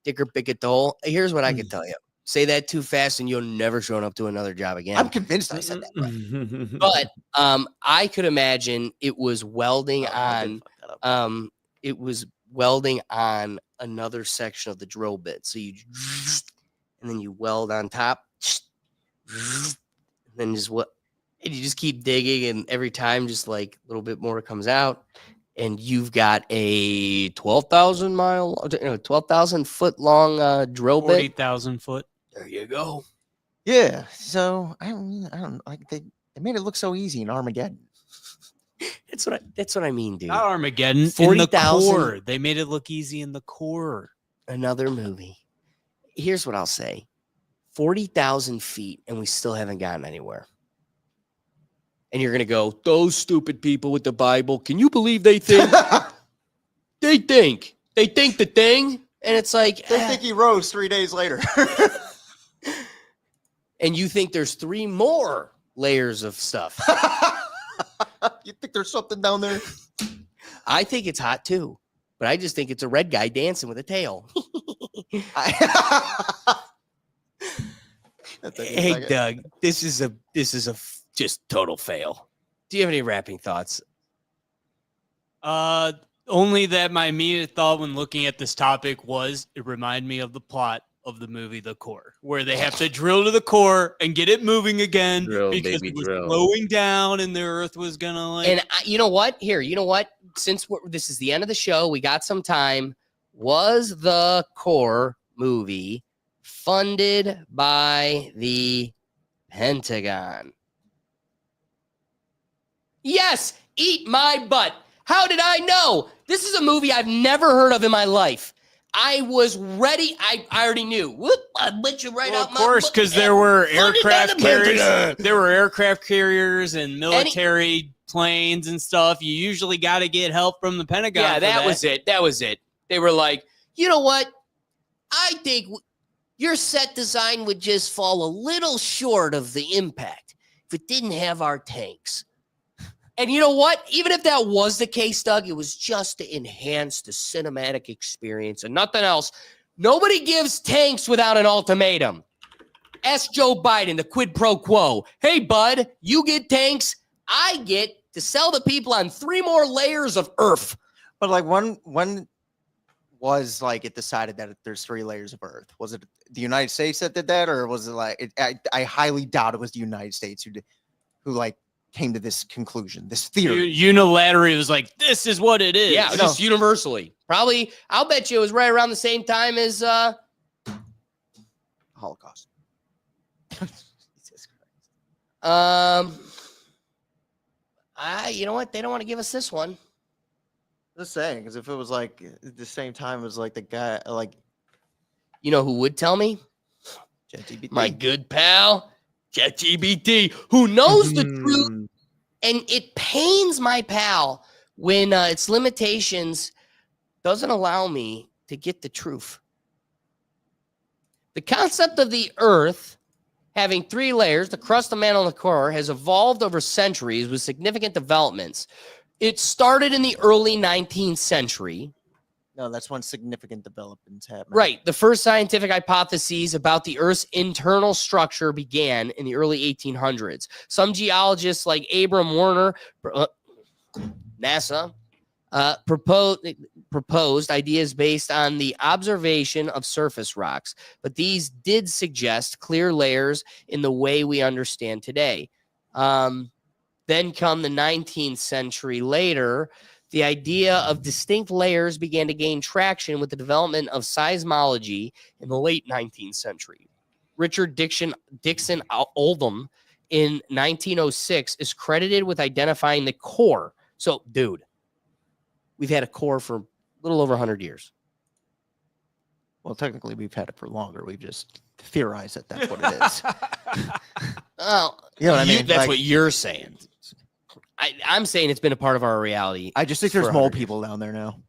Digger bigot the hole. Here's what I can tell you. Say that too fast and you'll never show up to another job again. I'm convinced I said that. Right. But I could imagine it was welding on it was welding on another section of the drill bit. So you and then you weld on top. And then just and you just keep digging, and every time just like a little bit more comes out, and you've got a 12,000 foot long drill bit. 40,000 foot. There you go. Yeah. So I don't like they made it look so easy in Armageddon. That's what I mean, dude. Not Armageddon. 40,000. In the core. They made it look easy in the core. Another movie. Here's what I'll say. 40,000 feet, and we still haven't gotten anywhere. And you're going to go, those stupid people with the Bible, can you believe they think? They think the thing. And it's like, they think he rose 3 days later. And you think there's 3 more layers of stuff. You think there's something down there? I think it's hot too, but I just think it's a red guy dancing with a tail. Hey, Doug, this is a just total fail. Do you have any wrapping thoughts? Only that my immediate thought when looking at this topic was it reminded me of the plot of the movie The Core, where they have to drill to the core and get it moving again because it was slowing down and the Earth was gonna like. And you know what? Since this is the end of the show, we got some time. Was The Core movie funded by the Pentagon? Yes. Eat my butt. How did I know? This is a movie I've never heard of in my life. I was ready. I already knew. Whoop, I let you right out. Of course, because there were aircraft carriers. There were aircraft carriers and military planes and stuff. You usually got to get help from the Pentagon. Yeah, that was it. That was it. They were like, you know what? I think your set design would just fall a little short of the impact if it didn't have our tanks. And you know what? Even if that was the case, Doug, it was just to enhance the cinematic experience and nothing else. Nobody gives tanks without an ultimatum. Ask Joe Biden, the quid pro quo. Hey, bud, you get tanks. I get to sell the people on 3 more layers of Earth. But like one was like it decided that there's 3 layers of Earth. Was it the United States that did that, or was it like I highly doubt it was the United States who like came to this conclusion, this theory. Unilaterally, it was like, this is what it is. Yeah, just universally. Probably, I'll bet you it was right around the same time as Holocaust. Jesus Christ. You know what? They don't want to give us this one. Just saying, because if it was like at the same time as like the guy, like, you know who would tell me? ChatGPT. My good pal, ChatGPT, who knows the truth. And it pains my pal when its limitations doesn't allow me to get the truth. The concept of the Earth having 3 layers, the crust, the mantle, and the core, has evolved over centuries with significant developments. It started in the early 19th century. No, that's when significant developments happened. Right. The first scientific hypotheses about the Earth's internal structure began in the early 1800s. Some geologists like Abram Werner, NASA, proposed ideas based on the observation of surface rocks, but these did suggest clear layers in the way we understand today. Then come the 19th century later, the idea of distinct layers began to gain traction with the development of seismology in the late 19th century. Richard Dixon Oldham in 1906 is credited with identifying the core. So, dude, we've had a core for a little over 100 years. Well, technically, we've had it for longer. We've just theorized that that's what it is. Well, you know what I mean? That's what you're saying. I'm saying it's been a part of our reality. I just think there's mole people down there now.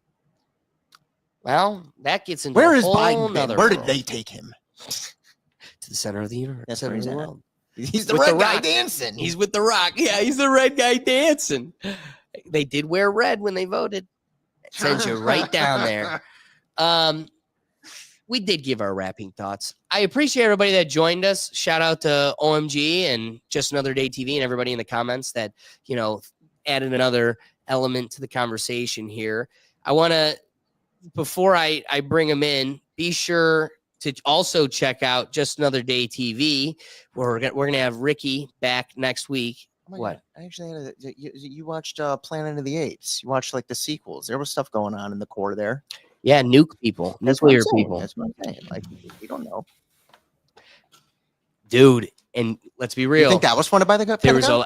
Well, that gets into where a is whole Biden? nother Where world. did they take him? To the center of the universe. That's center where of he's the at. world. He's the With red the guy rock. dancing. He's with the rock. Yeah, he's the red guy dancing. They did wear red when they voted. It sends you right down there. we did give our wrapping thoughts. I appreciate everybody that joined us. Shout out to OMG and Just Another Day TV and everybody in the comments that, added another element to the conversation here. I want to, before I bring them in, be sure to also check out Just Another Day TV, where we're gonna have Ricky back next week. Oh What? God. I actually had you watched Planet of the Apes. You watched like the sequels. There was stuff going on in the core there. Yeah, nuke people, nuclear people. That's what I'm saying. Like, we don't know, dude. And let's be real. You think that was funded by the?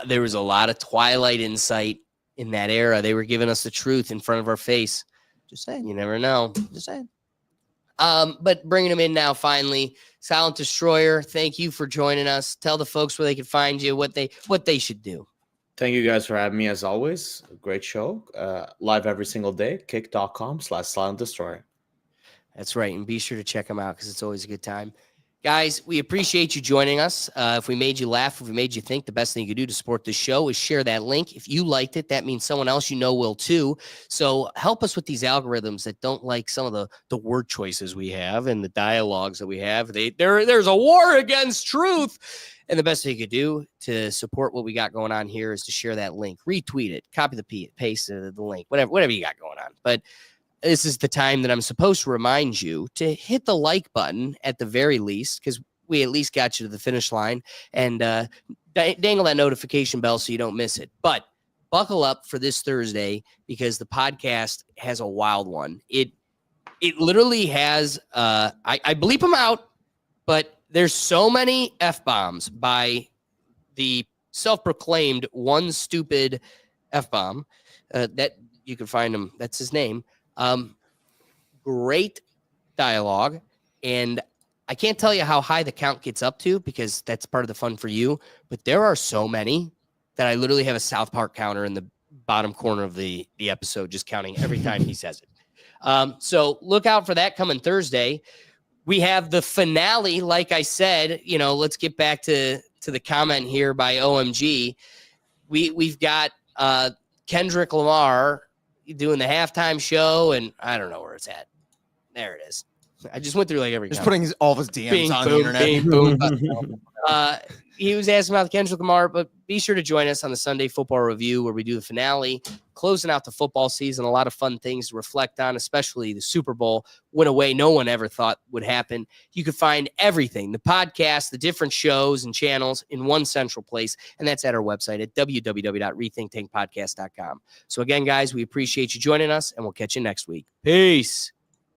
There was a lot of Twilight insight in that era. They were giving us the truth in front of our face. Just saying. You never know. Just saying. But bringing them in now, finally, Silent Destroyer. Thank you for joining us. Tell the folks where they can find you, what they should do. Thank you guys for having me as always. A great show. Live every single day. Kick.com/Silent Destroyer. That's right. And be sure to check them out because it's always a good time. Guys, we appreciate you joining us. If we made you laugh, if we made you think, the best thing you could do to support the show is share that link. If you liked it, that means someone else will too. So help us with these algorithms that don't like some of the word choices we have and the dialogues that we have. There's a war against truth. And the best thing you could do to support what we got going on here is to share that link, retweet it, copy the paste the link, whatever you got going on. But this is the time that I'm supposed to remind you to hit the like button at the very least, because we at least got you to the finish line, and dangle that notification bell so you don't miss it. But buckle up for this Thursday because the podcast has a wild one. It literally has, I bleep them out, but there's so many F-bombs by the self-proclaimed one stupid F-bomb that you can find him. That's his name. Great dialogue, and I can't tell you how high the count gets up to because that's part of the fun for you, but there are so many that I literally have a South Park counter in the bottom corner of the episode just counting every time he says it. So look out for that coming Thursday. We have the finale, like I said, let's get back to the comment here by OMG. We've got Kendrick Lamar doing the halftime show, and I don't know where it's at. There it is. I just went through like every. Just putting all of his DMs on the internet. Boom. He was asking about the Kendrick Lamar, but be sure to join us on the Sunday Football Review where we do the finale, closing out the football season. A lot of fun things to reflect on, especially the Super Bowl went away. No one ever thought would happen. You can find everything, the podcast, the different shows and channels in one central place, and that's at our website at www.rethinktankpodcast.com. So again, guys, we appreciate you joining us, and we'll catch you next week. Peace.